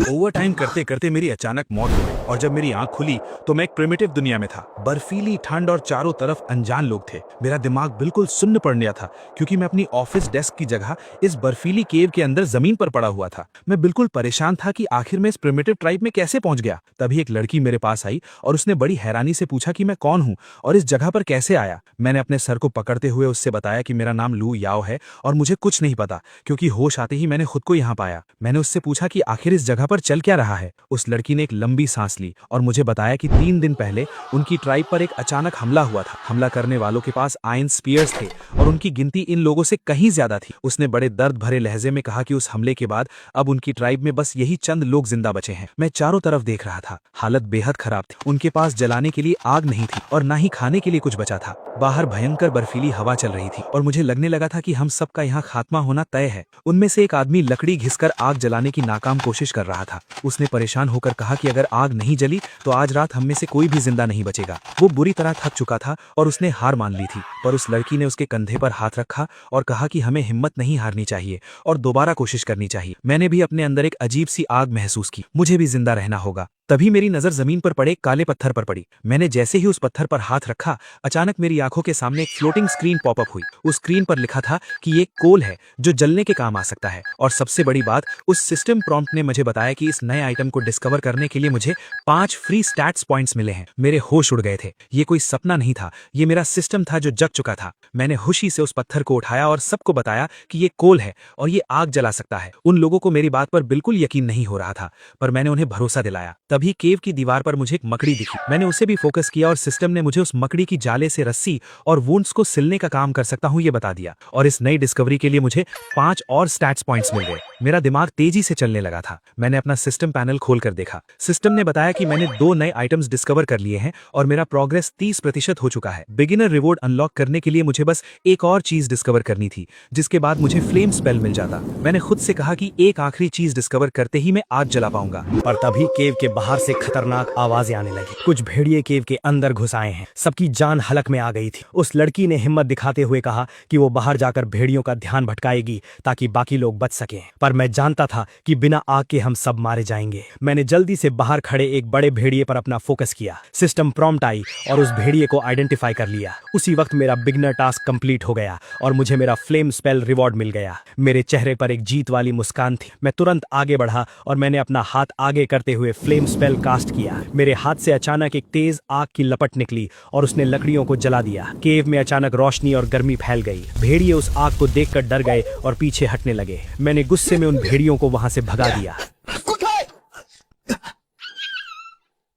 Over time करते करते मेरी अचानक मौत हो गई और जब मेरी आंख खुली तो मैं एक प्रिमिटिव दुनिया में था। बर्फीली ठंड और चारों तरफ अनजान लोग थे। मेरा दिमाग बिल्कुल सुन्न पड़ गया था क्योंकि मैं अपनी ऑफिस डेस्क की जगह इस बर्फीली केव के अंदर जमीन पर पड़ा हुआ था। मैं बिल्कुल परेशान था कि आखिर मैं इस प्रिमिटिव ट्राइब में कैसे पहुंच गया। तभी एक लड़की मेरे पास आई और उसने बड़ी हैरानी से पूछा कि मैं कौन हूँ और इस जगह पर कैसे आया। मैंने अपने सर को पकड़ते हुए उससे बताया कि मेरा नाम लू याओ है और मुझे कुछ नहीं पता, क्योंकि होश आते ही मैंने खुद को यहाँ पाया। मैंने उससे पूछा कि आखिर इस जगह पर चल क्या रहा है। उस लड़की ने एक लंबी सांस ली और मुझे बताया कि 3 दिन पहले उनकी ट्राइब पर एक अचानक हमला हुआ था। हमला करने वालों के पास आयरन स्पीयर्स थे और उनकी गिनती इन लोगों से कहीं ज्यादा थी। उसने बड़े दर्द भरे लहजे में कहा कि उस हमले के बाद अब उनकी ट्राइब में बस यही चंद लोग जिंदा बचे हैं। मैं चारों तरफ देख रहा था। हालत बेहद खराब थी। उनके पास जलाने के लिए आग नहीं थी और ना ही खाने के लिए कुछ बचा था। बाहर भयंकर बर्फीली हवा चल रही थी और मुझे लगने लगा था कि हम सबका यहाँ खात्मा होना तय है। उनमें से एक आदमी लकड़ी घिसकर आग जलाने की नाकाम कोशिश कर रहा था। उसने परेशान होकर कहा कि अगर आग नहीं जली तो आज रात हम में से कोई भी जिंदा नहीं बचेगा। वो बुरी तरह थक चुका था और उसने हार मान ली थी, पर उस लड़की ने उसके कंधे पर हाथ रखा और कहा कि हमें हिम्मत नहीं हारनी चाहिए और दोबारा कोशिश करनी चाहिए। मैंने भी अपने अंदर एक अजीब सी आग महसूस की। मुझे भी जिंदा रहना होगा। तभी मेरी नजर जमीन पर पड़े काले पत्थर पर पड़ी। मैंने जैसे ही उस पत्थर पर हाथ रखा, अचानक मेरी आंखों के सामने एक फ्लोटिंग स्क्रीन पॉपअप हुई। उस स्क्रीन पर लिखा था कि ये कोल है जो जलने के काम आ सकता है। और सबसे बड़ी बात, उस सिस्टम प्रॉम्प्ट ने मुझे बताया कि इस नए आइटम को डिस्कवर करने के लिए मुझे 5 फ्री स्टैट्स पॉइंट्स मिले हैं। मेरे होश उड़ गए थे। ये कोई सपना नहीं था, ये मेरा सिस्टम था जो जग चुका था। मैंने खुशी से उस पत्थर को उठाया और सबको बताया कि ये कोल है और ये आग जला सकता है। उन लोगों को मेरी बात पर बिल्कुल यकीन नहीं हो रहा था, पर मैंने उन्हें भरोसा दिलाया। तभी केव की दीवार पर मुझे एक मकड़ी दिखी। मैंने उसे भी फोकस किया और सिस्टम ने मुझे उस मकड़ी की जाले से रस्सी और वुंड्स को सिलने का काम कर सकता हूं ये बता दिया। और इस नई डिस्कवरी के लिए मुझे 5 और स्टैट्स पॉइंट्स मिल गए। मेरा दिमाग तेजी से चलने लगा था। मैंने अपना सिस्टम पैनल खोलकर देखा। सिस्टम ने बताया कि मैंने 2 नए आइटम्स डिस्कवर कर लिए हैं और मेरा प्रोग्रेस 30% हो चुका है। बिगिनर रिवॉर्ड अनलॉक करने के लिए मुझे बस एक और चीज डिस्कवर करनी थी, जिसके बाद मुझे फ्लेम स्पेल मिल जाता। मैंने खुद से कहा कि एक आखिरी चीज डिस्कवर करते ही मैं आग जला पाऊंगा। पर तभी केव के बाहर से खतरनाक आवाजें आने लगी। कुछ भेड़िए केव के अंदर घुस आए हैं। सबकी जान हलक में आ गई थी। उस लड़की ने हिम्मत दिखाते हुए कहा कि वो बाहर जाकर भेड़ियों का ध्यान भटकाएगी ताकि बाकी लोग बच सकें। पर मैं जानता था कि बिना आग के हम सब मारे जाएंगे। मैंने जल्दी से बाहर खड़े एक बड़े भेड़िए पर अपना फोकस किया। सिस्टम प्रॉम्प्ट आई और उस भेड़िए को आइडेंटिफाई कर लिया। उसी वक्त मेरा बिगनर टास्क कंप्लीट हो गया और मुझे मेरा फ्लेम स्पेल रिवॉर्ड मिल गया। मेरे चेहरे पर एक जीत वाली मुस्कान थी। मैं तुरंत आगे बढ़ा और मैंने अपना हाथ आगे करते हुए फ्लेम स्पेल कास्ट किया। मेरे हाथ से अचानक एक तेज आग की लपट निकली और उसने लकड़ियों को जला दिया। केव में अचानक रोशनी और गर्मी फैल गई। भेड़िए उस आग को देखकर डर गए और पीछे हटने लगे। मैंने गुस्से में उन भेड़ियों को वहां से भगा दिया।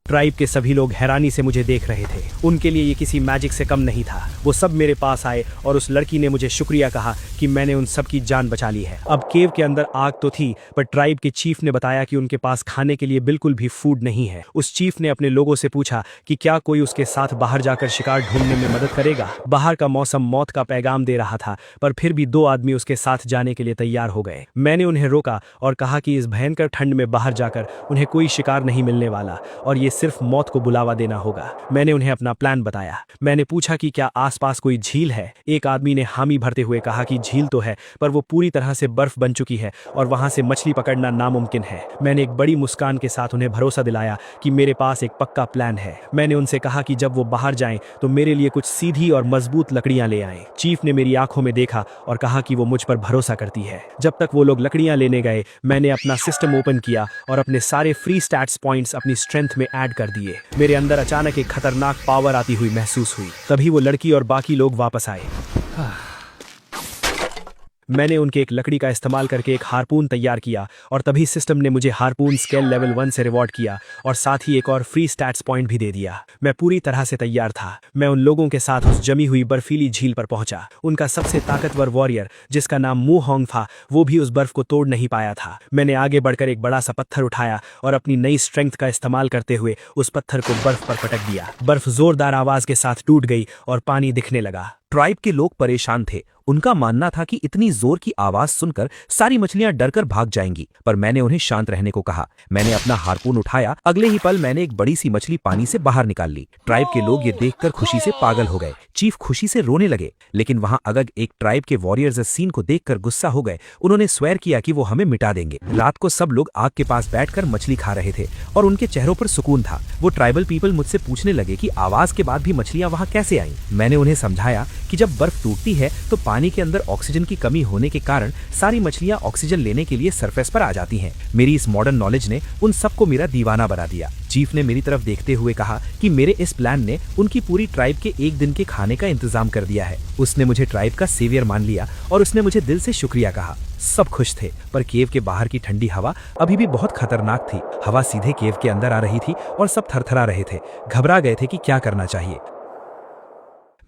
ट्राइब के सभी लोग हैरानी से मुझे देख रहे थे। उनके लिए ये किसी मैजिक से कम नहीं था। वो सब मेरे पास आए और उस लड़की ने मुझे शुक्रिया कहा कि मैंने उन सब की जान बचा ली है। अब केव के अंदर आग तो थी, पर ट्राइब के चीफ ने बताया कि उनके पास खाने के लिए बिल्कुल भी फूड नहीं है। उस चीफ ने अपने लोगों से पूछा कि क्या कोई उसके साथ बाहर जाकर शिकार ढूंढने में मदद करेगा। बाहर का मौसम मौत का पैगाम दे रहा था, पर फिर भी 2 आदमी उसके साथ जाने के लिए तैयार हो गए। मैंने उन्हें रोका और कहा कि इस भयंकर ठंड में बाहर जाकर उन्हें कोई शिकार नहीं मिलने वाला और ये सिर्फ मौत को बुलावा देना होगा। मैंने उन्हें अपना प्लान बताया। मैंने पूछा कि क्या आसपास कोई झील है। एक आदमी ने हामी भरते हुए कहा कि झील तो है, पर वो पूरी तरह से बर्फ बन चुकी है और वहां से मछली पकड़ना नामुमकिन है। मैंने एक बड़ी मुस्कान के साथ उन्हें भरोसा दिलाया कि मेरे पास एक पक्का प्लान है। मैंने उनसे कहा कि जब वो बाहर जाएं तो मेरे लिए कुछ सीधी और मजबूत लकड़ियां ले आएं। चीफ ने मेरी आंखों में देखा और कहा कि वो मुझ पर भरोसा करती है। जब तक वो लोग लकड़ियां लेने गए, मैंने अपना सिस्टम ओपन किया और अपने सारे फ्री स्टैट्स पॉइंट्स अपनी स्ट्रेंथ में ऐड कर दिए। मेरे अंदर अचानक एक खतरनाक पावर आती हुई महसूस हुई। तभी वो लड़की और बाकी लोग वापस आए। मैंने उनके एक लकड़ी का इस्तेमाल करके एक हारपून तैयार किया और तभी सिस्टम ने मुझे हारपून स्केल लेवल 1 से रिवॉर्ड किया और साथ ही एक और फ्री स्टैट्स पॉइंट भी दे दिया। मैं पूरी तरह से तैयार था। मैं उन लोगों के साथ उस जमी हुई बर्फीली झील पर पहुंचा। उनका सबसे ताकतवर वॉरियर, जिसका नाम मू होंग था, वो भी उस बर्फ को तोड़ नहीं पाया था। मैंने आगे बढ़कर एक बड़ा सा पत्थर उठाया और अपनी नई स्ट्रेंथ का इस्तेमाल करते हुए उस पत्थर को बर्फ पर पटक दिया। बर्फ जोरदार आवाज के साथ टूट गई और पानी दिखने लगा। ट्राइब के लोग परेशान थे। उनका मानना था कि इतनी जोर की आवाज सुनकर सारी मछलियां डरकर भाग जाएंगी, पर मैंने उन्हें शांत रहने को कहा। मैंने अपना हार्पून उठाया। अगले ही पल मैंने एक बड़ी सी मछली पानी से बाहर निकाल ली। ट्राइब के लोग ये देखकर खुशी से पागल हो गए। चीफ खुशी से रोने लगे, लेकिन वहां अगग एक ट्राइब के वॉरियर्स इस सीन को देखकर गुस्सा हो गए। उन्होंने स्वेर किया कि वो हमें मिटा देंगे। रात को सब लोग आग के पास बैठकर मछली खा रहे थे और उनके चेहरों पर सुकून था। वो ट्राइबल पीपल मुझसे पूछने लगे कि आवाज के बाद भी मछलियां वहां कैसे आईं। मैंने उन्हें समझाया कि जब बर्फ टूटती है तो पानी के अंदर ऑक्सीजन की कमी होने के कारण सारी मछलियां ऑक्सीजन लेने के लिए सरफेस पर आ जाती हैं। मेरी इस मॉडर्न नॉलेज ने उन सबको मेरा दीवाना बना दिया। चीफ ने मेरी तरफ देखते हुए कहा कि मेरे इस प्लान ने उनकी पूरी ट्राइब के एक दिन के खाने का इंतजाम कर दिया है। उसने मुझे ट्राइब का सेवियर मान लिया और उसने मुझे दिल से शुक्रिया कहा। सब खुश थे, पर केव के बाहर की ठंडी हवा अभी भी बहुत खतरनाक थी। हवा सीधे केव के अंदर आ रही थी और सब थरथरा रहे थे, घबरा गए थे कि क्या करना चाहिए।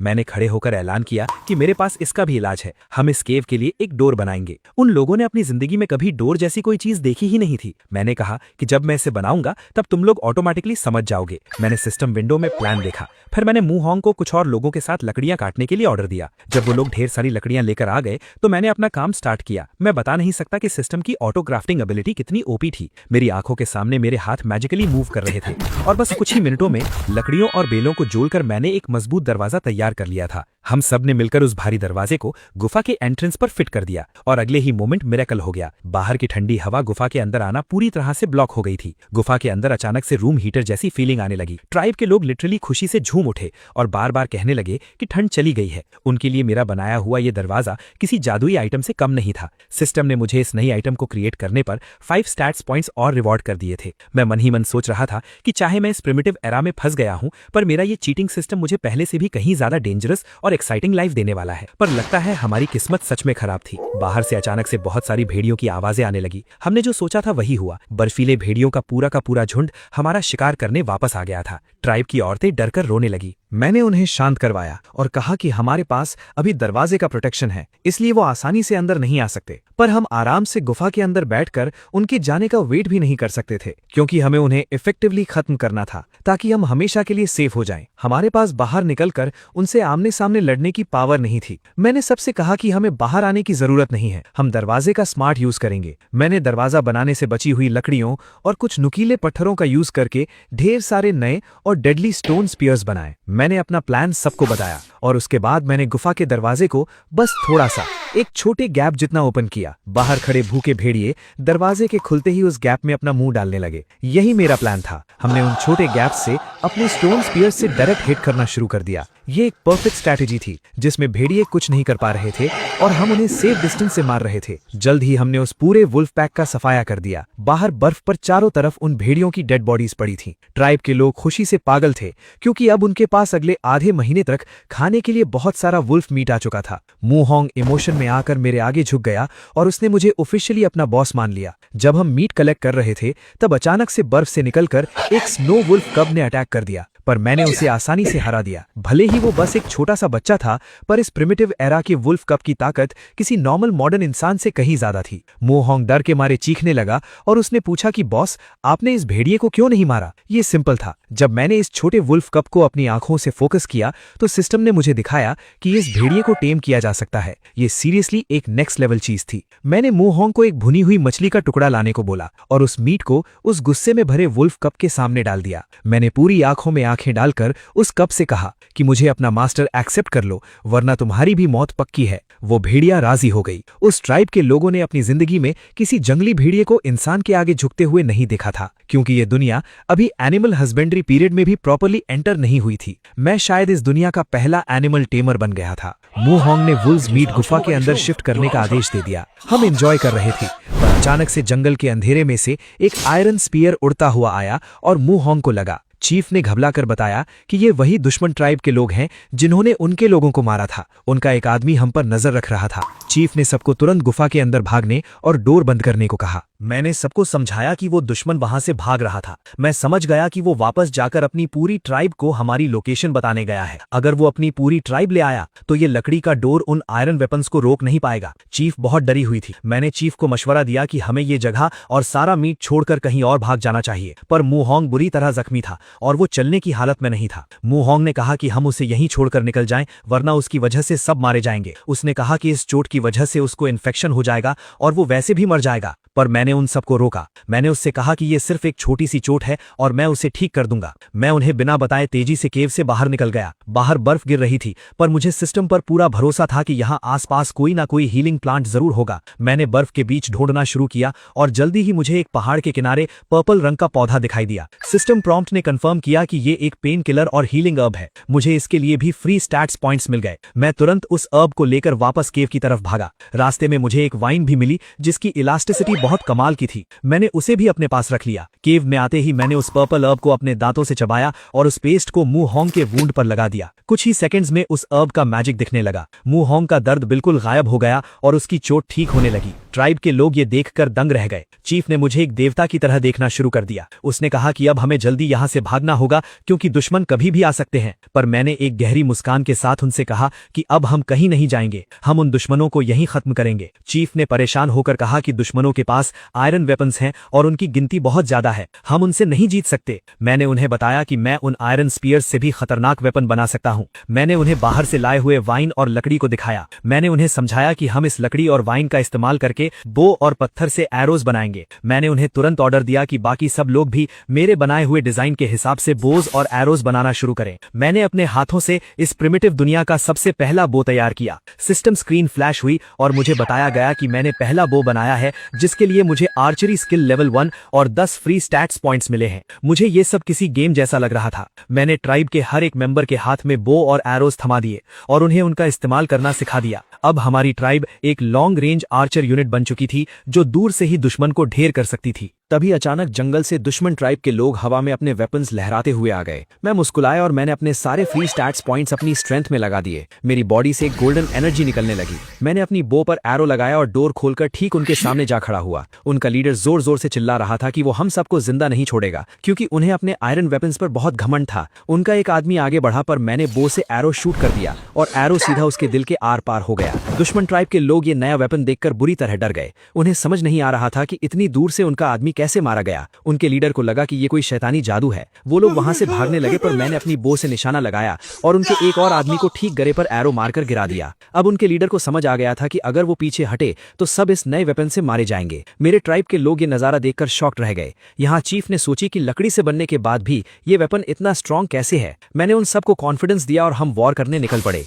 मैंने खड़े होकर ऐलान किया कि मेरे पास इसका भी इलाज है। हम इस केव के लिए एक डोर बनाएंगे। उन लोगों ने अपनी जिंदगी में कभी डोर जैसी कोई चीज देखी ही नहीं थी। मैंने कहा कि जब मैं इसे बनाऊंगा तब तुम लोग ऑटोमेटिकली समझ जाओगे। मैंने सिस्टम विंडो में प्लान देखा। फिर मैंने मूहोंग को कुछ और लोगों के साथ लकड़ियां काटने के लिए ऑर्डर दिया। जब वो लोग ढेर सारी लकड़ियां लेकर आ गए तो मैंने अपना काम स्टार्ट किया। मैं बता नहीं सकता कि सिस्टम की ऑटो क्राफ्टिंग एबिलिटी कितनी ओपी थी। मेरी आंखों के सामने मेरे हाथ मैजिकली मूव कर रहे थे और बस कुछ ही मिनटों में लकड़ियों और बेलों को जोड़कर मैंने एक मजबूत दरवाजा तैयार कर लिया था। हम सब ने मिलकर उस भारी दरवाजे को गुफा के एंट्रेंस पर फिट कर दिया और अगले ही मोमेंट मिरेकल हो गया। बाहर की ठंडी हवा गुफा के अंदर आना पूरी तरह से ब्लॉक हो गई थी। गुफा के अंदर अचानक से रूम हीटर जैसी फीलिंग आने लगी। ट्राइब के लोग लिटरली खुशी से झूम उठे और बार बार कहने लगे कि ठंड चली गई है। उनके लिए मेरा बनाया हुआ ये दरवाजा किसी जादुई आइटम से कम नहीं था। सिस्टम ने मुझे इस नई आइटम को क्रिएट करने पर 5 स्टैट्स पॉइंट्स और रिवॉर्ड कर दिए थे। मैं मन ही मन सोच रहा था कि चाहे मैं इस प्रिमिटिव एरा में फंस गया हूं, पर मेरा ये चीटिंग सिस्टम मुझे पहले से भी कहीं ज्यादा डेंजरस और एक्साइटिंग लाइफ देने वाला है। पर लगता है हमारी किस्मत सच में खराब थी। बाहर से अचानक से बहुत सारी भेड़ियों की आवाजें आने लगी। हमने जो सोचा था वही हुआ। बर्फीले भेड़ियों का पूरा झुंड हमारा शिकार करने वापस आ गया था। ट्राइब की औरतें डरकर रोने लगी। मैंने उन्हें शांत करवाया और कहा कि हमारे पास अभी दरवाजे का प्रोटेक्शन है, इसलिए वो आसानी से अंदर नहीं आ सकते। पर हम आराम से गुफा के अंदर बैठकर उनके जाने का वेट भी नहीं कर सकते थे, क्योंकि हमें उन्हें इफेक्टिवली खत्म करना था ताकि हम हमेशा के लिए सेफ हो जाएं। हमारे पास बाहर निकलकर उनसे आमने सामने लड़ने की पावर नहीं थी। मैंने सबसे कहा कि हमें बाहर आने की जरूरत नहीं है, हम दरवाजे का स्मार्ट यूज करेंगे। मैंने दरवाजा बनाने से बची हुई लकड़ियों और कुछ नुकीले पत्थरों का यूज करके ढेर सारे नए और डेडली स्टोन स्पीयर्स बनाए। मैंने अपना प्लान सबको बताया और उसके बाद मैंने गुफा के दरवाजे को बस थोड़ा सा एक छोटे गैप जितना ओपन किया। बाहर खड़े भूखे भेड़िए दरवाजे के खुलते ही उस गैप में अपना मुंह डालने लगे। यही मेरा प्लान था। हमने उन छोटे गैप से अपने स्टोन स्पीयर से डायरेक्ट हिट करना शुरू कर दिया। ये एक परफेक्ट स्ट्रैटेजी थी जिसमें भेड़िए कुछ नहीं कर पा रहे थे और हम उन्हें सेफ डिस्टेंस से मार रहे थे। जल्द ही हमने उस पूरे वुल्फ पैक का सफाया कर दिया। बाहर बर्फ पर चारों तरफ उन भेड़ियों की डेड बॉडीज पड़ी थीं। ट्राइब के लोग खुशी से पागल थे, क्योंकि अब उनके पास अगले आधे महीने तक खाने के लिए बहुत सारा वुल्फ मीट आ चुका था। मूहोंग इमोशन में आकर मेरे आगे झुक गया और उसने मुझे ऑफिशियली अपना बॉस मान लिया। जब हम मीट कलेक्ट कर रहे थे तब अचानक से बर्फ से निकलकर एक स्नो वुल्फ कब ने अटैक कर दिया, पर मैंने उसे आसानी से हरा दिया। भले ही वो बस एक छोटा सा बच्चा था, पर इस प्रिमिटिव एरा के वुल्फ कप की ताकत किसी नॉर्मल मॉडर्न इंसान से कहीं ज्यादा थी। मूहोंग डर के मारे चीखने लगा और उसने पूछा कि बॉस, आपने इस भेड़िए को क्यों नहीं मारा? ये सिंपल था। जब मैंने इस छोटे वुल्फ कप को अपनी आंखों से फोकस किया तो सिस्टम ने मुझे दिखाया कि इस भेड़िए को टेम किया जा सकता है। ये सीरियसली एक नेक्स्ट लेवल चीज थी। मैंने मूहोंग को एक भुनी हुई मछली का टुकड़ा लाने को बोला और उस मीट को उस गुस्से में भरे वुल्फ कप के सामने डाल दिया। मैंने पूरी आंखों में आंखें डालकर उस कप से कहा कि मुझे अपना मास्टर एक्सेप्ट कर लो, वरना तुम्हारी भी मौत पक्की है। वो भेड़िया राजी हो गई। उस ट्राइब के लोगों ने अपनी जिंदगी में किसी जंगली भेड़िए को इंसान के आगे झुकते हुए नहीं देखा था, क्योंकि ये दुनिया अभी एनिमल हस्बेंड्री पीरियड में भी प्रॉपर्ली एंटर नहीं हुई थी। मैं शायद इस दुनिया का पहला एनिमल टेमर बन गया था। मूहोंग ने वुल्व्स मीट गुफा के अंदर शिफ्ट करने का आदेश दे दिया। हम एंजॉय कर रहे थे, पर अचानक से जंगल के अंधेरे में से एक आयरन स्पीयर उड़ता हुआ आया और मूहोंग को लगा। चीफ ने घबराकर बताया कि ये वही दुश्मन ट्राइब के लोग हैं जिन्होंने उनके लोगों को मारा था। उनका एक आदमी हम पर नजर रख रहा था। चीफ ने सबको तुरंत गुफा के अंदर भागने और डोर बंद करने को कहा। मैंने सबको समझाया कि वो दुश्मन वहां से भाग रहा था। मैं समझ गया कि वो वापस जाकर अपनी पूरी ट्राइब को हमारी लोकेशन बताने गया है। अगर वो अपनी पूरी ट्राइब ले आया तो ये लकड़ी का डोर उन आयरन वेपन्स को रोक नहीं पाएगा। चीफ बहुत डरी हुई थी। मैंने चीफ को मशवरा दिया कि हमें ये जगह और सारा मीट छोड़कर कहीं और भाग जाना चाहिए, पर मुहोंग बुरी तरह जख्मी था और वो चलने की हालत में नहीं था। मुहोंग ने कहा कि हम उसे यहीं छोड़कर निकल जाएं, वरना उसकी वजह से सब मारे जाएंगे। उसने कहा कि इस चोट की वजह से उसको इन्फेक्शन हो जाएगा और वो वैसे भी मर जाएगा, पर मैंने उन सबको रोका। मैंने उससे कहा कि ये सिर्फ एक छोटी सी चोट है और मैं उसे ठीक कर दूंगा। मैं उन्हें बिना बताए तेजी से केव से बाहर निकल गया। बाहर बर्फ गिर रही थी, पर मुझे सिस्टम पर पूरा भरोसा था कि यहाँ आसपास कोई ना कोई हीलिंग प्लांट जरूर होगा। मैंने बर्फ के बीच ढूंढना शुरू किया और जल्दी ही मुझे एक पहाड़ के किनारे पर्पल रंग का पौधा दिखाई दिया। सिस्टम प्रॉम्प्ट ने कंफर्म किया कि ये एक पेन किलर और हीलिंग अर्ब है। मुझे इसके लिए भी फ्री स्टैट्स पॉइंट्स मिल गए। मैं तुरंत उस अर्ब को लेकर वापस केव की तरफ भागा। रास्ते में मुझे एक वाइन भी मिली जिसकी इलास्टिसिटी बहुत कमाल की थी। मैंने उसे भी अपने पास रख लिया। केव में आते ही मैंने उस पर्पल अर्ब को अपने दांतों से चबाया और उस पेस्ट को मुहोंग के वुंड पर लगा दिया। कुछ ही सेकंड्स में उस अर्ब का मैजिक दिखने लगा। मुहोंग का दर्द बिल्कुल गायब हो गया और उसकी चोट ठीक होने लगी। ट्राइब के लोग ये देखकर दंग रह गए। चीफ ने मुझे एक देवता की तरह देखना शुरू कर दिया। उसने कहा कि अब हमें जल्दी यहाँ से भागना होगा क्योंकि दुश्मन कभी भी आ सकते हैं। पर मैंने एक गहरी मुस्कान के साथ उनसे कहा कि अब हम कहीं नहीं जाएंगे, हम उन दुश्मनों को यहीं खत्म करेंगे। चीफ ने परेशान होकर कहा कि दुश्मनों के पास आयरन वेपन्स हैं और उनकी गिनती बहुत ज्यादा है, हम उनसे नहीं जीत सकते। मैंने उन्हें बताया कि मैं उन आयरन स्पीयर्स से भी खतरनाक वेपन बना सकता हूँ। मैंने उन्हें बाहर से लाए हुए वाइन और लकड़ी को दिखाया। मैंने उन्हें समझाया कि हम इस लकड़ी और वाइन का इस्तेमाल करके बो और पत्थर से एरोज बनाएंगे। मैंने उन्हें तुरंत ऑर्डर दिया कि बाकी सब लोग भी मेरे बनाए हुए डिजाइन के हिसाब से बोज और एरोज बनाना शुरू करें। मैंने अपने हाथों से इस प्रिमिटिव दुनिया का सबसे पहला बो तैयार किया। सिस्टम स्क्रीन फ्लैश हुई और मुझे बताया गया कि मैंने पहला बो बनाया है जिसके लिए मुझे आर्चरी स्किल लेवल 1 और 10 फ्री स्टैट्स पॉइंट्स मिले हैं। मुझे ये सब किसी गेम जैसा लग रहा था। मैंने ट्राइब के हर एक मेंबर के हाथ में बो और एरोज थमा दिए और उन्हें उनका इस्तेमाल करना सिखा दिया। अब हमारी ट्राइब एक लॉन्ग रेंज आर्चर यूनिट बन चुकी थी जो दूर से ही दुश्मन को ढेर कर सकती थी। तभी अचानक जंगल से दुश्मन ट्राइब के लोग हवा में अपने वेपन्स लहराते हुए आ गए। मैं मुस्कुराया और मैंने अपने सारे फ्री स्टैट्स पॉइंट्स अपनी स्ट्रेंथ में लगा दिए। मेरी बॉडी से गोल्डन एनर्जी निकलने लगी। मैंने अपनी बो पर एरो लगाया और डोर खोलकर ठीक उनके सामने जा खड़ा हुआ। उनका लीडर जोर जोर से चिल्ला रहा था कि वो हम सबको जिंदा नहीं छोड़ेगा क्योंकि उन्हें अपने आयरन वेपन्स पर बहुत घमंड था। उनका एक आदमी आगे बढ़ा पर मैंने बो से एरो शूट कर दिया और एरो सीधा उसके दिल के आर पार हो गया। दुश्मन ट्राइब के लोग ये नया वेपन देखकर बुरी तरह डर गए। उन्हें समझ नहीं आ रहा था कि इतनी दूर से उनका आदमी कैसे मारा गया। उनके लीडर को लगा कि ये कोई शैतानी जादू है। वो लोग वहां से भागने लगे पर मैंने अपनी बो से निशाना लगाया और उनके एक और आदमी को ठीक गले पर एरो मारकर गिरा दिया। अब उनके लीडर को समझ आ गया था कि अगर वो पीछे हटे तो सब इस नए वेपन से मारे जाएंगे। मेरे ट्राइब के लोग ये नजारा देखकर शॉक्ड रह गए। यहाँ चीफ ने सोची कि लकड़ी से बनने के बाद भी ये वेपन इतना स्ट्रॉन्ग कैसे है। मैंने उन सबको कॉन्फिडेंस दिया और हम वॉर करने निकल पड़े।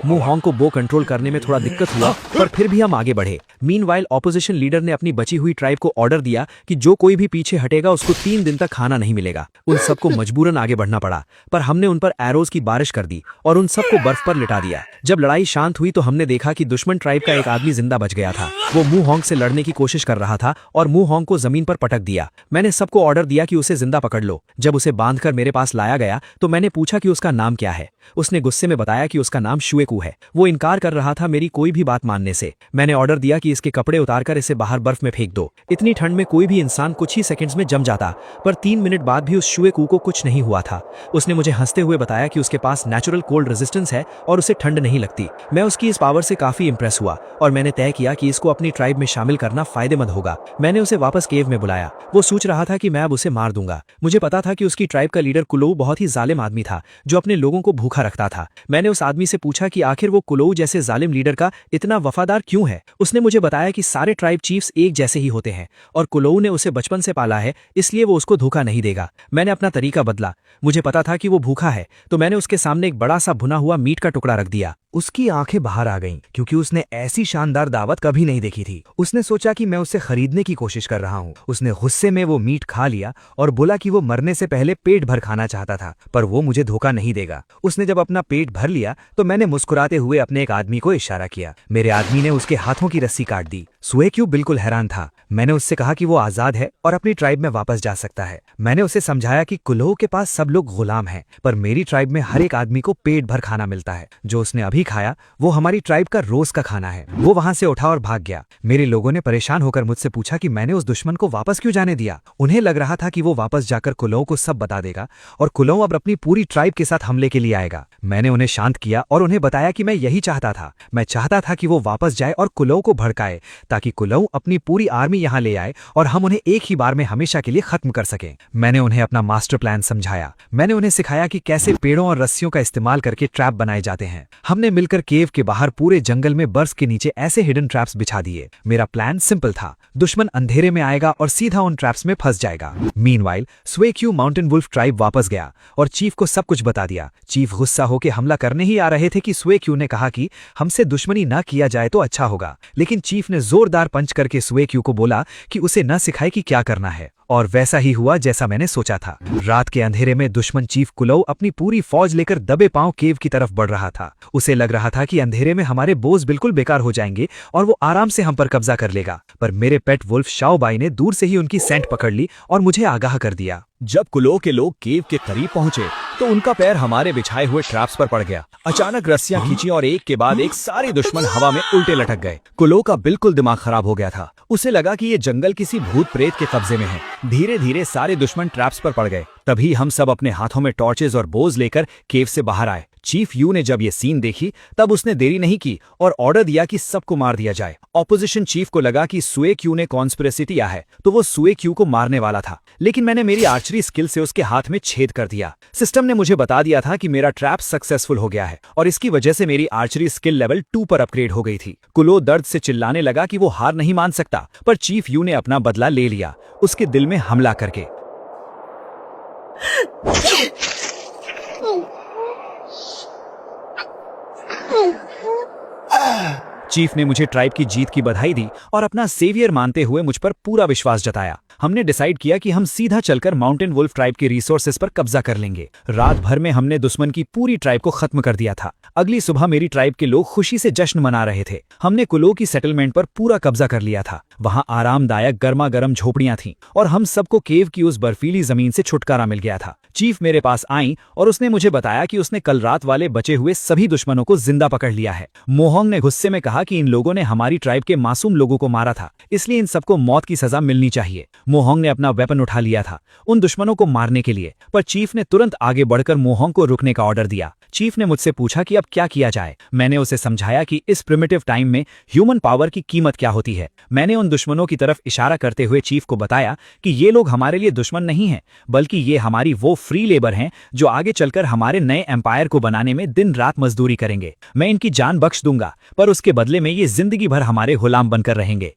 मुहोंग को बो कंट्रोल करने में थोड़ा दिक्कत हुआ पर फिर भी हम आगे बढ़े। मीनवाइल ऑपोजिशन लीडर ने अपनी बची हुई ट्राइब को ऑर्डर दिया कि जो कोई भी पीछे हटेगा उसको 3 दिन तक खाना नहीं मिलेगा। उन सबको मजबूरन आगे बढ़ना पड़ा, पर हमने उन पर एरोज की बारिश कर दी और उन सबको बर्फ पर लिटा दिया। जब लड़ाई शांत हुई तो हमने देखा कि दुश्मन ट्राइब का एक आदमी जिंदा बच गया था। वो मुहोंग से लड़ने की कोशिश कर रहा था और मुहोंग को जमीन पर पटक दिया। मैंने सबको ऑर्डर दिया कि उसे जिंदा पकड़ लो। जब उसे बांधकर मेरे पास लाया गया तो मैंने पूछा कि उसका नाम क्या है। उसने गुस्से में बताया कि उसका नाम शुएकू है। वो इनकार कर रहा था मेरी कोई भी बात मानने से। मैंने ऑर्डर दिया कि इसके कपड़े उतारकर इसे बाहर बर्फ में फेंक दो। इतनी ठंड में कोई भी इंसान कुछ ही सेकंड्स में जम जाता, पर 3 मिनट बाद भी उस शुएकू को कुछ नहीं हुआ था। उसने मुझे हंसते हुए बताया कि उसके पास नेचुरल कोल्ड रेजिस्टेंस है और उसे ठंड नहीं लगती। मैं उसकी इस पावर से काफी इंप्रेस हुआ और मैंने तय किया कि इसको अपनी ट्राइब में शामिल करना फायदेमंद होगा। मैंने उसे वापस केव में बुलाया। वो सोच रहा था कि मैं अब उसे मार दूंगा। मुझे पता था कि उसकी ट्राइब का लीडर कुलोऊ बहुत ही जालिम आदमी था जो अपने लोगों को भूखा रखता था। मैंने उस आदमी से पूछा कि आखिर वो कुलोऊ जैसे जालिम लीडर का इतना वफादार क्यों है। उसने मुझे बताया कि सारे ट्राइब चीफ्स एक जैसे ही होते हैं और कुलोऊ ने उसे बचपन से पाला है, इसलिए वो उसको धोखा नहीं देगा। मैंने अपना तरीका बदला। मुझे पता था कि वो भूखा है तो मैंने उसके सामने एक बड़ा सा भुना हुआ मीट का टुकड़ा रख दिया। उसकी आंखें बाहर आ गईं क्योंकि उसने ऐसी शानदार दावत कभी नहीं देखी थी। उसने सोचा कि मैं उसे खरीदने की कोशिश कर रहा हूँ। उसने गुस्से में वो मीट खा लिया और बोला कि वो मरने से पहले पेट भर खाना चाहता था, पर वो मुझे धोखा नहीं देगा। उसने जब अपना पेट भर लिया तो मैंने मुस्कुराते हुए अपने एक आदमी को इशारा किया। मेरे आदमी ने उसके हाथों की रस्सी काट दी। शुएक्यू बिल्कुल हैरान था। मैंने उससे कहा कि वो आजाद है और अपनी ट्राइब में वापस जा सकता है। मैंने उसे समझाया कि कुल्लू के पास सब लोग गुलाम हैं, पर मेरी ट्राइब में हर एक आदमी को पेट भर खाना मिलता है। जो उसने अभी खाया वो हमारी ट्राइब का रोज का खाना है। वो वहां से उठा और भाग गया। मेरे लोगों ने परेशान होकर मुझसे पूछा कि मैंने उस दुश्मन को वापस क्यों जाने दिया। उन्हें लग रहा था कि वो वापस जाकर कुल्लू को सब बता देगा और कुल्लू अब अपनी पूरी ट्राइब के साथ हमले के लिए आएगा। मैंने उन्हें शांत किया और उन्हें बताया कि मैं यही चाहता था। मैं चाहता था कि वो वापस जाए और कुल्लू को भड़काए, ताकि कुल्लू अपनी पूरी आर्मी यहाँ ले आए और हम उन्हें एक ही बार में हमेशा के लिए खत्म कर सकें। मैंने उन्हें अपना मास्टर प्लान समझाया। मैंने उन्हें सिखाया कि कैसे पेड़ों और रस्सियों का इस्तेमाल करके ट्रैप बनाए जाते हैं। हमने मिलकर केव के बाहर पूरे जंगल में बर्फ के नीचे ऐसे हिडन ट्रैप्स बिछा दिए। मेरा प्लान सिंपल था, दुश्मन अंधेरे में आएगा और सीधा उन ट्रैप्स में फंस जाएगा। मीनवाइल स्वेक्यू माउंटेन वुल्फ ट्राइब वापस गया और चीफ को सब कुछ बता दिया। चीफ गुस्सा होकर हमला करने ही आ रहे थे कि स्वेक्यू ने कहा कि हमसे दुश्मनी ना किया जाए तो अच्छा होगा, लेकिन चीफ ने जोरदार पंच करके स्वेक्यू को बोला कि उसे न सिखाए कि क्या करना है, और वैसा ही हुआ जैसा मैंने सोचा था। रात के अंधेरे में दुश्मन चीफ कुल्लू अपनी पूरी फौज लेकर दबे पांव केव की तरफ बढ़ रहा था। उसे लग रहा था कि अंधेरे में हमारे बोझ बिल्कुल बेकार हो जाएंगे और वो आराम से हम पर कब्जा कर लेगा, पर मेरे पेट वुल्फ शाओबाई ने दूर से ही उनकी सेंट पकड़ ली और मुझे आगाह कर दिया। जब कुल्लू के लोग केव के करीब पहुंचे तो उनका पैर हमारे बिछाए हुए ट्रैप्स पर पड़ गया। अचानक रस्सियां खींची और एक के बाद एक सारे दुश्मन हवा में उल्टे लटक गए। कुल्लू का बिल्कुल दिमाग खराब हो गया था। उसे लगा कि ये जंगल किसी भूत प्रेत के कब्जे में है। धीरे धीरे सारे दुश्मन ट्रैप्स पर पड़ गए। तभी हम सब अपने हाथों में टॉर्चेस और बोझ लेकर केव से बाहर आए। चीफ यू ने जब ये सीन देखी तब उसने देरी नहीं की और ऑर्डर दिया कि सबको मार दिया जाए। ऑपोजिशन चीफ को लगा कि सुएक्यू ने कॉन्स्पिरेसी किया है, तो वो सुएक्यू को मारने वाला था, लेकिन मैंने मेरी आर्चरी स्किल से उसके हाथ में छेद कर दिया। सिस्टम ने मुझे बता दिया था कि मेरा ट्रैप सक्सेसफुल हो गया है और इसकी वजह से मेरी आर्चरी स्किल लेवल 2 पर अपग्रेड हो गई थी। कुल्लू दर्द से चिल्लाने लगा कि वो हार नहीं मान सकता, पर चीफ यू ने अपना बदला ले लिया, उसके दिल में हमला करके। चीफ ने मुझे ट्राइब की जीत की बधाई दी और अपना सेवियर मानते हुए मुझ पर पूरा विश्वास जताया। हमने डिसाइड किया कि हम सीधा चलकर माउंटेन वुल्फ ट्राइब के रिसोर्सेज पर कब्जा कर लेंगे। रात भर में हमने दुश्मन की पूरी ट्राइब को खत्म कर दिया था। अगली सुबह मेरी ट्राइब के लोग खुशी से जश्न मना रहे थे। हमने कुल्लू की सेटलमेंट पर पूरा कब्जा कर लिया था। वहां आरामदायक गर्मा गर्म झोपड़ियां थीं और हम सबको केव की उस बर्फीली जमीन से छुटकारा मिल गया था। चीफ मेरे पास आई और उसने मुझे बताया कि उसने कल रात वाले बचे हुए सभी दुश्मनों को जिंदा पकड़ लिया है। मोहोंग ने गुस्से में कहा कि इन लोगों ने हमारी ट्राइब के मासूम लोगों को मारा था, इसलिए इन सबको मौत की सजा मिलनी चाहिए। मोहोंग ने अपना वेपन उठा लिया था उन दुश्मनों को मारने के लिए, पर चीफ ने तुरंत आगे बढ़कर मोहोंग को रुकने का ऑर्डर दिया। चीफ ने मुझसे पूछा कि अब क्या किया जाए। मैंने उसे समझाया कि इस प्रिमिटिव टाइम में ह्यूमन पावर की कीमत क्या होती है। मैंने उन दुश्मनों की तरफ इशारा करते हुए चीफ को बताया कि ये लोग हमारे लिए दुश्मन नहीं हैं, बल्कि ये हमारी वो फ्री लेबर हैं जो आगे चलकर हमारे नए एम्पायर को बनाने में दिन रात मजदूरी करेंगे। मैं इनकी जान बख्श दूंगा, पर उसके बदले में ये जिंदगी भर हमारे गुलाम बनकर रहेंगे।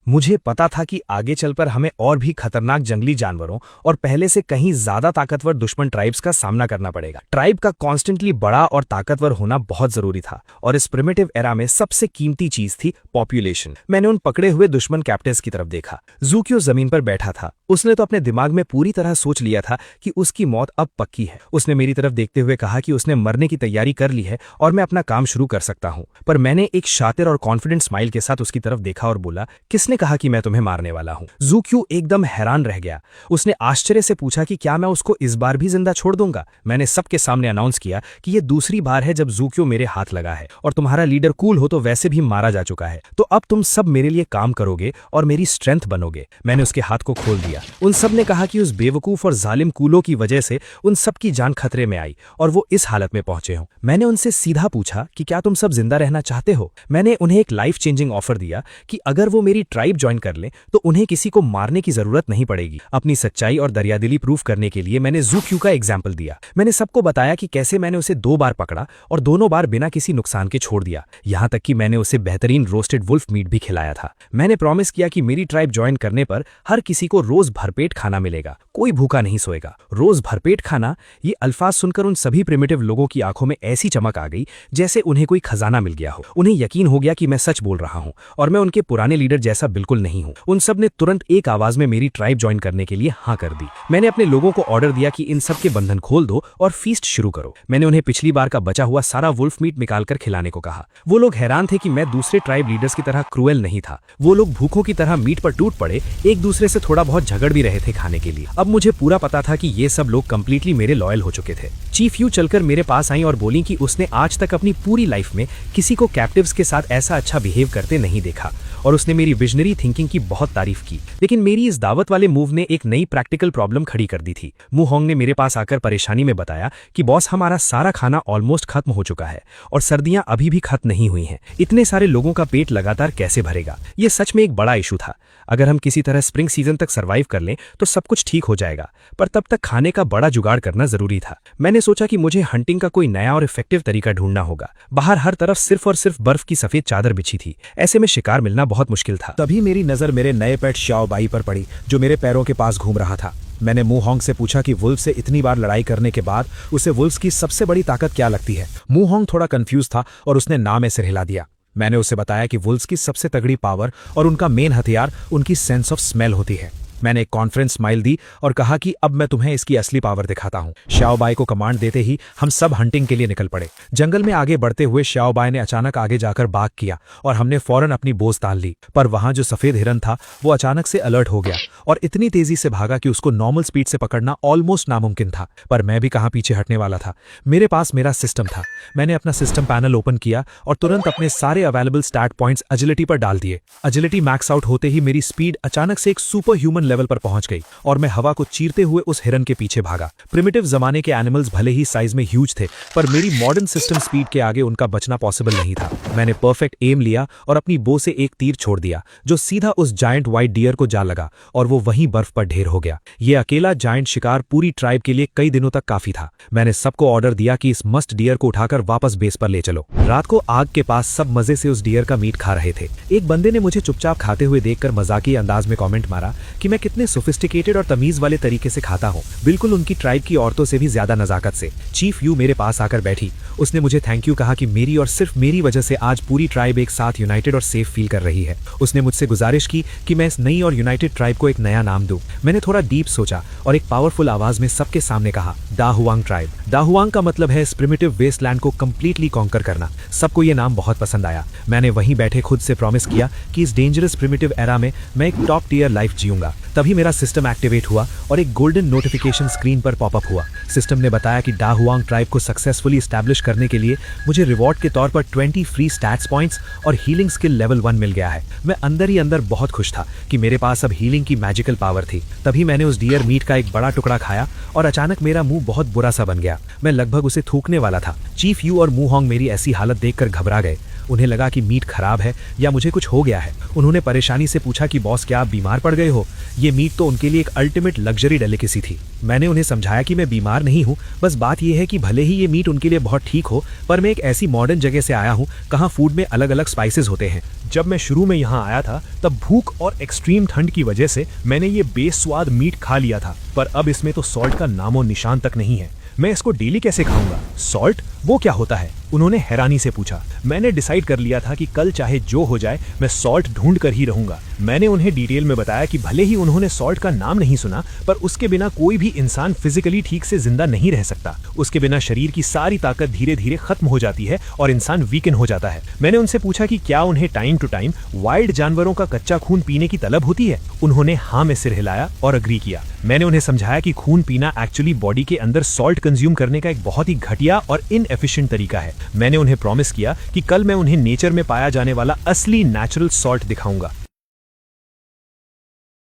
मुझे पता था कि आगे चलकर हमें और भी खतरनाक जंगली जानवरों और पहले से कहीं ज्यादा ताकतवर दुश्मन ट्राइब्स का सामना करना पड़ेगा। ट्राइब का कॉन्स्टेंटली बड़ा और ताकतवर होना बहुत जरूरी था, और इस प्रिमिटिव एरा में सबसे कीमती चीज थी पॉपुलेशन। मैंने उन पकड़े हुए दुश्मन कैप्टिव्स की तरफ देखा। ज़ूक्यू जमीन पर बैठा था। उसने तो अपने दिमाग में पूरी तरह सोच लिया था कि उसकी मौत अब पक्की है। उसने मेरी तरफ देखते हुए कहा कि उसने मरने की तैयारी कर ली है और मैं अपना काम शुरू कर सकता हूं। पर मैंने एक शातिर और कॉन्फिडेंट स्माइल के साथ उसकी तरफ देखा और बोला, किसने कहा कि मैं तुम्हें मारने वाला हूं? ज़ूक्यू एकदम हैरान रह गया। उसने आश्चर्य से पूछा कि क्या मैं उसको इस बार भी जिंदा छोड़ दूंगा? मैंने सबके सामने अनाउंस किया कि यह दूसरी बार है जब ज़ूक्यू मेरे हाथ लगा है, और तुम्हारा लीडर कूल हो तो वैसे भी मारा जा चुका है, तो अब तुम सब मेरे लिए काम करोगे और मेरी स्ट्रेंथ बनोगे। मैंने उसके हाथ को खोल दिया। उन सब ने कहा कि उस बेवकूफ और जालिम कूलो की वजह से उन सब की जान खतरे में आई और वो इस हालत में पहुंचे हों। मैंने उनसे सीधा पूछा कि क्या तुम सब जिंदा रहना चाहते हो? मैंने उन्हें एक लाइफ चेंजिंग ऑफर दिया कि अगर वो मेरी ट्राइब ज्वाइन कर लें तो उन्हें किसी को मारने की जरूरत नहीं पड़ेगी। अपनी सच्चाई और दरियादिली प्रूफ करने के लिए मैंने ज़ूक्यू का एग्जाम्पल दिया। मैंने सबको बताया कि कैसे मैंने उसे 2 बार पकड़ा और दोनों बार बिना किसी नुकसान के छोड़ दिया। यहां तक कि मैंने उसे बेहतरीन रोस्टेड वुल्फ मीट भी खिलाया था। मैंने प्रॉमिस किया कि मेरी ट्राइब ज्वाइन करने पर हर किसी को रोज भरपेट खाना मिलेगा, कोई भूखा नहीं सोएगा। रोज भरपेट खाना, ये अल्फाज सुनकर उन सभी प्रिमिटिव लोगों की आंखों में ऐसी चमक आ गई जैसे उन्हें कोई खजाना मिल गया हो। उन्हें यकीन हो गया कि मैं सच बोल रहा हूं और मैं उनके पुराने लीडर जैसा बिल्कुल नहीं हूं। उन सब ने तुरंत एक आवाज में मेरी ट्राइब ज्वाइन करने के लिए हाँ कर दी। मैंने अपने लोगों को ऑर्डर दिया कि इन सब के बंधन खोल दो और फीस्ट शुरू करो। मैंने उन्हें पिछली बार का बचा हुआ सारा वुल्फ मीट निकालकर खिलाने को कहा। वो लोग हैरान थे कि मैं दूसरे ट्राइब लीडर्स की तरह क्रूएल नहीं था। वो लोग भूखों की तरह मीट पर टूट पड़े, एक दूसरे से थोड़ा बहुत झगड़ भी रहे थे खाने के लिए। अब मुझे पूरा पता था कि ये सब लोग कंप्लीटली मेरे लॉयल हो चुके थे। चीफ यू चलकर मेरे पास आई और बोली कि उसने आज तक अपनी पूरी लाइफ में किसी को कैप्टिव्स के साथ ऐसा अच्छा बिहेव करते नहीं देखा और उसने मेरी विजनरी थिंकिंग की बहुत तारीफ की। लेकिन मेरी इस दावत वाले मूव ने एक नई प्रैक्टिकल प्रॉब्लम खड़ी कर दी थी। मू होंग ने मेरे पास आकर परेशानी में बताया कि बॉस, हमारा सारा खाना ऑलमोस्ट खत्म हो चुका है और सर्दियां अभी भी खत्म नहीं हुई हैं। इतने सारे लोगों का पेट लगातार कैसे भरेगा? ये सच में एक बड़ा इशू था। अगर हम किसी तरह स्प्रिंग सीजन तक सर्वाइव कर लें तो सब कुछ ठीक हो जाएगा, पर तब तक खाने का बड़ा जुगाड़ करना जरूरी था। मैंने सोचा कि मुझे हंटिंग का कोई नया और इफेक्टिव तरीका ढूंढना होगा। बाहर हर तरफ सिर्फ और सिर्फ बर्फ की सफेद चादर बिछी थी। ऐसे में शिकार मिलना बहुत मुश्किल था। तभी मेरी नजर मेरे नए पेट श्याओ बाई पर पड़ी, जो मेरे पैरों के पास घूम रहा था। मैंने मू होंग से पूछा कि वुल्फ से इतनी बार लड़ाई करने के बाद उसे वुल्फ की सबसे बड़ी ताकत क्या लगती है। मू होंग थोड़ा कंफ्यूज था और उसने ना में सिर हिला दिया। मैंने उसे बताया कि वुल्फ्स की सबसे तगड़ी पावर और उनका मेन हथियार उनकी सेंस ऑफ स्मेल होती है। मैंने एक कॉन्फ्रेंस स्माइल दी और कहा कि अब मैं तुम्हें इसकी असली पावर दिखाता हूं। श्याओ बाई को कमांड देते ही हम सब हंटिंग के लिए निकल पड़े। जंगल में आगे बढ़ते हुए श्याओ बाई ने अचानक आगे जाकर बाग किया और हमने फौरन अपनी बोझ तान ली। पर वहां जो सफेद हिरन था वो अचानक से अलर्ट हो गया और इतनी तेजी से भागा कि उसको नॉर्मल स्पीड से पकड़ना ऑलमोस्ट नामुमकिन था। पर मैं भी कहां पीछे हटने वाला था। मेरे पास मेरा सिस्टम था। मैंने अपना सिस्टम पैनल ओपन किया और तुरंत अपने सारे अवेलेबल स्टैट पॉइंट्स एजिलिटी पर डाल दिए। एजिलिटी मैक्स आउट होते ही मेरी स्पीड अचानक से एक सुपर ह्यूमन लेवल पर पहुंच गई और मैं हवा को चीरते हुए उस हिरन के पीछे भागा। प्रिमिटिव जमाने के एनिमल्स भले ही साइज में ह्यूज थे, पर मेरी मॉडर्न सिस्टम स्पीड के आगे उनका बचना पॉसिबल नहीं था। मैंने परफेक्ट एम लिया और अपनी बो से एक तीर छोड़ दिया जो सीधा उस जायंट व्हाइट डियर को जा लगा और वो वहीं बर्फ पर ढेर हो गया। ये अकेला जायंट शिकार पूरी ट्राइब के लिए कई दिनों तक काफी था। मैंने सबको ऑर्डर दिया कि इस मस्ट डियर को उठाकर वापस बेस पर ले चलो। रात को आग के पास सब मजे से उस डियर का मीट खा रहे थे। एक बंदे ने मुझे चुपचाप खाते हुए देखकर मजाकी अंदाज में कमेंट मारा कि मैं कितने सोफिस्टिकेटेड और तमीज वाले तरीके से खाता हूँ, बिल्कुल उनकी ट्राइब की औरतों से भी ज्यादा नजाकत से। चीफ यू मेरे पास आकर बैठी। उसने मुझे थैंक यू कहा कि मेरी और सिर्फ मेरी वजह से आज पूरी ट्राइब एक साथ यूनाइटेड और सेफ फील कर रही है। उसने मुझसे गुजारिश की कि मैं इस नई और यूनाइटेड ट्राइब को एक नया नाम दूं। मैंने थोड़ा डीप सोचा और एक पावरफुल आवाज में सबके सामने कहा, दा हुआंग ट्राइब। दा हुआंग का मतलब है इस प्रिमिटिव वेस्टलैंड को कंप्लीटली कॉन्कर करना। सबको ये नाम बहुत पसंद आया। मैंने वहीं बैठे खुद से प्रॉमिस किया कि इस डेंजरस प्रिमिटिव एरा में मैं एक टॉप टियर लाइफ जीऊंगा। तभी मेरा सिस्टम एक्टिवेट हुआ और एक गोल्डन नोटिफिकेशन स्क्रीन पर पॉपअप हुआ। सिस्टम ने बताया कि डा हुआंग ट्राइब को सक्सेसफुली एस्टैब्लिश करने के लिए मुझे रिवॉर्ड के तौर पर 20 फ्री स्टैट्स पॉइंट्स और हीलिंग स्किल लेवल 1 मिल गया है। मैं अंदर ही अंदर बहुत खुश था कि मेरे पास अब हीलिंग की मैजिकल पावर थी। तभी मैंने उस डियर मीट का एक बड़ा टुकड़ा खाया और अचानक मेरा मुंह बहुत बुरा सा बन गया। मैं लगभग उसे थूकने वाला था। चीफ यू और मू होंग मेरी ऐसी हालत देखकर घबरा गए। उन्हें लगा कि मीट खराब है या मुझे कुछ हो गया है। उन्होंने परेशानी से पूछा कि बॉस, क्या आप बीमार पड़ गए हो? ये मीट तो उनके लिए एक अल्टीमेट लग्जरी डेलिकेसी थी। मैंने उन्हें समझाया कि मैं बीमार नहीं हूँ, बस बात यह है कि भले ही ये मीट उनके लिए बहुत ठीक हो, पर मैं एक ऐसी मॉडर्न जगह से आया हूँ कहाँ फूड में अलग अलग स्पाइसेस होते हैं। जब मैं शुरू में यहाँ आया था तब भूख और एक्सट्रीम ठंड की वजह से मैंने ये बेस्वाद मीट खा लिया था, पर अब इसमें तो सॉल्ट का नामो निशान तक नहीं है। मैं इसको डेली कैसे खाऊंगा? सॉल्ट, वो क्या होता है? उन्होंने हैरानी से पूछा। मैंने डिसाइड कर लिया था कि कल चाहे जो हो जाए मैं सॉल्ट ढूंढ कर ही रहूंगा। मैंने उन्हें डिटेल में बताया कि भले ही उन्होंने सॉल्ट का नाम नहीं सुना, पर उसके बिना कोई भी इंसान फिजिकली ठीक से जिंदा नहीं रह सकता। उसके बिना शरीर की सारी ताकत धीरे धीरे खत्म हो जाती है और इंसान वीकन हो जाता है। मैंने उनसे पूछा कि क्या उन्हें टाइम टू टाइम वाइल्ड जानवरों का कच्चा खून पीने की तलब होती है? उन्होंने हाँ में सिर हिलाया और अग्री किया। मैंने उन्हें समझाया कि खून पीना एक्चुअली बॉडी के अंदर सॉल्ट कंज्यूम करने का एक बहुत ही घटिया और इनएफिशिएंट तरीका है। मैंने उन्हें प्रॉमिस किया कि कल मैं उन्हें नेचर में पाया जाने वाला असली नेचुरल सॉल्ट दिखाऊंगा।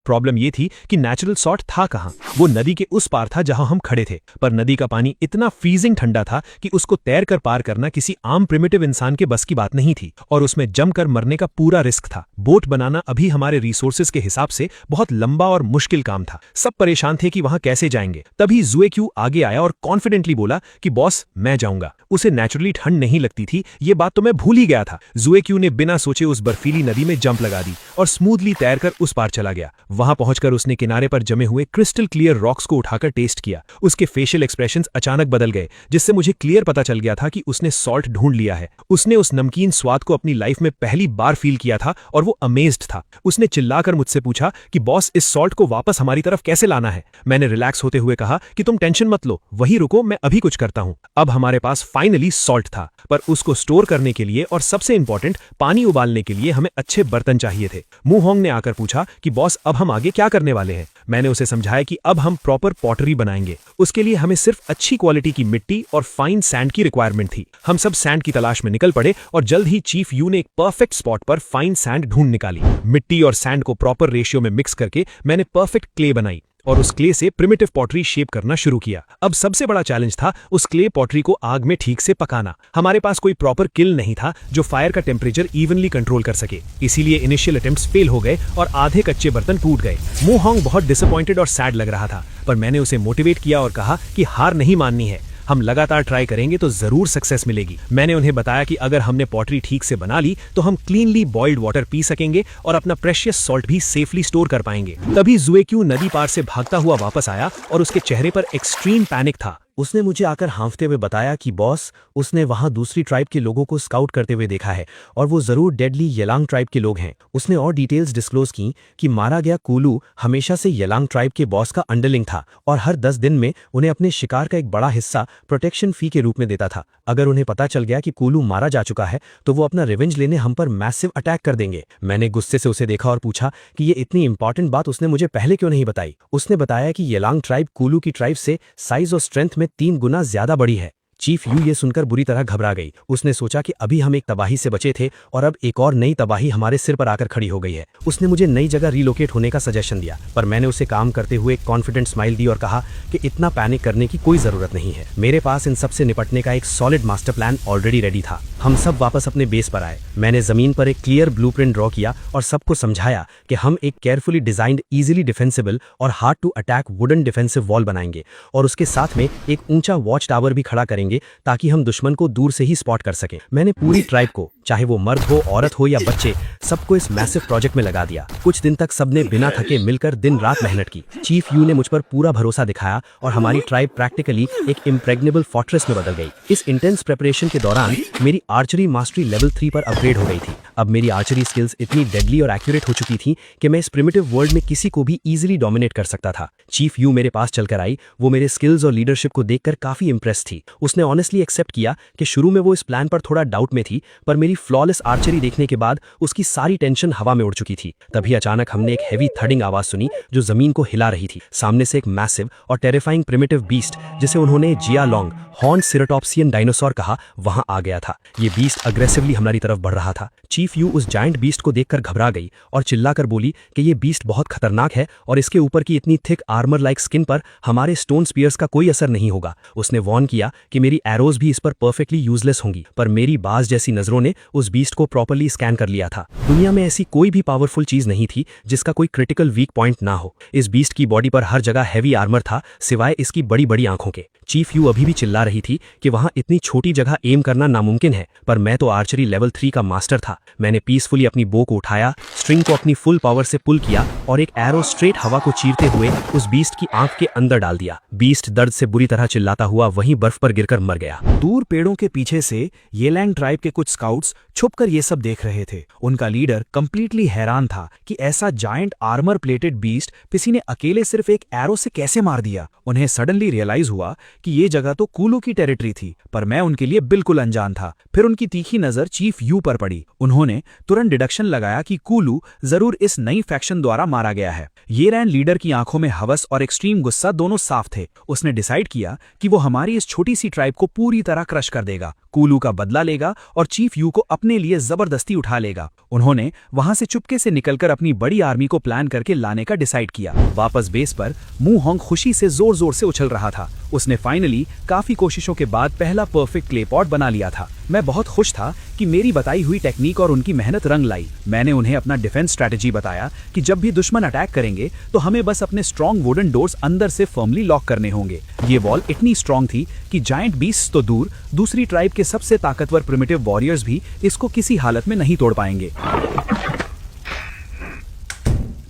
प्रॉब्लम ये थी कि नेचुरल सॉल्ट था कहाँ? वो नदी के उस पार था जहां हम खड़े थे, पर नदी का पानी इतना फ्रीजिंग ठंडा था कि उसको तैर कर पार करना किसी आम प्रिमिटिव इंसान के बस की बात नहीं थी और उसमें जमकर मरने का पूरा रिस्क था। बोट बनाना अभी हमारे रिसोर्सेज के हिसाब से बहुत लंबा और मुश्किल काम था। सब परेशान थे कि वहां कैसे जाएंगे। तभी ज़ुएक्यू आगे आया और कॉन्फिडेंटली बोला कि बॉस, मैं जाऊंगा। उसे नेचुरली ठंड नहीं लगती थी, ये बात तो मैं भूल ही गया था। ज़ुएक्यू ने बिना सोचे उस बर्फीली नदी में जंप लगा दी और स्मूथली तैरकर उस पार चला गया। वहां पहुंचकर उसने किनारे पर जमे हुए क्रिस्टल क्लियर रॉक्स को उठाकर टेस्ट किया। उसके फेशियल एक्सप्रेशंस अचानक बदल गए, जिससे मुझे क्लियर पता चल गया था कि उसने सॉल्ट ढूंढ लिया है। उसने उस नमकीन स्वाद को अपनी लाइफ में पहली बार फील किया था और वो अमेज्ड था। उसने चिल्लाकर मुझसे पूछा कि बॉस, इस सॉल्ट को वापस हमारी तरफ कैसे लाना है। मैंने रिलैक्स होते हुए कहा कि तुम टेंशन मत लो, वही रुको, मैं अभी कुछ करता हूं। अब हमारे पास फाइनली सॉल्ट था, पर उसको स्टोर करने के लिए और सबसे इंपॉर्टेंट पानी उबालने के लिए हमें अच्छे बर्तन चाहिए थे। मू होंग ने आकर पूछा कि बॉस, अब हम आगे क्या करने वाले हैं। मैंने उसे समझाया कि अब हम प्रॉपर पॉटरी बनाएंगे। उसके लिए हमें सिर्फ अच्छी क्वालिटी की मिट्टी और फाइन सैंड की रिक्वायरमेंट थी। हम सब सैंड की तलाश में निकल पड़े और जल्द ही चीफ यू ने एक परफेक्ट स्पॉट पर फाइन सैंड ढूंढ निकाली। मिट्टी और सैंड को प्रॉपर रेशियो में मिक्स करके मैंने परफेक्ट क्ले बनाई और उस क्ले से प्रिमिटिव पॉटरी शेप करना शुरू किया। अब सबसे बड़ा चैलेंज था उस क्ले पॉटरी को आग में ठीक से पकाना। हमारे पास कोई प्रॉपर किल नहीं था जो फायर का टेम्परेचर इवनली कंट्रोल कर सके, इसीलिए इनिशियल अटेम्प्ट्स फेल हो गए और आधे कच्चे बर्तन टूट गए। मू होंग बहुत डिसअपॉइंटेड और सैड लग रहा था, पर मैंने उसे मोटिवेट किया और कहा कि हार नहीं माननी है, हम लगातार ट्राई करेंगे तो जरूर सक्सेस मिलेगी। मैंने उन्हें बताया कि अगर हमने पॉटरी ठीक से बना ली तो हम क्लीनली बॉइल्ड वाटर पी सकेंगे और अपना प्रेशियस सॉल्ट भी सेफली स्टोर कर पाएंगे। तभी जुएक्यू नदी पार से भागता हुआ वापस आया और उसके चेहरे पर एक्सट्रीम पैनिक था। उसने मुझे आकर हाँफते हुए बताया कि बॉस, उसने वहां दूसरी ट्राइब के लोगों को स्काउट करते हुए देखा है और वो जरूर डेडली येलांग ट्राइब के लोग हैं। उसने और डिटेल्स डिस्क्लोज की कि मारा गया कूलू हमेशा से येलांग ट्राइब के बॉस का अंडरलिंग था और हर 10 दिन में उन्हें अपने शिकार का एक बड़ा हिस्सा प्रोटेक्शन फी के रूप में देता था। अगर उन्हें पता चल गया कि कूलू मारा जा चुका है तो वो अपना रिवेंज लेने हम पर मैसिव अटैक कर देंगे। मैंने गुस्से से उसे देखा और पूछा कि ये इतनी इंपॉर्टेंट बात उसने मुझे पहले क्यों नहीं बताई। उसने बताया कि येलांग ट्राइब कूलू की ट्राइब से साइज और स्ट्रेंथ में 3 गुना ज्यादा बड़ी है। चीफ यू ये सुनकर बुरी तरह घबरा गई। उसने सोचा कि अभी हम एक तबाही से बचे थे और अब एक और नई तबाही हमारे सिर पर आकर खड़ी हो गई है। उसने मुझे नई जगह रिलोकेट होने का सजेशन दिया, पर मैंने उसे काम करते हुए एक कॉन्फिडेंट स्माइल दी और कहा कि इतना पैनिक करने की कोई जरूरत नहीं है। मेरे पास इन सब से निपटने का एक solid master plan already ready था। हम सब वापस अपने बेस पर आए। मैंने जमीन पर एक क्लियर ब्लूप्रिंट ड्रॉ किया और सबको समझाया कि हम एक केयरफुली डिजाइंड, इजीली डिफेंसिबल और hard to attack wooden defensive wall बनाएंगे और उसके साथ में एक ऊंचा वॉच टावर भी खड़ा करेंगे ताकि हम दुश्मन को दूर से ही स्पॉट कर सकें। मैंने पूरी ट्राइब को, चाहे वो मर्द हो, औरत हो या बच्चे, सबको इस मैसिव प्रोजेक्ट में लगा दिया। कुछ दिन तक सबने बिना थके मिलकर दिन रात मेहनत की। चीफ यू ने मुझ पर पूरा भरोसा दिखाया और हमारी ट्राइब प्रैक्टिकली एक इम्प्रेग्नेबल फोर्ट्रेस में बदल गई। इस इंटेंस प्रिपरेशन के दौरान मेरी आर्चरी मास्टरी लेवल 3 पर अपग्रेड हो गई थी। अब मेरी आर्चरी स्किल्स इतनी डेडली और एक्यूरेट हो चुकी थी कि मैं इस प्रिमिटिव वर्ल्ड में किसी को भी इजीली डोमिनेट कर सकता था। चीफ यू मेरे पास चलकर आई। वो मेरे स्किल्स और लीडरशिप को देखकर काफी इंप्रेस थी। उसने ऑनेस्टली एक्सेप्ट किया कि शुरू में वो इस प्लान पर थोड़ा डाउट में थी, पर मेरी फ्लॉलेस आर्चरी देखने के बाद उसकी सारी टेंशन हवा में उड़ चुकी थी। तभी अचानक हमने एक हेवी थडिंग आवाज सुनी जो जमीन को हिला रही थी। सामने से एक मैसिव और टेरिफाइंग प्रिमिटिव बीस्ट, जिसे उन्होंने जिया लॉन्ग हॉर्न सिरोटॉप्सियन डायनासोर कहा, वहां आ गया था। ये बीस्ट अग्रेसिवली हमारी तरफ बढ़ रहा था। चीफ यू उस जायंट बीस्ट को देखकर घबरा गई और चिल्लाकर बोली कि ये बीस्ट बहुत खतरनाक है और इसके ऊपर की इतनी थिक आर्मर लाइक स्किन पर हमारे स्टोन स्पीयर्स का कोई असर नहीं होगा। उसने वॉर्न किया कि मेरी एरोज भी इस पर परफेक्टली यूजलेस होंगी, पर मेरी बाज जैसी नजरों ने उस बीस्ट को प्रॉपर्ली स्कैन कर लिया था। दुनिया में ऐसी कोई भी पावरफुल चीज नहीं थी जिसका कोई क्रिटिकल वीक पॉइंट ना हो। इस बीस्ट की बॉडी पर हर जगह हैवी आर्मर था, सिवाय इसकी बड़ी बड़ी आंखों के। चीफ यू अभी भी चिल्ला रही थी कि वहां इतनी छोटी जगह एम करना नामुमकिन है, पर मैं तो आर्चरी लेवल 3 का मास्टर था। मैंने पीसफुली अपनी बो को उठाया, स्ट्रिंग को अपनी फुल पावर से पुल किया और एक एरो स्ट्रेट हवा को चीरते हुए उस बीस्ट की आंख के अंदर डाल दिया। बीस्ट दर्द से बुरी तरह चिल्लाता हुआ वहीं बर्फ पर गिरकर मर गया। दूर पेड़ों के पीछे से येलैंग ट्राइब के कुछ स्काउट्स छुपकर ये सब देख रहे थे। उनका लीडर कंप्लीटली हैरान था कि ऐसा जायंट आर्मर प्लेटेड बीस्ट किसी ने अकेले सिर्फ एक एरो से कैसे मार दिया। उन्हें सडनली रियलाइज हुआ कि ये जगह तो कूलू की टेरिटरी थी, पर मैं उनके लिए बिल्कुल अनजान था। फिर उनकी तीखी नजर चीफ यू पर पड़ी। उन्होंने तुरंत डिडक्शन लगाया कि कूलू जरूर इस नई फैक्शन द्वारा मारा गया है। ये रैन लीडर की आंखों में हवस और एक्सट्रीम गुस्सा दोनों साफ थे। उसने डिसाइड किया कि वो हमारी इस छोटी सी ट्राइब को पूरी तरह क्रश कर देगा, कूलू का बदला लेगा और चीफ यू को अपने लिए जबरदस्ती उठा लेगा। उन्होंने वहां से चुपके से निकलकर अपनी बड़ी आर्मी को प्लान करके लाने का डिसाइड किया। वापस बेस पर मू होंग खुशी से जोर जोर से उछल रहा था। उसने फाइनली काफी कोशिशों के बाद पहला परफेक्ट क्ले पॉट बना लिया था। मैं बहुत खुश था कि मेरी बताई हुई टेक्निक और उनकी मेहनत रंग लाई। मैंने उन्हें अपना डिफेंस स्ट्रेटजी बताया कि जब भी दुश्मन अटैक करेंगे तो हमें बस अपने स्ट्रॉन्ग वुडन डोर्स अंदर से फर्मली लॉक करने होंगे। ये वॉल इतनी स्ट्रॉन्ग थी कि जायंट बीस्ट तो दूर, दूसरी ट्राइब के सबसे ताकतवर प्रिमिटिव वॉरियर्स भी इसको किसी हालत में नहीं तोड़ पाएंगे।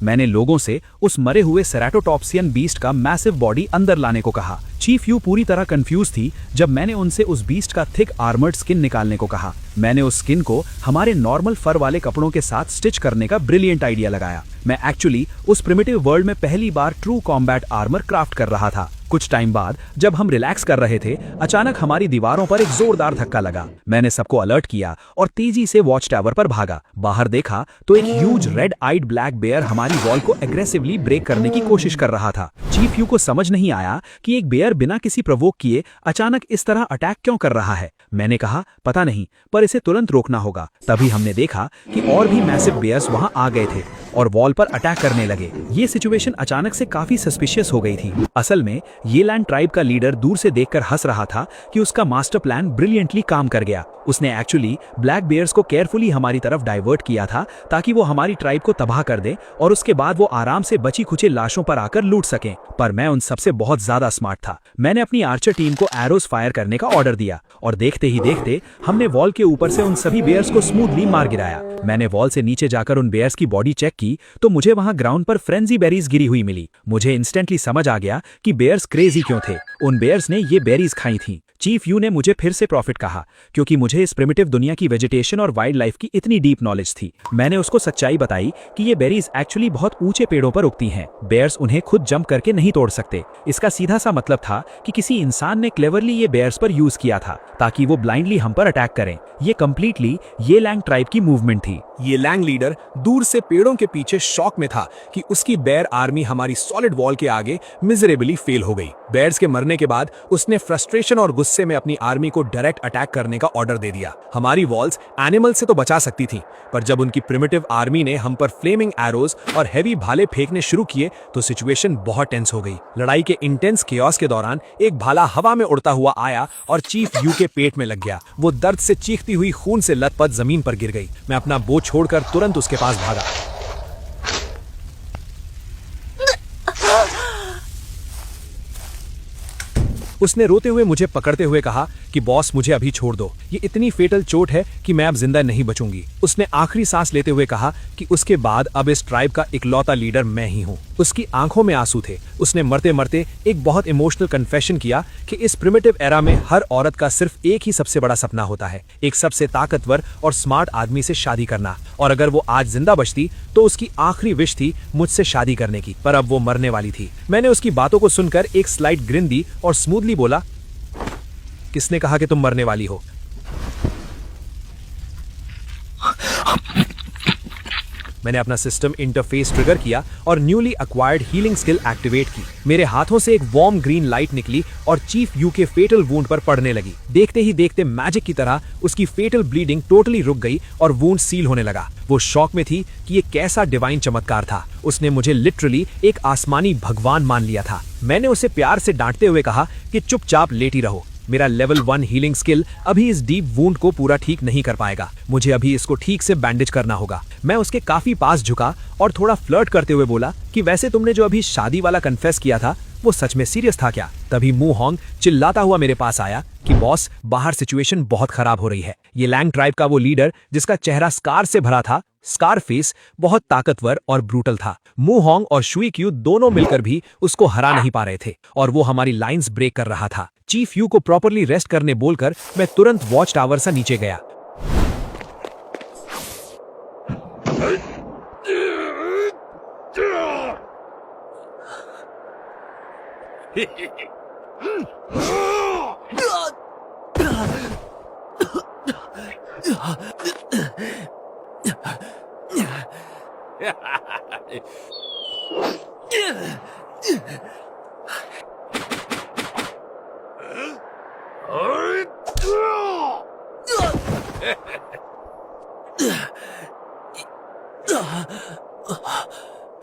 मैंने लोगों से उस मरे हुए सेराटोटॉप्सियन बीस्ट का मैसिव बॉडी अंदर लाने को कहा। चीफ यू पूरी तरह कंफ्यूज थी जब मैंने उनसे उस बीस्ट का थिक आर्मर्ड स्किन निकालने को कहा। मैंने उस स्किन को हमारे नॉर्मल फर वाले कपड़ों के साथ स्टिच करने का ब्रिलियंट आइडिया लगाया। मैं एक्चुअली उस प्रिमिटिव वर्ल्ड में पहली बार ट्रू कॉम्बैट आर्मर क्राफ्ट कर रहा था। कुछ टाइम बाद जब हम रिलैक्स कर रहे थे, अचानक हमारी दीवारों पर एक जोरदार धक्का लगा। मैंने सबको अलर्ट किया और तेजी से वॉच टावर पर भागा। बाहर देखा तो एक huge red eyed black bear हमारी वॉल को एग्रेसिवली ब्रेक करने की कोशिश कर रहा था। चीफ यू को समझ नहीं आया कि एक बेयर बिना किसी प्रवोक किए अचानक इस तरह अटैक क्यों कर रहा है। मैंने कहा पता नहीं, पर इसे तुरंत रोकना होगा। तभी हमने देखा कि और भी मैसिव बेयर्स वहां आ गए थे और वॉल पर अटैक करने लगे। ये सिचुएशन अचानक से काफी सस्पिशियस हो गई थी। असल में ये लैंड ट्राइब का लीडर दूर से देखकर हंस रहा था कि उसका मास्टर प्लान ब्रिलियंटली काम कर गया। उसने एक्चुअली ब्लैक बेयर्स को केयरफुली हमारी तरफ डाइवर्ट किया था ताकि वो हमारी ट्राइब को तबाह कर दे और उसके बाद वो आराम से बची खुची लाशों पर आकर लूट सकें। पर मैं उन सबसे बहुत ज्यादा स्मार्ट था। मैंने अपनी आर्चर टीम को एरोस फायर करने का ऑर्डर दिया और देखते ही देखते हमने वॉल के ऊपर से उन सभी बेयर्स को स्मूथली मार गिराया। मैंने वॉल से नीचे जाकर उन बेयर्स की बॉडी चेक की तो मुझे वहां ग्राउंड पर फ्रेंजी बेरीज गिरी हुई मिली। मुझे इंस्टेंटली समझ आ गया कि बेयर्स क्रेजी क्यों थे। उन बेयर्स ने ये बेरीज खाई थी। चीफ यू ने मुझे फिर से प्रॉफिट कहा क्योंकि मुझे इस प्रिमिटिव दुनिया की वेजिटेशन और वाइल्ड लाइफ की इतनी डीप नॉलेज थी। मैंने उसको सच्चाई बताई कि ये बेरीज एक्चुअली बहुत ऊंचे पेड़ों पर उगती हैं। बेयर्स उन्हें खुद जंप करके नहीं तोड़ सकते। इसका सीधा सा मतलब था कि किसी इंसान ने क्लेवरली ये बेयर्स पर यूज किया था ताकि वो ब्लाइंडली हम पर अटैक करें। ये कंप्लीटली ये लैंग ट्राइब की मूवमेंट थी। ये लैंग लीडर दूर से पेड़ों के पीछे शॉक में था कि उसकी बेयर आर्मी हमारी सॉलिड वॉल के आगे मिजरेबली फेल हो गई। बेयर्स के मरने के बाद उसने फ्रस्ट्रेशन और गुस्से में अपनी आर्मी को डायरेक्ट अटैक करने का ऑर्डर दे दिया। हमारी वॉल्स एनिमल से तो बचा सकती थी, पर जब उनकी प्रिमिटिव आर्मी ने हम पर फ्लेमिंग एरोज और हैवी भाले फेंकने शुरू किए तो सिचुएशन बहुत टेंस हो गई। लड़ाई के इंटेंस केओस के दौरान एक भाला हवा में उड़ता हुआ आया और चीफ यू के पेट में लग गया। वो दर्द से चीखती हुई खून से लथपथ जमीन पर गिर गई। मैं अपना बो छोड़कर तुरंत उसके पास भागा। उसने रोते हुए मुझे पकड़ते हुए कहा कि बॉस मुझे अभी छोड़ दो, ये इतनी फेटल चोट है कि मैं अब जिंदा नहीं बचूंगी। उसने आखिरी सांस लेते हुए कहा कि उसके बाद अब इस ट्राइब का इकलौता लीडर मैं ही हूँ। उसकी आंखों में आंसू थे। उसने मरते मरते एक बहुत इमोशनल कन्फेशन किया कि इस प्रिमिटिव एरा में हर औरत का सिर्फ एक ही सबसे बड़ा सपना होता है, एक सबसे ताकतवर और स्मार्ट आदमी से शादी करना। और अगर वो आज जिंदा बचती तो उसकी आखिरी विश थी मुझसे शादी करने की, पर अब वो मरने वाली थी। मैंने उसकी बातों को सुनकर एक स्लाइट ग्रिन दी और स्मूथली बोला, किसने कहा कि तुम मरने वाली हो? मैंने अपना सिस्टम इंटरफेस ट्रिगर किया और newly acquired healing skill activate की। मेरे हाथों से एक वार्म ग्रीन लाइट निकली और चीफ यू के फेटल वुंड पर पड़ने लगी। देखते ही देखते मैजिक की तरह उसकी फेटल ब्लीडिंग टोटली रुक गई और वुंड सील होने लगा। वो शॉक में थी कि ये कैसा डिवाइन चमत्कार था। उसने मुझे लिटरली एक आसमानी भगवान मान लिया था। मैंने उसे प्यार से डांटते हुए कहा कि चुपचाप लेटी रहो। मेरा लेवल 1 हीलिंग स्किल अभी इस डीप वुंड को पूरा ठीक नहीं कर पाएगा। मुझे अभी इसको ठीक से बैंडेज करना होगा। मैं उसके काफी पास झुका और थोड़ा फ्लर्ट करते हुए बोला कि वैसे तुमने जो अभी शादी वाला कन्फेस किया था वो सच में सीरियस था क्या? तभी मू होंग चिल्लाता हुआ मेरे पास आया कि बॉस, बाहर सिचुएशन बहुत खराब हो रही है। ये लैंग ट्राइब का वो लीडर जिसका चेहरा स्कार से भरा था, स्कार फेस, बहुत ताकतवर और ब्रूटल था। मू होंग और शुई क्यू दोनों मिलकर भी उसको हरा नहीं पा रहे थे और वो हमारी लाइंस ब्रेक कर रहा था। चीफ यू को प्रॉपरली रेस्ट करने बोलकर मैं तुरंत वॉच टावर से नीचे गया।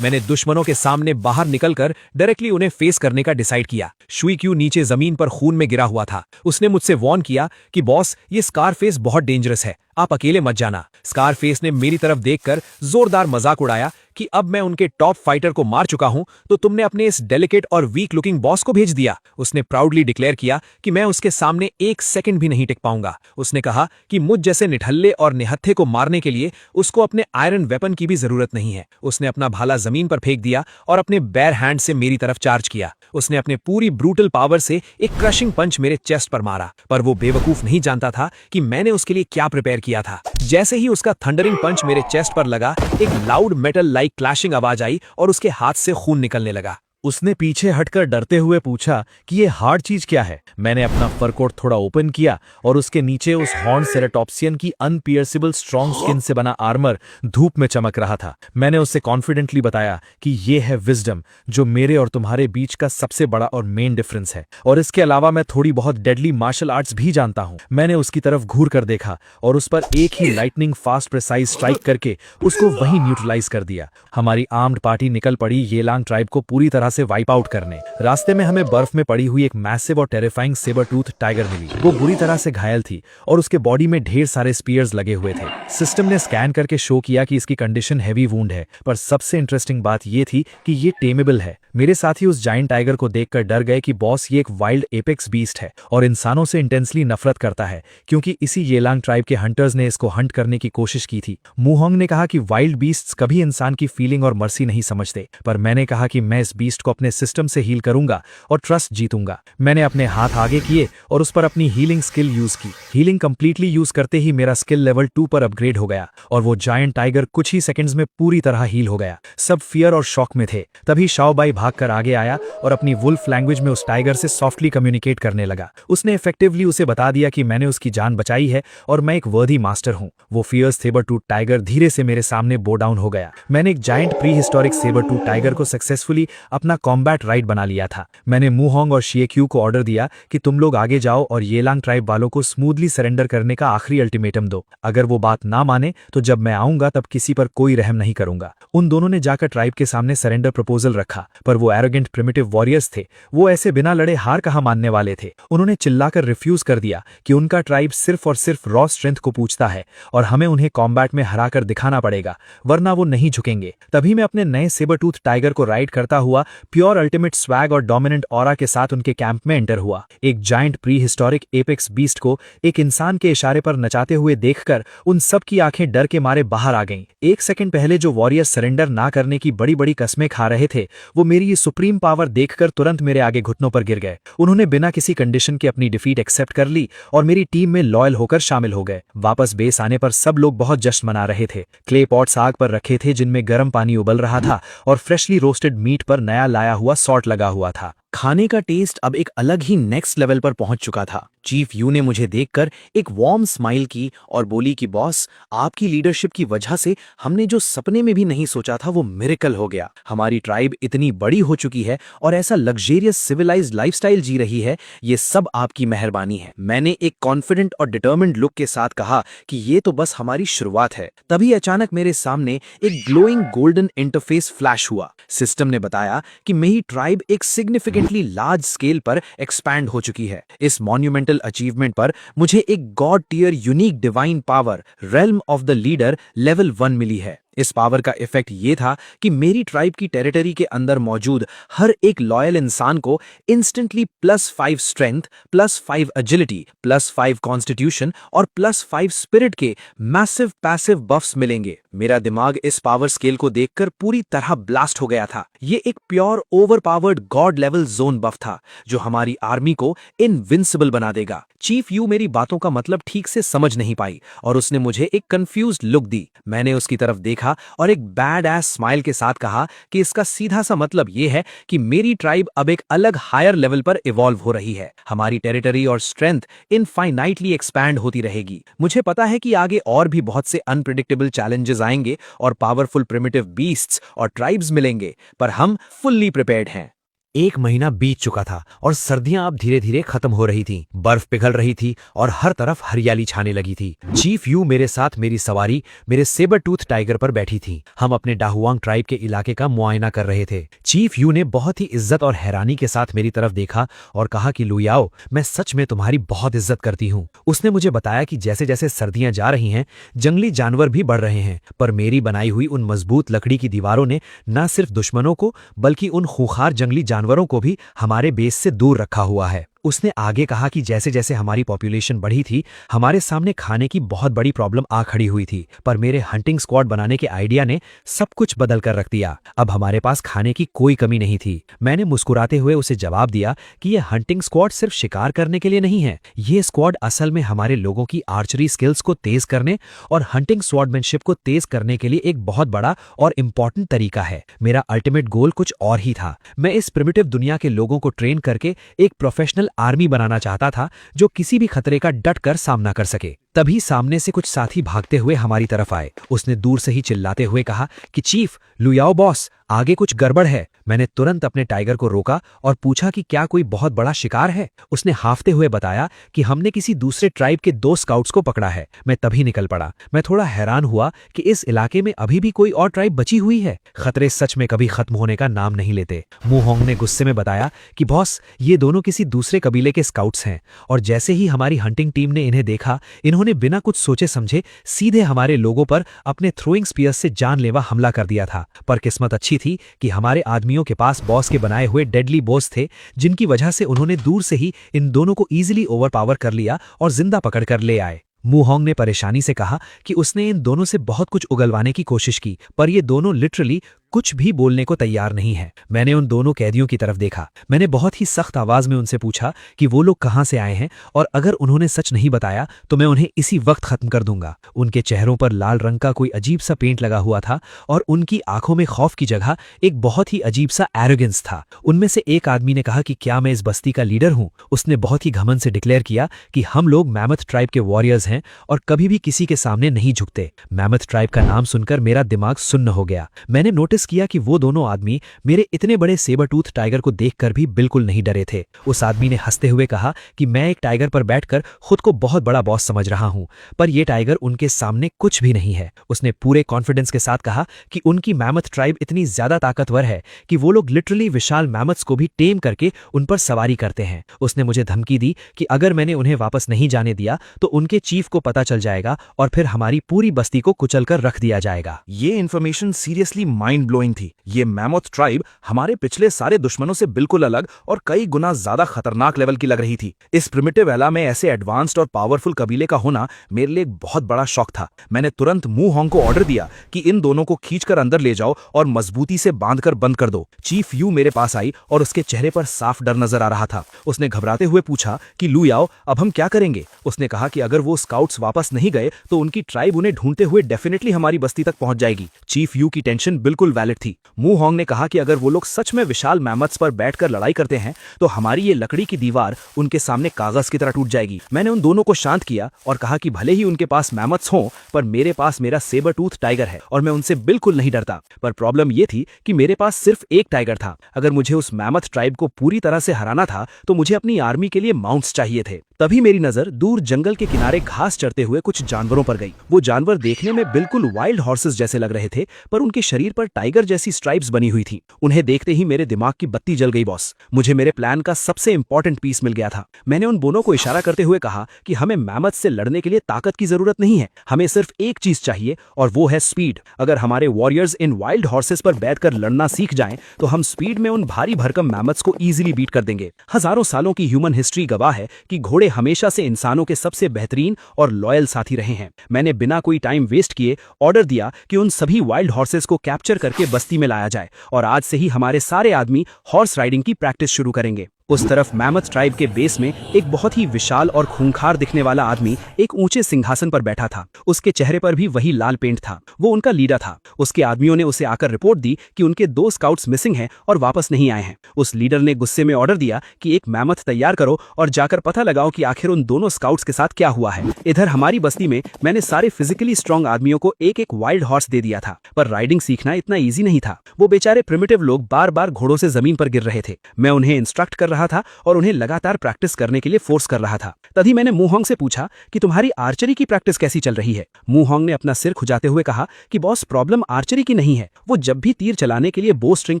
मैंने दुश्मनों के सामने बाहर निकलकर डायरेक्टली उन्हें फेस करने का डिसाइड किया। शुई क्यू नीचे जमीन पर खून में गिरा हुआ था। उसने मुझसे वॉर्न किया कि बॉस, ये स्कार फेस बहुत डेंजरस है। आप अकेले मत जाना। स्कारफेस ने मेरी तरफ देखकर जोरदार मजाक उड़ाया कि अब मैं उनके टॉप फाइटर को मार चुका हूं तो तुमने अपने इस डेलिकेट और वीक लुकिंग बॉस को भेज दिया। उसने प्राउडली डिक्लेयर किया कि मैं उसके सामने एक सेकंड भी नहीं टिक पाऊंगा। उसने कहा कि मुझ जैसे निठल्ले और निहत्थे को मारने के लिए उसको अपने आयरन वेपन की भी जरूरत नहीं है। उसने अपना भाला जमीन पर फेंक दिया और अपने बैर हैंड से मेरी तरफ चार्ज किया। उसने अपने पूरी ब्रूटल पावर से एक क्रशिंग पंच मेरे चेस्ट पर मारा, पर वो बेवकूफ नहीं जानता था कि मैंने उसके लिए क्या प्रिपेयर किया था। जैसे ही उसका थंडरिंग पंच मेरे चेस्ट पर लगा, एक लाउड मेटल लाइक क्लैशिंग आवाज आई और उसके हाथ से खून निकलने लगा। उसने पीछे हटकर डरते हुए पूछा कि ये हार्ड चीज क्या है। मैंने अपना फर कोट थोड़ा ओपन किया और उसके नीचे उस हॉर्न सेराटॉप्सियन की अनपियर्सिबल स्ट्रॉन्ग स्किन से बना आर्मर धूप में चमक रहा था। मैंने उससे कॉन्फिडेंटली बताया कि ये है विजडम, जो मेरे और तुम्हारे बीच का सबसे बड़ा और मेन डिफरेंस है, और इसके अलावा मैं थोड़ी बहुत डेडली मार्शल आर्ट्स भी जानता हूं। मैंने उसकी तरफ घूर कर देखा और उस पर एक ही लाइटनिंग फास्ट प्रिसाइज स्ट्राइक करके उसको वहीं न्यूट्रलाइज कर दिया। हमारी आर्म्ड पार्टी निकल पड़ी येलांग ट्राइब को पूरी तरह से वाइप आउट करने। रास्ते में हमें बर्फ में पड़ी हुई एक मैसिव और टेरिफाइंग सेबर टूथ टाइगर मिली। वो बुरी तरह से घायल थी और उसके बॉडी में ढेर सारे स्पीयर्स लगे हुए थे। सिस्टम ने स्कैन करके शो किया कि इसकी कंडीशन हैवी वुंड है, पर सबसे इंटरेस्टिंग बात ये थी कि ये टेमेबल है। मेरे साथी उस जायंट टाइगर को देखकर डर गए कि बॉस ये एक वाइल्ड एपेक्स बीस्ट है और इंसानों से इंटेंसली नफरत करता है, क्योंकि इसी येलांग ट्राइब के हंटर्स ने इसको हंट करने की कोशिश की थी। मुहोंग ने कहा कि वाइल्ड बीस्ट्स कभी इंसान की फीलिंग और मर्सी नहीं समझते, पर मैंने कहा कि मैं इस बीस्ट को अपने सिस्टम से हील करूंगा और ट्रस्ट जीतूंगा। मैंने अपने हाथ आगे किए और उस पर अपनी हीलिंग स्किल यूज की। हीलिंग कंप्लीटली यूज करते ही मेरा स्किल लेवल 2 पर अपग्रेड हो गया और वो जायंट टाइगर कुछ ही सेकंड्स में पूरी तरह हील हो गया। सब फियर और शॉक में थे। तभी शाओबाई भागकर आगे आया और अपनी वुल्फ लैंग्वेज में उस टाइगर से सॉफ्टली कम्युनिकेट करने लगा। उसने इफेक्टिवली उसे बता दिया कि मैंने उसकी जान बचाई है और मैं एक वर्दी मास्टर हूं। वो फियर्स सेबर टूथ टाइगर धीरे से मेरे सामने बो डाउन हो गया। मैंने एक giant prehistoric sabre tooth tiger को सक्सेसफुली अपना कॉम्बैट राइड बना लिया था। मैंने मुहोंग और शिएक्यू को ऑर्डर दिया कि तुम लोग आगे जाओ और येलांग ट्राइब वालों को स्मूथली सरेंडर करने का आखिरी अल्टीमेटम दो। अगर वो बात ना माने तो जब मैं आऊंगा तब किसी पर कोई रहम नहीं करूंगा। उन दोनों ने जाकर ट्राइब के सामने सरेंडर प्रपोजल रखा, पर वो एरोगेंट प्रिमिटिव वॉरियर्स थे। वो ऐसे बिना लड़े हार कहाँ मानने वाले थे। उन्होंने चिल्लाकर रिफ्यूज कर दिया कि उनका ट्राइब सिर्फ और सिर्फ रॉ स्ट्रेंथ को पूछता है और हमें उन्हें कॉम्बैट में हराकर दिखाना पड़ेगा, वरना वो नहीं झुकेंगे। तभी मैं अपने नए सेबर टूथ टाइगर को राइड करता हुआ प्योर अल्टीमेट स्वैग और डोमिनेंट ऑरा के साथ उनके कैंप में एंटर हुआ। एक giant pre historic apex beast को एक इंसान के इशारे पर नचाते हुए देखकर उन सब की आंखें डर के मारे बाहर आ गईं। एक सेकंड पहले जो वॉरियर सरेंडर ना करने की बड़ी बड़ी कस्में खा रहे थे, वो मेरी ये सुप्रीम पावर देखकर तुरंत मेरे आगे घुटनों पर गिर गए। उन्होंने बिना किसी कंडीशन के अपनी डिफीट एक्सेप्ट कर ली और मेरी टीम में लॉयल होकर शामिल हो गए। वापस बेस आने पर सब लोग बहुत जश्न मना रहे थे। क्ले पॉट्स आग पर रखे थे जिनमें गर्म पानी उबल रहा था और फ्रेशली रोस्टेड मीट पर नया लाया हुआ सॉल्ट लगा हुआ था। खाने का टेस्ट अब एक अलग ही नेक्स्ट लेवल पर पहुंच चुका था। चीफ यू ने मुझे देखकर एक वार्म स्माइल की और बोली कि बॉस, आपकी लीडरशिप की वजह से हमने जो सपने में भी नहीं सोचा था वो मिरेकल हो गया। हमारी ट्राइब इतनी बड़ी हो चुकी है और ऐसा लग्जेरियस सिविलाइज्ड लाइफस्टाइल जी रही है, ये सब आपकी मेहरबानी है। मैंने एक कॉन्फिडेंट और डिटर्मिन्ड लुक के साथ कहा कि ये तो बस हमारी शुरुआत है। तभी अचानक मेरे सामने एक ग्लोइंग गोल्डन इंटरफेस फ्लैश हुआ। सिस्टम ने बताया कि मेरी ट्राइब एक सिग्निफिकेंटली लार्ज स्केल पर एक्सपैंड हो चुकी है। इस मॉन्यूमेंटल अचीवमेंट पर मुझे एक god tier unique divine power realm of the leader level 1 मिली है। इस पावर का इफेक्ट ये था कि मेरी ट्राइब की टेरिटरी के अंदर मौजूद हर एक लॉयल इंसान को इंस्टेंटली +5 स्ट्रेंथ, +5 एजिलिटी, +5 कॉन्स्टिट्यूशन और +5 स्पिरिट के मैसिव पैसिव बफ्स मिलेंगे। मेरा दिमाग इस पावर स्केल को देखकर पूरी तरह ब्लास्ट हो गया था। ये एक pure overpowered god level zone buff था जो हमारी आर्मी को इनविंसिबल बना देगा। चीफ यू मेरी बातों का मतलब ठीक से समझ नहीं पाई और उसने मुझे एक कंफ्यूज्ड लुक दी। मैंने उसकी तरफ देखा और एक बैड एस स्माइल के साथ कहा कि इसका सीधा सा मतलब यह है कि मेरी ट्राइब अब एक अलग हायर लेवल पर इवॉल्व हो रही है। हमारी टेरिटरी और स्ट्रेंथ इनफाइनाइटली एक्सपैंड होती रहेगी। मुझे पता है कि आगे और भी बहुत से अनप्रिडिक्टेबल चैलेंजेस आएंगे और पावरफुल प्रिमिटिव बीस्ट्स और ट्राइब्स मिलेंगे, पर हम फुल्ली प्रिपेयर्ड हैं। 1 महीना बीत चुका था और सर्दियां अब धीरे धीरे खत्म हो रही थीं। बर्फ पिघल रही थी और हर तरफ हरियाली छाने लगी थी। चीफ यू मेरे साथ मेरी सवारी मेरे सेबर टूथ टाइगर पर बैठी थी। हम अपने डाहुआंग ट्राइब के इलाके का मुआयना कर रहे थे। चीफ यू ने बहुत ही इज्जत और हैरानी के साथ मेरी तरफ देखा और कहा कि लुयाओ, मैं सच में तुम्हारी बहुत इज्जत करती हूँ। उसने मुझे बताया कि जैसे जैसे सर्दियां जा रही हैं, जंगली जानवर भी बढ़ रहे हैं, पर मेरी बनाई हुई उन मजबूत लकड़ी की दीवारों ने न सिर्फ दुश्मनों को बल्कि उन खूंखार जंगली जानवरों को भी हमारे बेस से दूर रखा हुआ है। उसने आगे कहा कि जैसे जैसे हमारी पॉपुलेशन बढ़ी थी, हमारे सामने खाने की बहुत बड़ी प्रॉब्लम आ खड़ी हुई थी, पर मेरे हंटिंग स्क्वाड बनाने के आइडिया ने सब कुछ बदल कर रख दिया। अब हमारे पास खाने की कोई कमी नहीं थी। मैंने मुस्कुराते हुए उसे जवाब दिया कि यह हंटिंग स्क्वाड सिर्फ शिकार करने के लिए नहीं है। ये स्क्वाड असल में हमारे लोगों की आर्चरी स्किल्स को तेज करने और हंटिंग स्वॉर्डमैनशिप को तेज करने के लिए एक बहुत बड़ा और इम्पॉर्टेंट तरीका है। मेरा अल्टीमेट गोल कुछ और ही था। मैं इस प्रिमिटिव दुनिया के लोगों को ट्रेन करके एक प्रोफेशनल आर्मी बनाना चाहता था जो किसी भी खतरे का डट कर सामना कर सके। तभी सामने से कुछ साथी भागते हुए हमारी तरफ आए। उसने दूर से ही चिल्लाते हुए कहा कि चीफ, लुयाओ बॉस, आगे कुछ गड़बड़ है। मैंने तुरंत अपने टाइगर को रोका और पूछा कि क्या कोई बहुत बड़ा शिकार है। उसने हाफते हुए बताया कि हमने किसी दूसरे ट्राइब के 2 स्काउट्स को पकड़ा है। मैं तभी निकल पड़ा। मैं थोड़ा हैरान हुआ कि इस इलाके में अभी भी कोई और ट्राइब बची हुई है। खतरे सच में कभी खत्म होने का नाम नहीं लेते। मुहोंग ने गुस्से में बताया कि बॉस, ये दोनों किसी दूसरे कबीले के स्काउट्स हैं और जैसे ही हमारी हंटिंग टीम ने इन्हें देखा, इन्होंने बिना कुछ सोचे समझे सीधे हमारे लोगों पर अपने थ्रोइंग स्पीयर्स से जानलेवा हमला कर दिया था। पर किस्मत अच्छी थी कि हमारे आदमियों के पास बॉस के बनाए हुए डेडली बोस थे, जिनकी वजह से उन्होंने दूर से ही इन दोनों को इजीली ओवरपावर कर लिया और जिंदा पकड़कर ले आए। मुहोंग ने परेशानी से कहा कि उसने इन दोनों से बहुत कुछ उगलवाने की कोशिश की, पर ये दोनों लिटरली कुछ भी बोलने को तैयार नहीं है। मैंने उन दोनों कैदियों की तरफ देखा। मैंने बहुत ही सख्त आवाज में उनसे पूछा कि वो लोग कहां से आए हैं और अगर उन्होंने सच नहीं बताया तो मैं उन्हें इसी वक्त खत्म कर दूंगा। उनके चेहरों पर लाल रंग का कोई अजीब सा पेंट लगा हुआ था और उनकी आंखों में खौफ की जगह एक बहुत ही अजीब सा एरोगेंस था। उनमें से एक आदमी ने कहा कि क्या मैं इस बस्ती का लीडर हूं। उसने बहुत ही घमंड से डिक्लेयर किया कि हम लोग मैमथ ट्राइब के वॉरियर्स हैं और कभी भी किसी के सामने नहीं झुकते। मैमथ ट्राइब का नाम सुनकर मेरा दिमाग सुन्न हो गया। मैंने नोटिस किया कि वो दोनों आदमी मेरे इतने बड़े सेबर टूथ टाइगर को देखकर भी बिल्कुल नहीं डरे थे। उस आदमी ने हंसते हुए कहा कि मैं एक टाइगर पर बैठकर खुद को बहुत बड़ा बॉस समझ रहा हूं, पर यह टाइगर उनके सामने कुछ भी नहीं है। उसने पूरे कॉन्फिडेंस के साथ कहा कि उनकी मैमथ ट्राइब इतनी ज्यादा ताकतवर है कि वो लोग लिटरली विशाल मैमथ्स को भी टेम करके उन पर सवारी करते हैं। उसने मुझे धमकी दी कि अगर मैंने उन्हें वापस नहीं जाने दिया तो उनके चीफ को पता चल जाएगा और फिर हमारी पूरी बस्ती को कुचलकर रख दिया जाएगा। ये इन्फॉर्मेशन सीरियसली माइंड ब्लोइंग थी। ये मैमथ ट्राइब हमारे पिछले सारे दुश्मनों से बिल्कुल अलग और कई गुना ज्यादा खतरनाक लेवल की लग रही थी। इस प्रिमिटिव एला में ऐसे एडवांस्ड और पावरफुल कबीले का होना मेरे लिए एक बहुत बड़ा शौक था। मैंने तुरंत मुहोंग को ऑर्डर दिया कि इन दोनों को खींचकर अंदर ले जाओ और मजबूती से बांधकर बंद कर दो। चीफ यू मेरे पास आई और उसके चेहरे पर साफ डर नजर आ रहा था। उसने घबराते हुए पूछा कि लुयाओ, अब हम क्या करेंगे। उसने कहा कि अगर वो स्काउट्स वापस नहीं गए तो उनकी ट्राइब उन्हें ढूंढते हुए डेफिनेटली हमारी बस्ती तक पहुंच जाएगी। चीफ यू की टेंशन बिल्कुल वैलिड थी। मुहोंग ने कहा कि अगर वो लोग सच में विशाल मैमथ्स पर बैठकर लड़ाई करते हैं तो हमारी ये लकड़ी की दीवार उनके सामने कागज की तरह टूट जाएगी। मैंने उन दोनों को शांत किया और कहा कि भले ही उनके पास मैमथ्स हों, पर मेरे पास मेरा सेबर टूथ टाइगर है और मैं उनसे बिल्कुल नहीं डरता। पर प्रॉब्लम ये थी कि मेरे पास सिर्फ एक टाइगर था। अगर मुझे उस मैमथ ट्राइब को पूरी तरह से हराना था तो मुझे अपनी आर्मी के लिए माउंट्स चाहिए थे। तभी मेरी नजर दूर जंगल के किनारे घास चरते हुए कुछ जानवरों पर गई। वो जानवर देखने में बिल्कुल वाइल्ड हॉर्सेस जैसे लग रहे थे, पर उनके शरीर पर टाइगर जैसी स्ट्राइप्स बनी हुई थी। उन्हें देखते ही मेरे दिमाग की बत्ती जल गई बॉस। मुझे मेरे प्लान का सबसे इंपॉर्टेंट पीस मिल गया था। मैंने उन दोनों को इशारा करते हुए कहा कि हमें मैमथ से लड़ने के लिए ताकत की जरूरत नहीं है, हमें सिर्फ एक चीज चाहिए और वो है स्पीड। अगर हमारे वॉरियर्स इन वाइल्ड हॉर्सेस पर बैठकर लड़ना सीख जाएं तो हम स्पीड में उन भारी भरकम मैमथ्स को इजीली बीट कर देंगे। हजारों सालों की ह्यूमन हिस्ट्री गवाह है कि घोड़े हमेशा से इंसानों के सबसे बेहतरीन और लॉयल साथी रहे हैं। मैंने बिना कोई टाइम वेस्ट किए ऑर्डर दिया कि उन सभी वाइल्ड हॉर्सेस को कैप्चर करके बस्ती में लाया जाए और आज से ही हमारे सारे आदमी हॉर्स राइडिंग की प्रैक्टिस शुरू करेंगे। उस तरफ मैमथ ट्राइब के बेस में एक बहुत ही विशाल और खूंखार दिखने वाला आदमी एक ऊंचे सिंहासन पर बैठा था। उसके चेहरे पर भी वही लाल पेंट था। वो उनका लीडर था। उसके आदमियों ने उसे आकर रिपोर्ट दी कि उनके 2 स्काउट्स मिसिंग हैं और वापस नहीं आए हैं। उस लीडर ने गुस्से में ऑर्डर दिया कि एक मैमथ तैयार करो और जाकर पता लगाओ कि आखिर उन दोनों स्काउट्स के साथ क्या हुआ है। इधर हमारी बस्ती में मैंने सारे फिजिकली स्ट्रांग आदमियों को एक एक वाइल्ड हॉर्स दे दिया था, पर राइडिंग सीखना इतना ईजी नहीं था। वो बेचारे प्रिमिटिव लोग बार बार घोड़ों से जमीन पर गिर रहे थे। मैं उन्हें इंस्ट्रक्ट कर रहा था और उन्हें लगातार प्रैक्टिस करने के लिए फोर्स कर रहा था। तभी मैंने मूहोंग से पूछा कि तुम्हारी आर्चरी की प्रैक्टिस कैसी चल रही है। मूहोंग ने अपना सिर खुजाते हुए कहा कि बॉस, प्रॉब्लम आर्चरी की नहीं है। वो जब भी तीर चलाने के लिए बो स्ट्रिंग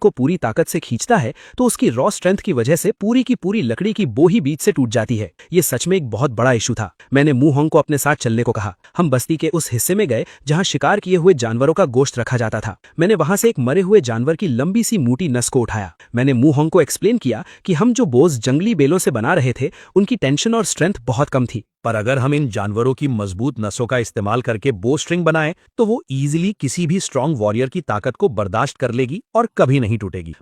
को पूरी ताकत से खींचता है तो उसकी रॉ स्ट्रेंथ की वजह से पूरी की पूरी लकड़ी की बो ही बीच से टूट जाती है। ये सच में एक बहुत बड़ा इशू था। मैंने मूहोंग को अपने साथ चलने को कहा। हम बस्ती के उस हिस्से में गए जहां शिकार किए हुए जानवरों का गोश्त रखा जाता था। मैंने वहां से एक मरे हुए जानवर की लंबी सी मोटी नस को उठाया। मैंने मूहोंग को एक्सप्लेन किया कि हम जो बोझ जंगली बेलों से बना रहे थे उनकी टेंशन और स्ट्रेंथ बहुत कम थी, पर अगर हम इन जानवरों की मजबूत नसों का इस्तेमाल करके बो स्ट्रिंग बनाएं तो वो इजीली किसी भी स्ट्रांग वॉरियर की ताकत को बर्दाश्त कर लेगी और कभी नहीं टूटेगी।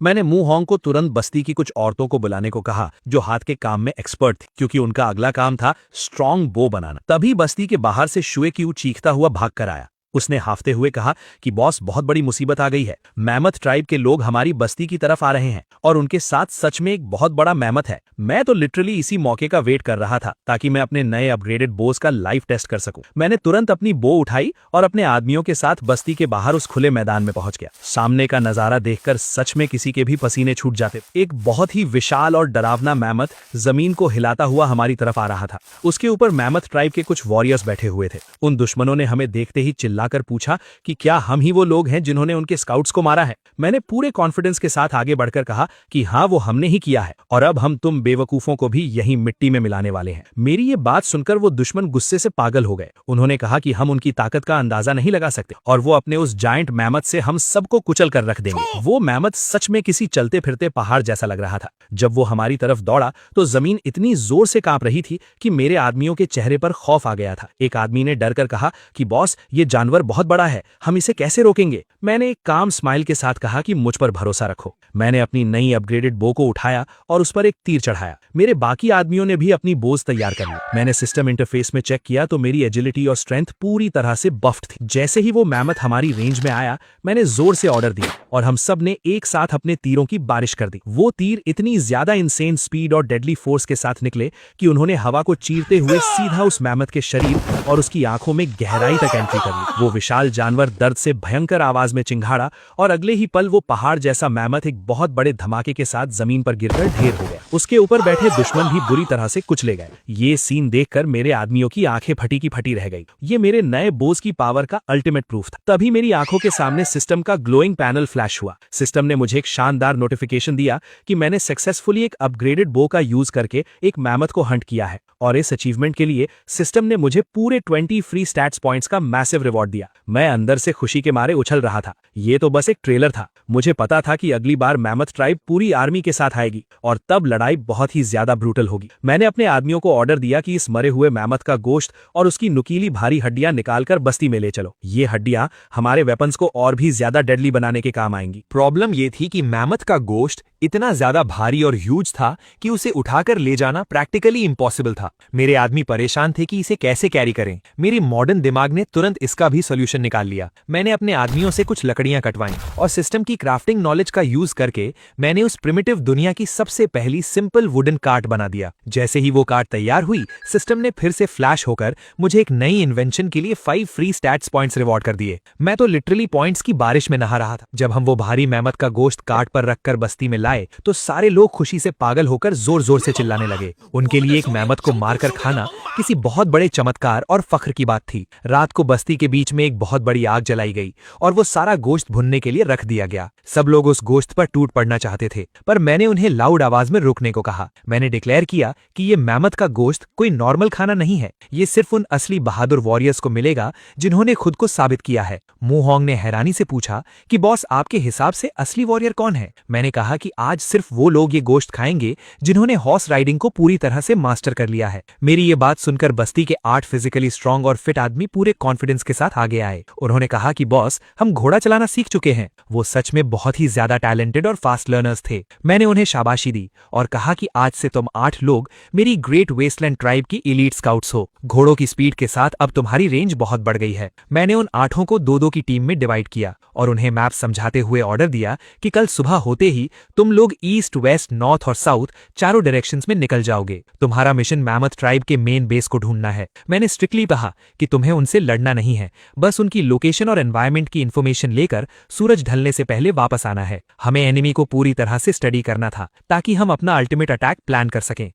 मैंने मूहोंग को तुरंत बस्ती की कुछ औरतों को बुलाने को कहा जो हाथ के काम में एक्सपर्ट थी, क्योंकि उनका अगला काम था स्ट्रांग बो बनाना। तभी बस्ती के बाहर से शुए क्यू चीखता हुआ भाग कर आया। उसने हाफते हुए कहा कि बॉस, बहुत बड़ी मुसीबत आ गई है। मैमथ ट्राइब के लोग हमारी बस्ती की तरफ आ रहे हैं और उनके साथ सच में एक बहुत बड़ा मैमथ है। मैं तो लिटरली इसी मौके का वेट कर रहा था ताकि मैं अपने नए अपग्रेडेड बोस का लाइव टेस्ट कर सकूं। मैंने तुरंत अपनी बो उठाई और अपने आदमियों के साथ बस्ती के बाहर उस खुले मैदान में पहुंच गया। सामने का नजारा देखकर सच में किसी के भी पसीने छूट जाते। एक बहुत ही विशाल और डरावना मैमथ जमीन को हिलाता हुआ हमारी तरफ आ रहा था। उसके ऊपर मैमथ ट्राइब के कुछ वॉरियर्स बैठे हुए थे। उन दुश्मनों ने हमें देखते ही चिल्लाकर पूछा कि क्या हम ही वो लोग हैं जिन्होंने उनके स्काउट्स को मारा है। मैंने पूरे कॉन्फिडेंस के साथ आगे बढ़कर कहा कि हाँ, वो हमने ही किया है और अब हम तुम बेवकूफों को भी यही मिट्टी में मिलाने वाले हैं। मेरी ये बात सुनकर वो दुश्मन गुस्से से पागल हो गए। उन्होंने कहा कि हम उनकी ताकत का अंदाजा नहीं लगा सकते और वो अपने उस जायंट मैमथ से हम सबको कुचल कर रख देंगे। वो मैमथ सच में किसी चलते फिरते पहाड़ जैसा लग रहा था। जब वो हमारी तरफ दौड़ा तो जमीन इतनी जोर से कांप रही थी कि मेरे आदमियों के चेहरे पर खौफ आ गया था। एक आदमी ने डर कर कहा कि बॉस, ये जानवर बहुत बड़ा है, हम इसे कैसे रोकेंगे। मैंने एक काम स्माइल के साथ कहा कि मुझ पर भरोसा रखो। मैंने अपनी नई अपग्रेडेड बो को उठाया और उस पर एक तीर चढ़ाया। मेरे बाकी आदमियों ने भी अपनी बोझ तैयार कर ली। मैंने सिस्टम इंटरफेस में चेक किया तो मेरी एजिलिटी और स्ट्रेंथ पूरी तरह से बफ्ड थी। जैसे ही वो मैमथ हमारी रेंज में आया, मैंने जोर से ऑर्डर दिया और हम सब ने एक साथ अपने तीरों की बारिश कर दी। वो तीर इतनी ज्यादा इंसेन स्पीड और डेडली फोर्स के साथ निकले कि उन्होंने हवा को चीरते हुए सीधा उस मैमथ के शरीर और उसकी आंखों में गहराई तक एंट्री कर ली। वो विशाल जानवर दर्द से भयंकर आवाज में चिंघाड़ा और अगले ही पल वो पहाड़ जैसा मैमथ एक बहुत बड़े धमाके के साथ जमीन पर गिरकर ढेर हो गया। उसके ऊपर बैठे दुश्मन भी बुरी तरह से कुचले गए। ये सीन देखकर मेरे आदमियों की आंखें फटी की फटी रह गई। ये मेरे नए बोस की पावर का अल्टीमेट प्रूफ था। तभी मेरी आंखों के सामने सिस्टम का ग्लोइंग पैनल फ्लैश हुआ। सिस्टम ने मुझे एक शानदार नोटिफिकेशन दिया कि मैंने सक्सेसफुली एक अपग्रेडेड बो का यूज करके एक मैमथ को हंट किया है और इस अचीवमेंट के लिए सिस्टम ने मुझे पूरे 20 फ्री स्टैट्स पॉइंट्स का मैसिव रिवॉर्ड दिया। मैं अंदर से खुशी के मारे उछल रहा था। ये तो बस एक ट्रेलर था। मुझे पता था कि अगली बार मैमथ ट्राइब पूरी आर्मी के साथ आएगी और तब लड़ाई बहुत ही ज्यादा ब्रूटल होगी। मैंने अपने आदमियों को ऑर्डर दिया कि इस मरे हुए मैमथ का गोश्त और उसकी नुकीली भारी हड्डियां निकालकर बस्ती में ले चलो। ये हड्डियां हमारे वेपन्स को और भी ज्यादा डेडली बनाने के काम आएंगी। प्रॉब्लम ये थी कि मैमथ का गोश्त इतना ज्यादा भारी और ह्यूज था कि उसे उठाकर ले जाना प्रैक्टिकली इम्पॉसिबल था। मेरे आदमी परेशान थे कि इसे कैसे कैरी करें। मेरे मॉडर्न दिमाग ने तुरंत इसका भी सॉल्यूशन निकाल लिया। मैंने अपने आदमियों से कुछ लकड़ियां कटवाईं और सिस्टम की क्राफ्टिंग नॉलेज का यूज करके मैंने उस प्रिमिटिव दुनिया की सबसे पहली सिंपल वुडन कार्ट बना दिया। जैसे ही वो कार्ट तैयार हुई, सिस्टम ने फिर से फ्लैश होकर मुझे एक नई इन्वेंशन के लिए 5 फ्री स्टैट्स पॉइंट्स रिवॉर्ड कर दिए। मैं तो लिटरली पॉइंट्स की बारिश में नहा रहा था। जब हम वो भारी मैमथ का गोश्त कार्ट पर रखकर बस्ती में लाए तो सारे लोग खुशी से पागल होकर जोर जोर से चिल्लाने लगे। उनके लिए एक मैमथ को मारकर खाना किसी बहुत बड़े चमत्कार और फख्र की बात थी। रात को बस्ती के बीच में एक बहुत बड़ी आग जलाई गई और वो सारा गोश्त भुनने के लिए रख दिया गया। सब लोग उस गोश्त पर टूट पड़ना चाहते थे, पर मैंने उन्हें लाउड आवाज में रुकने को कहा। मैंने डिक्लेयर किया कि ये मैमथ का गोश्त कोई नॉर्मल खाना नहीं है। ये सिर्फ उन असली बहादुर वॉरियर्स को मिलेगा जिन्होंने खुद को साबित किया है। मूहोंग ने हैरानी से पूछा कि बॉस, आपके हिसाब से असली वॉरियर कौन है? मैंने कहा कि आज सिर्फ वो लोग ये गोश्त खाएंगे जिन्होंने हॉर्स राइडिंग को पूरी तरह से मास्टर कर लिया है। मेरी ये बात सुनकर बस्ती के 8 फिजिकली स्ट्रांग और फिट आदमी पूरे कॉन्फिडेंस के साथ आगे आए। उन्होंने कहा कि बॉस, हम घोड़ा चलाना सीख चुके हैं। वो सच में बहुत ही ज्यादा टैलेंटेड और फास्ट लर्नर्स थे। मैंने उन्हें शाबाशी दी और कहा कि आज से तुम 8 लोग मेरी ग्रेट वेस्टलैंड ट्राइब की एलीट स्काउट्स हो। घोड़ों की स्पीड के साथ अब तुम्हारी रेंज बहुत बढ़ गई है। मैंने उन 8 को 2-2 की टीम में डिवाइड किया और उन्हें मैप समझाते हुए ऑर्डर दिया कि कल सुबह होते ही तुम लोग ईस्ट, वेस्ट, नॉर्थ और साउथ चारों डायरेक्शंस में निकल जाओगे। तुम्हारा मिशन मैमथ ट्राइब के मेन बेस को ढूंढना है। मैंने स्ट्रिक्टली कहा कि तुम्हें उनसे लड़ना नहीं है, बस उनकी लोकेशन और एनवायरनमेंट की इन्फॉर्मेशन लेकर सूरज ढलने से पहले वापस आना है। हमें एनिमी को पूरी तरह से स्टडी करना था ताकि हम अपना अल्टीमेट अटैक प्लान कर सकें।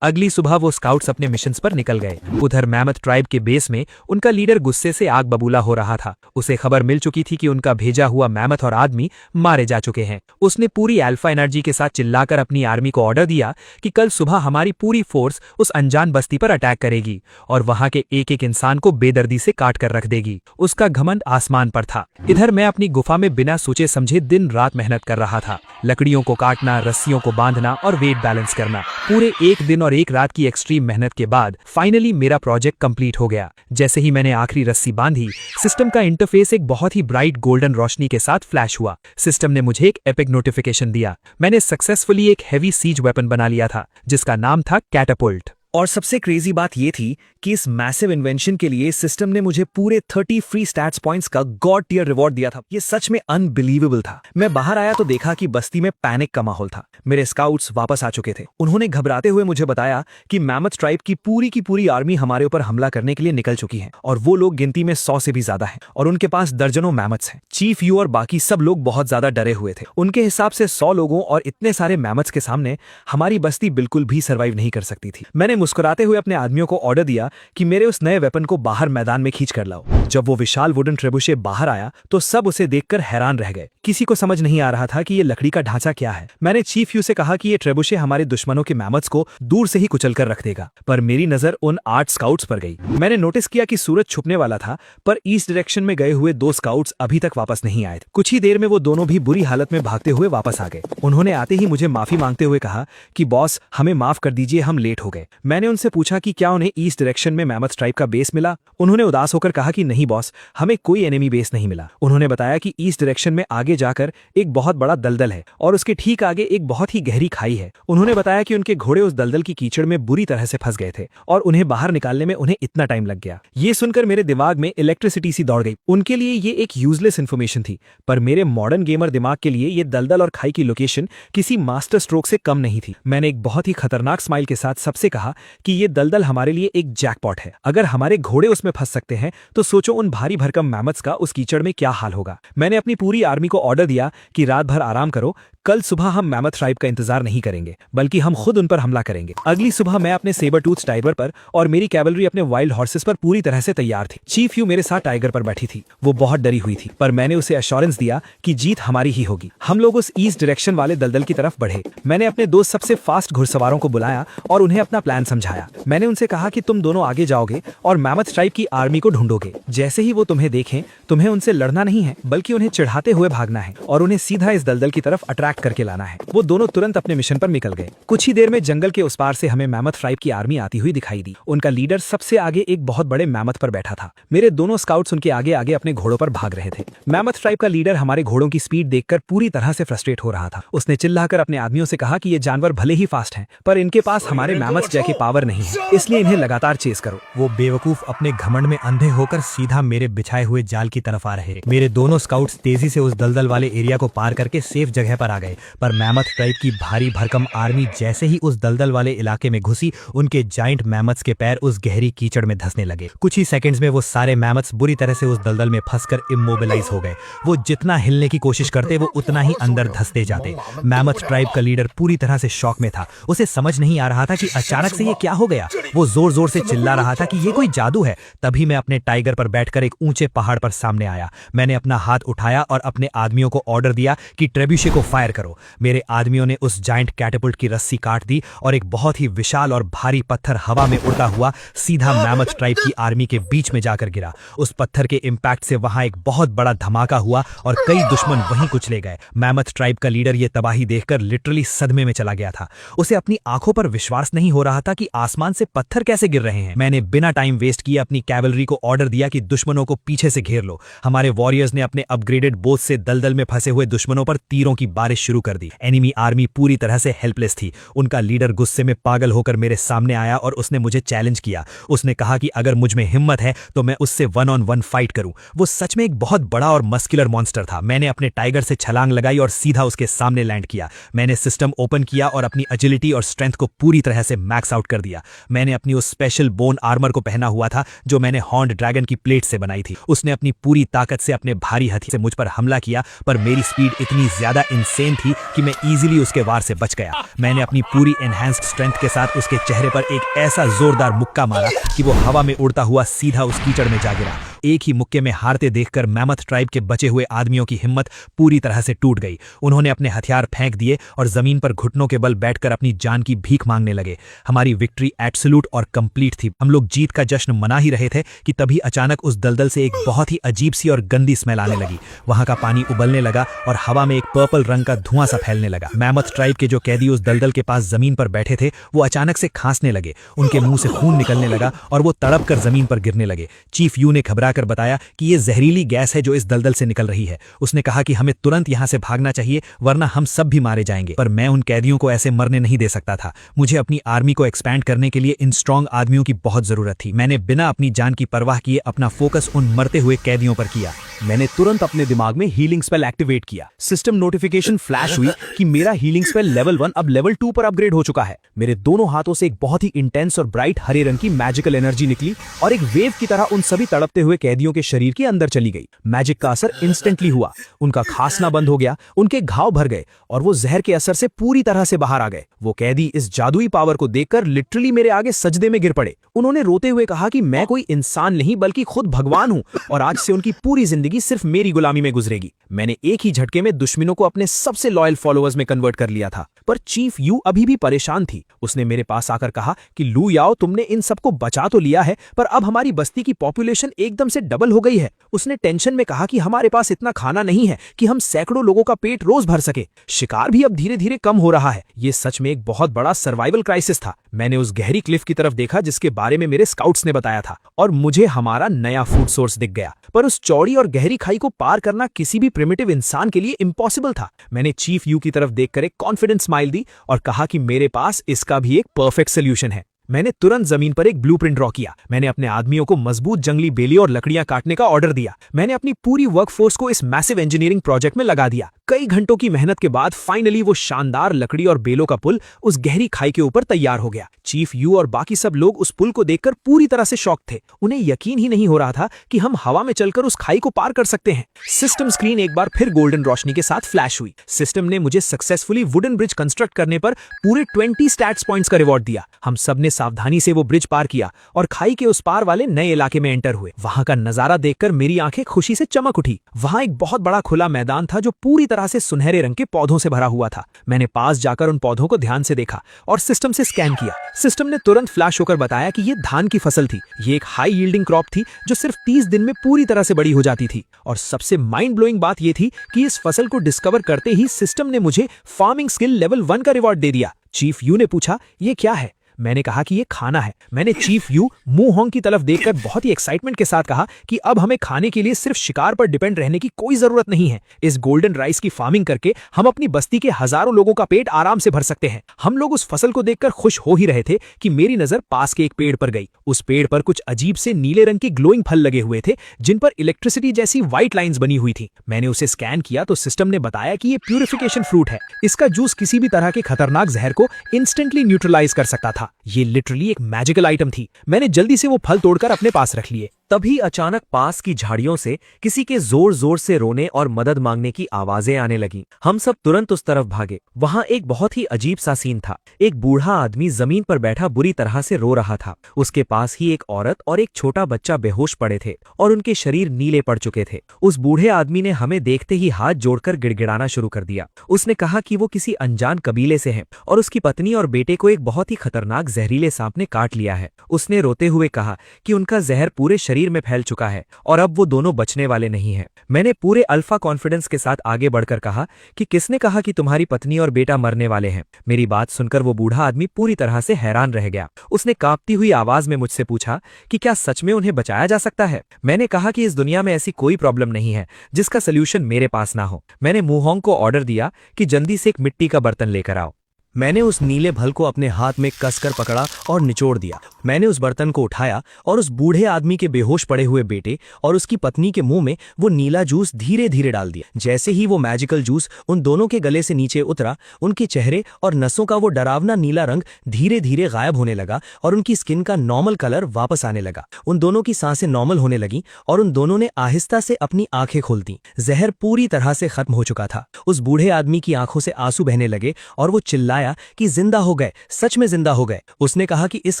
अगली सुबह वो स्काउट्स अपने मिशंस पर निकल गए। उधर मैमथ ट्राइब के बेस में उनका लीडर गुस्से से आग बबूला हो रहा था। उसे खबर मिल चुकी थी कि उनका भेजा हुआ मैमथ और आदमी मारे जा चुके हैं। उसने पूरी अल्फा एनर्जी के साथ चिल्लाकर अपनी आर्मी को ऑर्डर दिया कि कल सुबह हमारी पूरी फोर्स उस अनजान बस्ती पर अटैक करेगी और वहां के एक एक इंसान को बेदर्दी से काट कर रख देगी। उसका घमंड आसमान पर था। इधर मैं अपनी गुफा में बिना सोचे समझे दिन रात मेहनत कर रहा था। लकड़ियों को काटना, रस्सियों को बांधना और वेट बैलेंस करना। पूरे एक दिन और एक रात की एक्सट्रीम मेहनत के बाद फाइनली मेरा प्रोजेक्ट कंप्लीट हो गया। जैसे ही मैंने आखिरी रस्सी बांधी, सिस्टम का इंटरफेस एक बहुत ही ब्राइट गोल्डन रोशनी के साथ फ्लैश हुआ। सिस्टम ने मुझे एक एपिक नोटिफिकेशन दिया। मैंने सक्सेसफुली एक हेवी सीज वेपन बना लिया था जिसका नाम था कैटापुल्ट। और सबसे क्रेजी बात ये थी कि इस मैसिव इन्वेंशन के लिए सिस्टम ने मुझे पूरे 30 फ्री स्टैट्स पॉइंट्स का गॉड टियर रिवॉर्ड दिया था। ये सच में अनबिलीवेबल था। मैं बाहर आया तो देखा कि बस्ती में पैनिक का माहौल था। मेरे स्काउट्स वापस आ चुके थे। उन्होंने घबराते हुए मुझे बताया कि मैमथ ट्राइब की पूरी आर्मी हमारे ऊपर हमला करने के लिए निकल चुकी है और वो लोग गिनती में 100 से भी ज्यादा हैं और उनके पास दर्जनों मैमथ्स हैं। चीफ यू और बाकी सब लोग बहुत ज्यादा डरे हुए थे। उनके हिसाब से 100 लोगों और इतने सारे मैमथ्स के सामने हमारी बस्ती बिल्कुल भी सर्वाइव नहीं कर सकती थी। मैंने मुस्कुराते हुए अपने आदमियों को ऑर्डर दिया कि मेरे उस नए वेपन को बाहर मैदान में खींच कर लाओ। जब वो विशाल वुडन ट्रेबुशे बाहर आया तो सब उसे देखकर हैरान रह गए। किसी को समझ नहीं आ रहा था कि ये लकड़ी का ढांचा क्या है। मैंने चीफ यू से कहा कि ये ट्रेबुशे हमारे दुश्मनों के मैमथ्स को दूर से ही कुचल कर रख देगा, पर मेरी नजर उन 8 स्काउट्स पर गई। मैंने नोटिस किया कि सूरज छुपने वाला था, पर ईस्ट डायरेक्शन में गए हुए 2 स्काउट्स अभी तक वापस नहीं आए थे। कुछ ही देर में वो दोनों भी बुरी हालत में भागते हुए वापस आ गए। उन्होंने आते ही मुझे माफी मांगते हुए कहा कि बॉस, हमें माफ कर दीजिए, हम लेट हो गए। मैंने उनसे पूछा कि क्या उन्हें ईस्ट डायरेक्शन में मैमथ ट्राइब का बेस मिला। उन्होंने उदास होकर कहा कि नहीं बॉस, हमें कोई एनिमी बेस नहीं मिला। उन्होंने बताया कि ईस्ट डायरेक्शन में आगे जाकर एक बहुत बड़ा दलदल है और उसके ठीक आगे एक बहुत ही गहरी खाई है। उन्होंने बताया कि उनके घोड़े उस दलदल की कीचड़ में बुरी तरह से फंस गए थे और उन्हें बाहर निकालने में उन्हें इतना टाइम लग गया। ये सुनकर मेरे दिमाग में इलेक्ट्रिसिटी सी दौड़ गई। उनके लिए ये एक यूजलेस इन्फॉर्मेशन थी, पर मेरे मॉडर्न गेमर दिमाग के लिए ये दलदल और खाई की लोकेशन किसी मास्टर स्ट्रोक से कम नहीं थी। मैंने एक बहुत ही खतरनाक स्माइल के साथ सबसे कहा कि ये दलदल हमारे लिए एक जैकपॉट है। अगर हमारे घोड़े उसमें फंस सकते हैं तो सोचो उन भारी भरकम मैमथ्स का उस कीचड़ में क्या हाल होगा। मैंने अपनी पूरी आर्मी को ऑर्डर दिया कि रात भर आराम करो, कल सुबह हम मैमथ ट्राइब का इंतजार नहीं करेंगे बल्कि हम खुद उन पर हमला करेंगे। अगली सुबह मैं अपने सेबर टूथ टाइगर पर और मेरी कैवलरी अपने वाइल्ड हॉर्सेस पर पूरी तरह से तैयार थी। चीफ यू मेरे साथ टाइगर पर बैठी थी। वो बहुत डरी हुई थी, पर मैंने उसे एश्योरेंस दिया कि जीत हमारी ही होगी। हम लोग उस ईस्ट डायरेक्शन वाले दलदल की तरफ बढ़े। मैंने अपने 2 सबसे फास्ट घुड़सवारों को बुलाया और उन्हें अपना प्लान समझाया। मैंने उनसे कहा कि तुम दोनों आगे जाओगे और मैमथ ट्राइब की आर्मी को ढूंढोगे। जैसे ही वो तुम्हें देखें, तुम्हें उनसे लड़ना नहीं है बल्कि उन्हें चिढ़ाते हुए भागना है और उन्हें सीधा इस दलदल की तरफ अट्रैक्ट करके लाना है। वो दोनों तुरंत अपने मिशन पर निकल गए। कुछ ही देर में जंगल के उस पार से हमें मैमथ ट्राइब की आर्मी आती हुई दिखाई दी। उनका लीडर सबसे आगे एक बहुत बड़े मैमथ पर बैठा था। मेरे दोनों स्काउट्स उनके आगे आगे अपने घोड़ों पर भाग रहे थे। मैमथ ट्राइब का लीडर हमारे घोड़ों की स्पीड देखकर पूरी तरह से फ्रस्ट्रेट हो रहा था। उसने चिल्लाकर अपने आदमियों से कहा कि ये जानवर भले ही फास्ट हैं, पर इनके पास हमारे मैमथ जैसी पावर नहीं है, इसलिए इन्हें लगातार चेस करो। वो बेवकूफ अपने घमंड में अंधे होकर सीधा मेरे बिछाए हुए जाल की तरफ आ रहे। मेरे दोनों स्काउट्स तेजी से उस दलदल वाले एरिया को पार करके सेफ जगह पर आ गए, पर मैमथ ट्राइब की भारी भरकम आर्मी जैसे ही उस दलदल वाले इलाके में घुसी, उनके जाइंट मैमथ्स के पैर उस गहरी कीचड़ में धंसने लगे। कुछ ही सेकंड्स में वो सारे मैमथ्स बुरी तरह से उस दलदल में फंसकर इमोबिलाइज हो गए। वो जितना हिलने की कोशिश करते वो उतना ही अंदर धंसते जाते। मैमथ ट्राइब का लीडर पूरी तरह से शॉक में था। उसे समझ नहीं आ रहा था कि अचानक से ये क्या हो गया। वो जोर जोर से चिल्ला रहा था कि ये कोई जादू है। तभी मैं अपने टाइगर पर बैठकर एक ऊंचे पहाड़ पर सामने आया। मैंने अपना हाथ उठाया और अपने आदमियों को ऑर्डर दिया कि ट्रेब्यूशे को फायर फायर करो। मेरे आदमियों ने उस जायंट कैटेपुल्ट की रस्सी काट दी और एक बहुत ही विशाल और भारी पत्थर हवा में उड़ता हुआ सीधा मैमथ ट्राइब की आर्मी के बीच में जाकर गिरा। उस पत्थर के इम्पैक्ट से वहां एक बहुत बड़ा धमाका हुआ और कई दुश्मन वहीं कुचले गए। मैमथ ट्राइब का लीडर ये तबाही देखकर लिटरली सदमे में चला गया था। उसे अपनी आंखों पर विश्वास नहीं हो रहा था कि आसमान से पत्थर कैसे गिर रहे हैं। मैंने बिना टाइम वेस्ट किए अपनी कैवलरी को ऑर्डर दिया कि दुश्मनों को पीछे से घेर लो। हमारे वॉरियर्स ने अपने अपग्रेडेड बोथ से दलदल में फंसे हुए दुश्मनों पर तीरों की बारिश शुरू कर दी। एनिमी आर्मी पूरी तरह से हेल्पलेस थी। उनका लीडर गुस्से में पागल होकर मेरे सामने आया और उसने मुझे चैलेंज किया। उसने कहा कि अगर मुझ में हिम्मत है तो मैं उससे 1-on-1 फाइट करूं। वो सच में एक बहुत बड़ा और मस्कुलर मॉन्स्टर था। मैंने अपने टाइगर से छलांग लगाई और सीधा उसके सामने लैंड किया। मैंने सिस्टम ओपन किया और अपनी एजिलिटी और स्ट्रेंथ को पूरी तरह से मैक्स आउट कर दिया। मैंने अपनी उस स्पेशल बोन आर्मर को पहना हुआ था जो मैंने हॉर्न्ड ड्रैगन की प्लेट से बनाई थी। उसने अपनी पूरी ताकत से अपने भारी हथियार से मुझ पर हमला किया, पर मेरी स्पीड इतनी ज्यादा इंसेन थी कि मैं इजीली उसके वार से बच गया। मैंने अपनी पूरी एनहांस्ड स्ट्रेंथ के साथ उसके चेहरे पर एक ऐसा जोरदार मुक्का मारा कि वो हवा में उड़ता हुआ सीधा उस कीचड़ में जा गिरा। एक ही मुक्के में हारते देखकर मैमथ ट्राइब के बचे हुए आदमियों की हिम्मत पूरी तरह से टूट गई। उन्होंने अपने हथियार फेंक दिए और जमीन पर घुटनों के बल बैठकर अपनी जान की भीख मांगने लगे। हमारी विक्ट्री एब्सोल्यूट और कंप्लीट थी। हम लोग जीत का जश्न मना ही रहे थे कि तभी अचानक उस दलदल से एक बहुत ही अजीब सी और गंदी स्मेल आने लगी। वहां का पानी उबलने लगा और हवा में एक पर्पल रंग का धुआं सा फैलने लगा। मैमथ ट्राइब के जो कैदी उस दलदल के पास जमीन पर बैठे थे वो अचानक से खांसने लगे। उनके मुंह से खून निकलने लगा और वो तड़प कर जमीन पर गिरने लगे। चीफ यू ने घबराकर बताया कि ये जहरीली गैस है जो इस दलदल से निकल रही है। उसने कहा कि हमें तुरंत यहां से भागना चाहिए वरना हम सब भी मारे जाएंगे। पर मैं उन कैदियों को ऐसे मरने नहीं दे सकता था। मुझे अपनी आर्मी को एक्सपैंड करने के लिए इन स्ट्रॉन्ग आदमियों की बहुत जरूरत थी। मैंने बिना अपनी जान की परवाह किए अपना फोकस उन मरते हुए कैदियों पर किया। मैंने तुरंत अपने दिमाग में हीलिंग स्पेल एक्टिवेट किया। सिस्टम नोटिफिकेशन फ्लैश हुई कि मेरा हीलिंग स्पेल लेवल 1 अब लेवल 2 पर अपग्रेड हो चुका है। मेरे दोनों हाथों से एक बहुत ही इंटेंस और ब्राइट हरे रंग की मैजिकल एनर्जी निकली और एक वेव की तरह उन सभी तड़पते हुए कैदियों के शरीर के अंदर चली गई। मैजिक का असर इंस्टेंटली हुआ। उनका खांसना बंद हो गया, उनके घाव भर गए और वो जहर के असर से पूरी तरह से बाहर आ गए। वो कैदी इस जादुई पावर को देखकर लिटरली मेरे आगे सजदे में गिर पड़े। उन्होंने रोते हुए कहा कि मैं कोई इंसान नहीं बल्कि खुद भगवान हूं और आज से उनकी पूरी जिंदगी सिर्फ मेरी गुलामी में गुजरेगी। मैंने एक ही झटके में दुश्मनों को अपने सबसे लॉयल फॉलोअर्स में कन्वर्ट कर लिया था। पर चीफ यू अभी भी परेशान थी। उसने मेरे पास आकर कहा कि लू याओ, तुमने इन सबको बचा तो लिया है पर अब हमारी बस्ती की पॉपुलेशन एकदम से डबल हो गई है। उसने टेंशन में कहा कि हमारे पास इतना खाना नहीं है कि हम सैकड़ों लोगों का पेट रोज भर सके। शिकार भी अब धीरे धीरे कम हो रहा है। ये सच में एक बहुत बड़ा सर्वाइवल क्राइसिस था। मैंने उस गहरी क्लिफ की तरफ देखा जिसके बारे में मेरे स्काउट्स ने बताया था और मुझे हमारा नया फूड सोर्स दिख गया। पर उस चौड़ी और गहरी खाई को पार करना किसी भी प्रिमिटिव इंसान के लिए इम्पॉसिबल था। मैंने चीफ यू की तरफ देखकर एक कॉन्फिडेंट स्माइल दी और कहा कि मेरे पास इसका भी एक परफेक्ट सोल्यूशन है। मैंने तुरंत जमीन पर एक ब्लूप्रिंट ड्रॉ किया। मैंने अपने आदमियों को मजबूत जंगली बेलियों और लकड़ियां काटने का ऑर्डर दिया। मैंने अपनी पूरी वर्कफोर्स को इस मैसिव इंजीनियरिंग प्रोजेक्ट में लगा दिया। कई घंटों की मेहनत के बाद फाइनली वो शानदार लकड़ी और बेलों का पुल उस गहरी खाई के ऊपर तैयार हो गया। चीफ यू और बाकी सब लोग उस पुल को देखकर पूरी तरह से शॉक थे। उन्हें यकीन ही नहीं हो रहा था कि हम हवा में चलकर उस खाई को पार कर सकते हैं। सिस्टम स्क्रीन एक बार फिर गोल्डन रोशनी के साथ फ्लैश हुई। सिस्टम ने मुझे सक्सेसफुली वुडन ब्रिज कंस्ट्रक्ट करने पर पूरे 20 स्टैट्स पॉइंट्स का रिवॉर्ड दिया। हम सब ने सावधानी से वो ब्रिज पार किया और खाई के उस पार वाले नए इलाके में एंटर हुए। वहां का नजारा देखकर मेरी आंखें खुशी से चमक उठी। वहां एक बहुत बड़ा खुला मैदान था जो पूरी तरह से सुनहरे रंग के पौधों से भरा हुआ था। मैंने पास जाकर उन पौधों को ध्यान से देखा और सिस्टम से स्कैन किया। सिस्टम ने तुरंत फ्लैश होकर बताया कि ये धान की फसल थी। ये एक हाई यील्डिंग क्रॉप थी जो सिर्फ 30 दिन में पूरी तरह से बड़ी हो जाती थी। और सबसे माइंड ब्लोइंग बात यह थी कि इस फसल को डिस्कवर करते ही सिस्टम ने मुझे फार्मिंग स्किल लेवल 1 का रिवॉर्ड दे दिया। चीफ यू ने पूछा, ये क्या है? मैंने कहा कि ये खाना है। मैंने चीफ यू मूहोंग की तरफ देखकर बहुत ही एक्साइटमेंट के साथ कहा कि अब हमें खाने के लिए सिर्फ शिकार पर डिपेंड रहने की कोई जरूरत नहीं है। इस गोल्डन राइस की फार्मिंग करके हम अपनी बस्ती के हजारों लोगों का पेट आराम से भर सकते हैं। हम लोग उस फसल को देखकर खुश हो ही रहे थे कि मेरी नजर पास के एक पेड़ पर गई। उस पेड़ पर कुछ अजीब से नीले रंग के ग्लोइंग फल लगे हुए थे जिन पर इलेक्ट्रिसिटी जैसी व्हाइट लाइंस बनी हुई थी। मैंने उसे स्कैन किया तो सिस्टम ने बताया कि ये प्यूरिफिकेशन फ्रूट है। इसका जूस किसी भी तरह के खतरनाक जहर को इंस्टेंटली न्यूट्रलाइज कर सकता था। ये लिटरली एक मैजिकल आइटम थी। मैंने जल्दी से वो फल तोड़कर अपने पास रख लिए। तभी अचानक पास की झाड़ियों से किसी के जोर जोर से रोने और मदद मांगने की आवाजें आने लगीं। हम सब तुरंत उस तरफ भागे। वहां एक बहुत ही अजीब सा सीन था। एक बूढ़ा आदमी जमीन पर बैठा बुरी तरह से रो रहा था। उसके पास ही एक औरत और एक छोटा बच्चा बेहोश पड़े थे और उनके शरीर नीले पड़ चुके थे। उस बूढ़े आदमी ने हमें देखते ही हाथ जोड़कर गिड़गिड़ाना शुरू कर दिया। उसने कहा कि वो किसी अनजान कबीले से है और उसकी पत्नी और बेटे को एक बहुत ही खतरनाक जहरीले सांप ने काट लिया है। उसने रोते हुए कहा कि उनका जहर पूरे शरीर में फैल चुका है और अब वो दोनों बचने वाले नहीं हैं। मैंने पूरे अल्फा कॉन्फिडेंस के साथ आगे बढ़कर कहा कि किसने कहा कि तुम्हारी पत्नी और बेटा मरने वाले हैं। मेरी बात सुनकर वो बूढ़ा आदमी पूरी तरह से हैरान रह गया। उसने कांपती हुई आवाज में मुझसे पूछा कि क्या सच में उन्हें बचाया जा सकता है। मैंने कहा कि इस दुनिया में ऐसी कोई प्रॉब्लम नहीं है जिसका सोल्यूशन मेरे पास ना हो। मैंने मुहोंग को ऑर्डर दिया कि जल्दी से एक मिट्टी का बर्तन लेकर आओ। मैंने उस नीले भल को अपने हाथ में कसकर पकड़ा और निचोड़ दिया। मैंने उस बर्तन को उठाया और उस बूढ़े आदमी के बेहोश पड़े हुए बेटे और उसकी पत्नी के मुंह में वो नीला जूस धीरे धीरे डाल दिया। जैसे ही वो मैजिकल जूस उन दोनों के गले से नीचे उतरा, उनके चेहरे और नसों का वो डरावना नीला रंग धीरे धीरे गायब होने लगा और उनकी स्किन का नॉर्मल कलर वापस आने लगा। उन दोनों की सांसें नॉर्मल होने लगी और उन दोनों ने आहिस्ता से अपनी आंखें खोल दी। जहर पूरी तरह से खत्म हो चुका था। उस बूढ़े आदमी की आंखों से आंसू बहने लगे और वो चिल्लाया कि जिंदा हो गए, सच में जिंदा हो गए। उसने कहा कि इस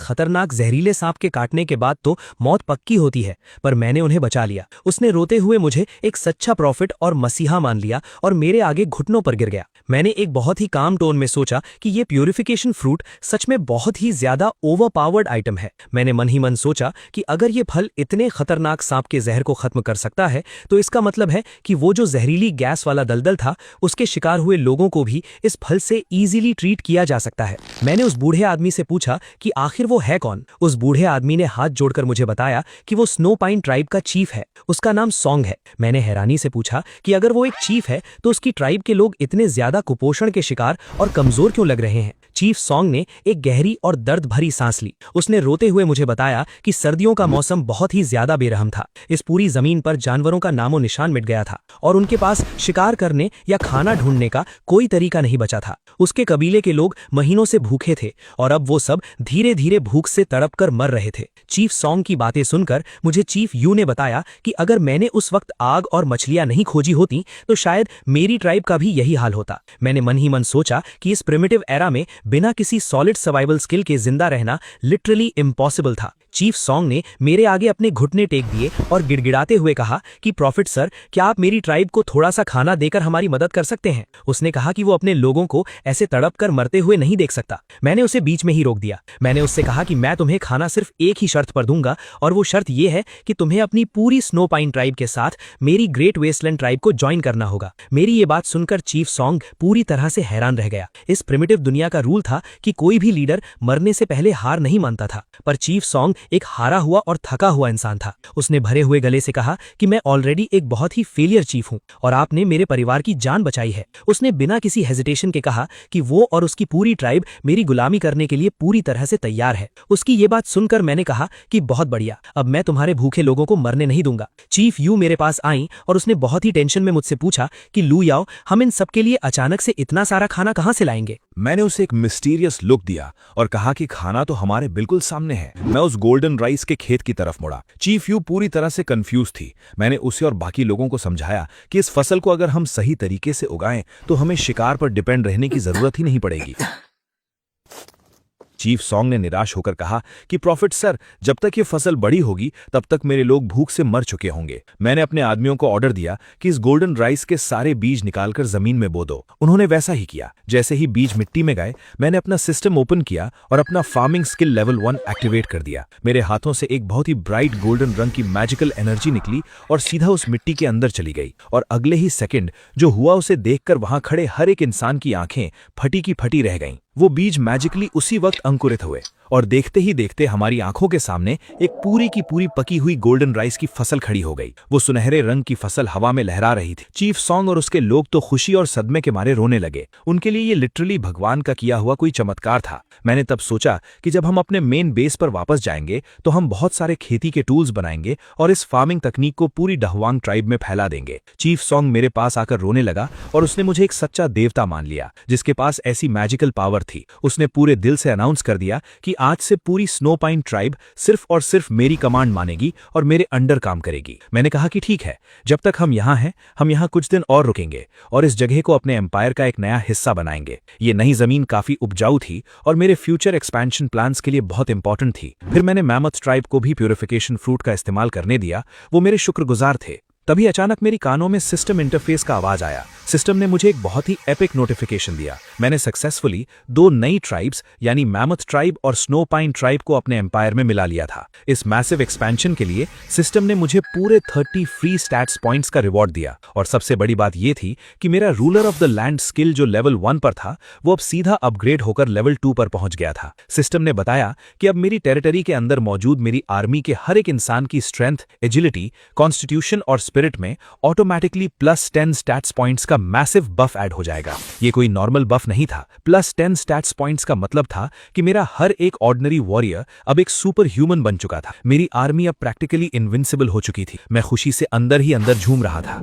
खतरनाक जहरीले सांप के काटने के बाद तो मौत पक्की होती है, पर मैंने उन्हें बचा लिया। उसने रोते हुए मुझे एक सच्चा प्रॉफिट और मसीहा मान लिया और मेरे आगे घुटनों पर गिर गया। मैंने एक बहुत ही काम टोन में सोचा कि ये प्यूरिफिकेशन फ्रूट सच में बहुत ही ज्यादा ओवरपावर्ड आइटम है। मैंने मन ही मन सोचा कि अगर ये फल इतने खतरनाक सांप के जहर को खत्म कर सकता है तो इसका मतलब है कि वो जो जहरीली गैस वाला दलदल था उसके शिकार हुए लोगों को भी इस फल से इजीली ट्रीट किया जा सकता है। मैंने उस बूढ़े आदमी से पूछा कि आखिर वो है कौन। उस बूढ़े आदमी ने हाथ जोड़कर मुझे बताया कि वो स्नो पाइन ट्राइब का चीफ है। उसका नाम सॉन्ग है। मैंने हैरानी से पूछा कि अगर वो एक चीफ है तो उसकी ट्राइब के लोग इतने ज्यादा कुपोषण के शिकार और कमजोर क्यों लग रहे हैं। चीफ सॉन्ग ने एक गहरी और दर्द भरी सांस ली। उसने रोते हुए मुझे बताया कि सर्दियों का मौसम बहुत ही ज्यादा बेरहम था। इस पूरी जमीन पर जानवरों का नामो निशान मिट गया था और उनके पास शिकार करने या खाना ढूंढने का कोई तरीका नहीं बचा था। उसके कबीले के लोग महीनों से भूखे थे और अब वो सब धीरे धीरे भूख से तड़प कर मर रहे थे। चीफ सॉन्ग की बातें सुनकर मुझे चीफ यू ने बताया कि अगर मैंने उस वक्त आग और मछलियां नहीं खोजी होती तो शायद मेरी ट्राइब का भी यही हाल होता। मैंने मन ही मन सोचा कि इस प्रिमिटिव एरा में बिना किसी सॉलिड सर्वाइवल स्किल के जिंदा रहना लिटरली इम्पॉसिबल था। चीफ सॉन्ग ने मेरे आगे अपने घुटने टेक दिए और गिड़गिड़ाते हुए कहा कि प्रॉफिट सर, क्या आप मेरी ट्राइब को थोड़ा सा खाना देकर हमारी मदद कर सकते हैं। उसने कहा कि वो अपने लोगों को ऐसे तड़प कर मरते हुए नहीं देख सकता। मैंने उसे बीच में ही रोक दिया। मैंने उससे कहा कि मैं तुम्हें खाना सिर्फ एक ही शर्त पर दूंगा और वो शर्त यह है कि तुम्हें अपनी पूरी स्नो पाइन ट्राइब के साथ मेरी ग्रेट वेस्टलैंड ट्राइब को ज्वाइन करना होगा। मेरी ये बात सुनकर चीफ सॉन्ग पूरी तरह से हैरान रह गया। इस प्रिमिटिव दुनिया का रूल था कि कोई भी लीडर मरने से पहले हार नहीं मानता था, पर चीफ सॉन्ग एक हारा हुआ और थका हुआ इंसान था। उसने भरे हुए गले से कहा कि मैं ऑलरेडी एक बहुत ही फेलियर चीफ हूं और आपने मेरे परिवार की जान बचाई है। उसने बिना किसी हेजिटेशन के कहा कि वो और उसकी पूरी ट्राइब मेरी गुलामी करने के लिए पूरी तरह से तैयार है। उसकी ये बात सुनकर मैंने कहा कि बहुत बढ़िया, अब मैं तुम्हारे भूखे लोगों को मरने नहीं दूंगा। चीफ यू मेरे पास आई और उसने बहुत ही टेंशन में मुझसे पूछा कि लू याओ, हम इन सबके लिए अचानक से इतना सारा खाना कहां से लाएंगे। मैंने उसे एक मिस्टीरियस लुक दिया और कहा कि खाना तो हमारे बिल्कुल सामने है। मैं उस गोल्डन राइस के खेत की तरफ मुड़ा। चीफ यू पूरी तरह से कंफ्यूज थी। मैंने उसे और बाकी लोगों को समझाया कि इस फसल को अगर हम सही तरीके से उगाएं तो हमें शिकार पर डिपेंड रहने की जरूरत ही नहीं पड़ेगी। चीफ सॉन्ग ने निराश होकर कहा कि प्रॉफिट सर, जब तक ये फसल बड़ी होगी तब तक मेरे लोग भूख से मर चुके होंगे। मैंने अपने आदमियों को ऑर्डर दिया कि इस गोल्डन राइस के सारे बीज निकालकर जमीन में बो दो। उन्होंने वैसा ही किया। जैसे ही बीज मिट्टी में गए, मैंने अपना सिस्टम ओपन किया और अपना फार्मिंग स्किल लेवल 1 एक्टिवेट कर दिया। मेरे हाथों से एक बहुत ही ब्राइट गोल्डन रंग की मैजिकल एनर्जी निकली और सीधा उस मिट्टी के अंदर चली गई और अगले ही सेकंड जो हुआ उसे देखकर वहां खड़े हर एक इंसान की आंखें फटी की फटी रह गईं। वो बीज मैजिकली उसी वक्त अंकुरित हुए और देखते ही देखते हमारी आंखों के सामने एक पूरी की पूरी पकी हुई गोल्डन राइस की फसल खड़ी हो गई। वो सुनहरे रंग की फसल हवा में लहरा रही थी। चीफ सॉन्ग और उसके लोग तो खुशी और सदमे के मारे रोने लगे। उनके लिए ये लिटरली भगवान का किया हुआ कोई चमत्कार था। मैंने तब सोचा कि जब हम अपने मेन बेस पर वापस जाएंगे तो हम बहुत सारे खेती के टूल्स बनाएंगे और इस फार्मिंग तकनीक को पूरी डहवांग ट्राइब में फैला देंगे। चीफ सॉन्ग मेरे पास आकर रोने लगा और उसने मुझे एक सच्चा देवता मान लिया जिसके पास ऐसी मैजिकल पावर थी। उसने पूरे दिल से अनाउंस कर दिया कि आज से पूरी स्नो पाइन ट्राइब सिर्फ और सिर्फ मेरी कमांड मानेगी और मेरे अंडर काम करेगी। मैंने कहा कि ठीक है, जब तक हम यहाँ हैं हम यहाँ कुछ दिन और रुकेंगे और इस जगह को अपने एम्पायर का एक नया हिस्सा बनाएंगे। ये नई जमीन काफी उपजाऊ थी और मेरे फ्यूचर एक्सपेंशन प्लान्स के लिए बहुत इंपॉर्टेंट थी। फिर मैंने मैमथ ट्राइब को भी प्यूरिफिकेशन फ्रूट का इस्तेमाल करने दिया, वो मेरे शुक्रगुजार थे। तभी अचानक मेरी कानों में सिस्टम इंटरफेस का आवाज आया। सिस्टम ने मुझे एक बहुत ही एपिक नोटिफिकेशन दिया। मैंने सक्सेसफुली 2 नई ट्राइब्स यानी मैमथ ट्राइब और स्नो पाइन ट्राइब को अपने एम्पायर में मिला लिया था। इस मैसिव एक्सपेंशन के लिए सिस्टम ने मुझे पूरे 30 फ्री स्टैट्स पॉइंट्स का रिवॉर्ड दिया और सबसे बड़ी बात यह थी कि मेरा ruler of the land skill जो लेवल 1 पर था वो अब सीधा अपग्रेड होकर लेवल 2 पर पहुंच गया था। सिस्टम ने बताया कि अब मेरी टेरिटरी के अंदर मौजूद मेरी आर्मी के हर एक इंसान की स्ट्रेंथ, एजिलिटी, कॉन्स्टिट्यूशन और स्पिरिट में ऑटोमेटिकली +10 स्टैट्स पॉइंट्स का मैसिव बफ ऐड हो जाएगा। ये कोई नॉर्मल बफ नहीं था। +10 स्टैट्स पॉइंट्स का मतलब था कि मेरा हर एक ऑर्डिनरी वॉरियर अब एक सुपर ह्यूमन बन चुका था। मेरी आर्मी अब प्रैक्टिकली इनविंसिबल हो चुकी थी। मैं खुशी से अंदर ही अंदर झूम रहा था।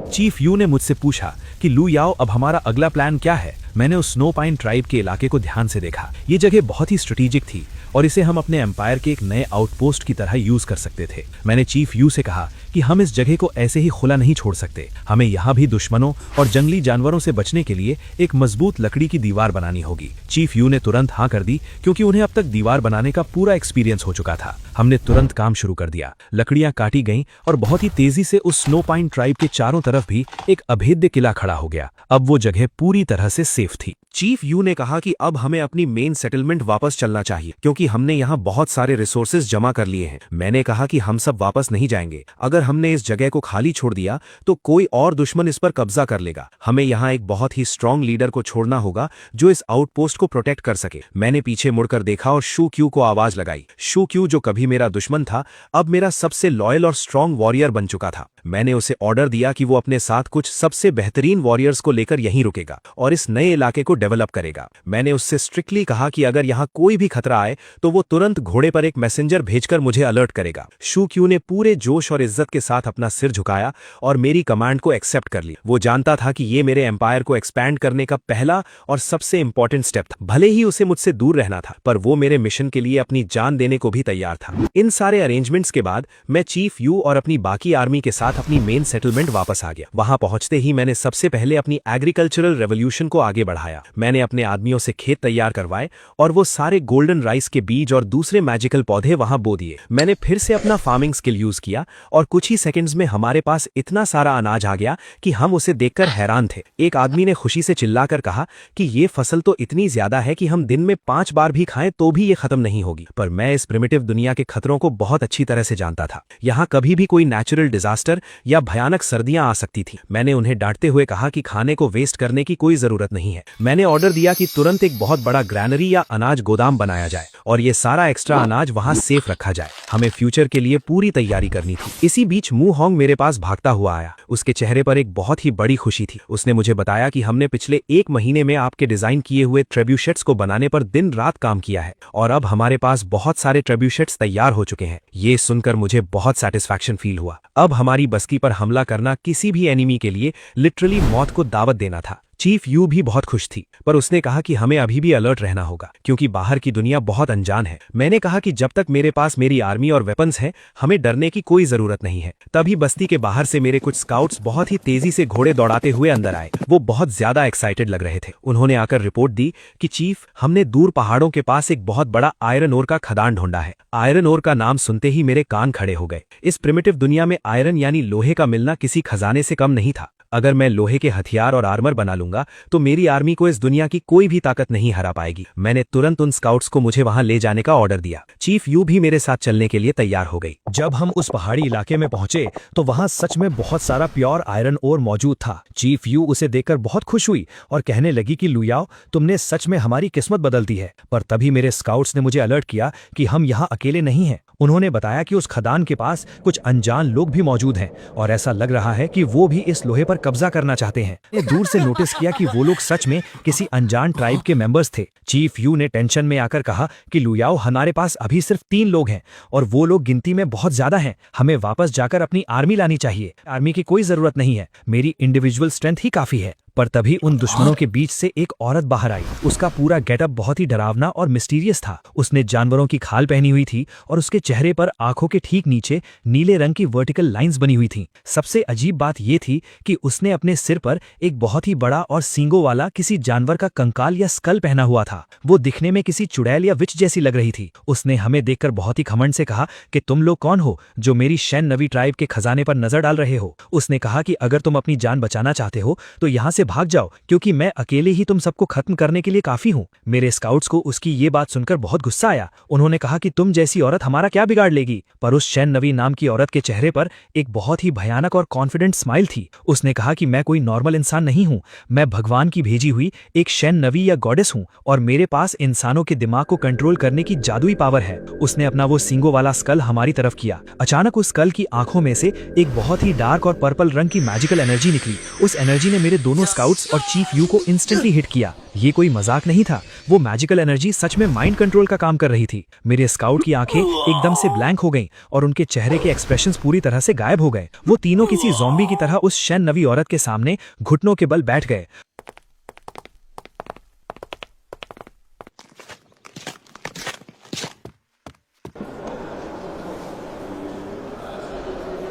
चीफ यू ने मुझसे पूछा कि लू याओ अब हमारा अगला प्लान क्या है। मैंने उस स्नो पाइन ट्राइब के इलाके को ध्यान से देखा। ये जगह बहुत ही स्ट्रेटेजिक थी और इसे हम अपने एम्पायर के एक नए आउटपोस्ट की तरह यूज कर सकते थे। मैंने चीफ यू से कहा कि हम इस जगह को ऐसे ही खुला नहीं छोड़ सकते। हमें यहाँ भी दुश्मनों और जंगली जानवरों से बचने के लिए एक मजबूत लकड़ी की दीवार बनानी होगी। चीफ यू ने तुरंत हाँ कर दी क्योंकि उन्हें अब तक दीवार बनाने का पूरा एक्सपीरियंस हो चुका था। हमने तुरंत काम शुरू कर दिया। लकड़ियां काटी गईं और बहुत ही तेजी से उस स्नो पाइन ट्राइब के चारों तरफ भी एक अभेद्य किला खड़ा हो गया। अब वो जगह पूरी तरह से सेफ थी। चीफ यू ने कहा कि अब हमें अपनी मेन सेटलमेंट वापस चलना चाहिए क्योंकि हमने यहाँ बहुत सारे रिसोर्सेज जमा कर लिए हैं। मैंने कहा कि हम सब वापस नहीं जाएंगे। अगर हमने इस जगह को खाली छोड़ दिया तो कोई और दुश्मन इस पर कब्जा कर लेगा। हमें यहाँ एक बहुत ही स्ट्रांग लीडर को छोड़ना होगा जो इस आउटपोस्ट को प्रोटेक्ट कर सके। मैंने पीछे मुड़कर देखा और शू क्यू को आवाज लगाई। शू क्यू जो कभी मेरा दुश्मन था अब मेरा सबसे लॉयल और स्ट्रांग वॉरियर बन चुका था। मैंने उसे ऑर्डर दिया कि वो अपने साथ कुछ सबसे बेहतरीन वॉरियर्स को लेकर यहीं रुकेगा और इस नए इलाके को डेवलप करेगा। मैंने उससे स्ट्रिक्टली कहा कि अगर यहाँ कोई भी खतरा आए तो वो तुरंत घोड़े पर एक मैसेंजर भेजकर मुझे अलर्ट करेगा। शू क्यू ने पूरे जोश और इज्जत के साथ अपना सिर झुकाया और मेरी कमांड को एक्सेप्ट कर ली। वो जानता था कि ये मेरे एम्पायर को एक्सपैंड करने का पहला और सबसे इंपॉर्टेंट स्टेप था। भले ही उसे मुझसे दूर रहना था पर वो मेरे मिशन के लिए अपनी जान देने को भी तैयार था। इन सारे अरेंजमेंट्स के बाद मैं चीफ यू और अपनी बाकी आर्मी के साथ अपनी मेन सेटलमेंट वापस आ गया। वहां पहुंचते ही मैंने सबसे पहले अपनी एग्रीकल्चरल रेवोल्यूशन को आगे बढ़ाया। मैंने अपने आदमियों से खेत तैयार करवाए और वो सारे गोल्डन राइस के बीज और दूसरे मैजिकल पौधे वहां बो दिए। मैंने फिर से अपना फार्मिंग स्किल यूज किया और कुछ ही सेकंड्स में हमारे पास इतना सारा अनाज आ गया कि हम उसे देखकर हैरान थे। एक आदमी ने खुशी से चिल्लाकर कहा कि ये फसल तो इतनी ज्यादा है कि हम दिन में 5 बार भी खाएं तो भी ये खत्म नहीं होगी। पर मैं इस प्रिमिटिव दुनिया के खतरों को बहुत अच्छी तरह से जानता था। यहाँ कभी भी कोई नेचुरल डिजास्टर या भयानक सर्दियां आ सकती थी। मैंने उन्हें डांटते हुए कहा कि खाने को वेस्ट करने की कोई जरूरत नहीं है। मैंने ऑर्डर दिया कि तुरंत एक बहुत बड़ा ग्रैनरी या अनाज गोदाम बनाया जाए और ये सारा एक्स्ट्रा अनाज वहां सेफ रखा जाए। हमें फ्यूचर के लिए पूरी तैयारी करनी थी। इसी बीच मू होंग मेरे पास भागता हुआ आया। उसके चेहरे पर एक बहुत ही बड़ी खुशी थी। उसने मुझे बताया कि हमने पिछले 1 महीने में आपके डिजाइन किए हुए ट्रिब्यूशेट्स को बनाने पर दिन रात काम किया है और अब हमारे पास बहुत सारे ट्रिब्यूशेट्स तैयार हो चुके हैं। ये सुनकर मुझे बहुत सेटिस्फैक्शन फील हुआ। अब हमारी बस्ती पर हमला करना किसी भी एनिमी के लिए लिटरली मौत को दावत देना था। चीफ यू भी बहुत खुश थी पर उसने कहा कि हमें अभी भी अलर्ट रहना होगा क्योंकि बाहर की दुनिया बहुत अनजान है। मैंने कहा कि जब तक मेरे पास मेरी आर्मी और वेपन्स हैं हमें डरने की कोई जरूरत नहीं है। तभी बस्ती के बाहर से मेरे कुछ स्काउट्स बहुत ही तेजी से घोड़े दौड़ाते हुए अंदर आए। वो बहुत ज्यादा एक्साइटेड लग रहे थे। उन्होंने आकर रिपोर्ट दी कि चीफ, हमने दूर पहाड़ों के पास एक बहुत बड़ा आयरन ओर का खदान ढूंढा है। आयरन ओर का नाम सुनते ही मेरे कान खड़े हो गए। इस प्रिमिटिव दुनिया में आयरन यानी लोहे का मिलना किसी खजाने से कम नहीं था। अगर मैं लोहे के हथियार और आर्मर बना लूंगा तो मेरी आर्मी को इस दुनिया की कोई भी ताकत नहीं हरा पाएगी। मैंने तुरंत उन स्काउट्स को मुझे वहां ले जाने का ऑर्डर दिया। चीफ यू भी मेरे साथ चलने के लिए तैयार हो गई। जब हम उस पहाड़ी इलाके में पहुंचे तो वहां सच में बहुत सारा प्योर आयरन ओर मौजूद था। चीफ यू उसे देखकर बहुत खुश हुई और कहने लगी कि लुयाओ, तुमने सच में हमारी किस्मत बदल दी है। पर तभी मेरे स्काउट्स ने मुझे अलर्ट किया कि हम यहाँ अकेले नहीं हैं। उन्होंने बताया कि उस खदान के पास कुछ अनजान लोग भी मौजूद हैं और ऐसा लग रहा है कि वो भी इस लोहे पर कब्जा करना चाहते हैं। मैंने दूर से नोटिस किया कि वो लोग सच में किसी अनजान ट्राइब के मेंबर्स थे। चीफ यू ने टेंशन में आकर कहा कि लुयाओ, हमारे पास अभी सिर्फ 3 लोग हैं और वो लोग गिनती में बहुत ज्यादा हैं। हमें वापस जाकर अपनी आर्मी लानी चाहिए। आर्मी की कोई जरूरत नहीं है, मेरी इंडिविजुअल स्ट्रेंथ ही काफी है। पर तभी उन दुश्मनों के बीच से एक औरत बाहर आई। उसका पूरा गेटअप बहुत ही डरावना और मिस्टीरियस था। उसने जानवरों की खाल पहनी हुई थी और उसके चेहरे पर आंखों के ठीक नीचे नीले रंग की वर्टिकल लाइंस बनी हुई थीं। सबसे अजीब बात यह थी कि उसने अपने सिर पर एक बहुत ही बड़ा और सींगों वाला किसी जानवर का कंकाल या स्कल पहना हुआ था। वो दिखने में किसी चुड़ैल या विच जैसी लग रही थी। उसने हमें देखकर बहुत ही घमंड से कहा कि तुम लोग कौन हो जो मेरी शैन नवी ट्राइब के खजाने पर नजर डाल रहे हो। उसने कहा कि अगर तुम अपनी जान बचाना चाहते हो तो यहाँ से भाग जाओ, क्योंकि मैं अकेले ही तुम सबको खत्म करने के लिए काफी हूँ। मेरे स्काउट्स को उसकी ये बात सुनकर बहुत गुस्सा आया। उन्होंने कहा कि तुम जैसी औरत हमारा क्या बिगाड़ लेगी। पर उस शैन नवी नाम की औरत के चेहरे पर एक बहुत ही भयानक और कॉन्फिडेंट स्माइल थी। उसने कहा कि मैं कोई नॉर्मल इंसान नहीं हूँ, मैं भगवान की भेजी हुई एक शैन नवी या गॉडेस हूँ और मेरे पास इंसानों के दिमाग को कंट्रोल करने की जादुई पावर है। उसने अपना वो सींगों वाला स्कल हमारी तरफ किया। अचानक उस स्कल की आंखों में से एक बहुत ही डार्क और पर्पल रंग की मैजिकल एनर्जी निकली। उस एनर्जी ने मेरे दोनों स्काउट्स और चीफ यू को इंस्टेंटली हिट किया। ये कोई मजाक नहीं था, वो मैजिकल एनर्जी सच में माइंड कंट्रोल का काम कर रही थी। मेरे स्काउट की आंखें एकदम से ब्लैंक हो गईं और उनके चेहरे के एक्सप्रेशंस पूरी तरह से गायब हो गए। वो तीनों किसी ज़ॉम्बी की तरह उस शैन नवी औरत के सामने घुटनों के बल बैठ गए।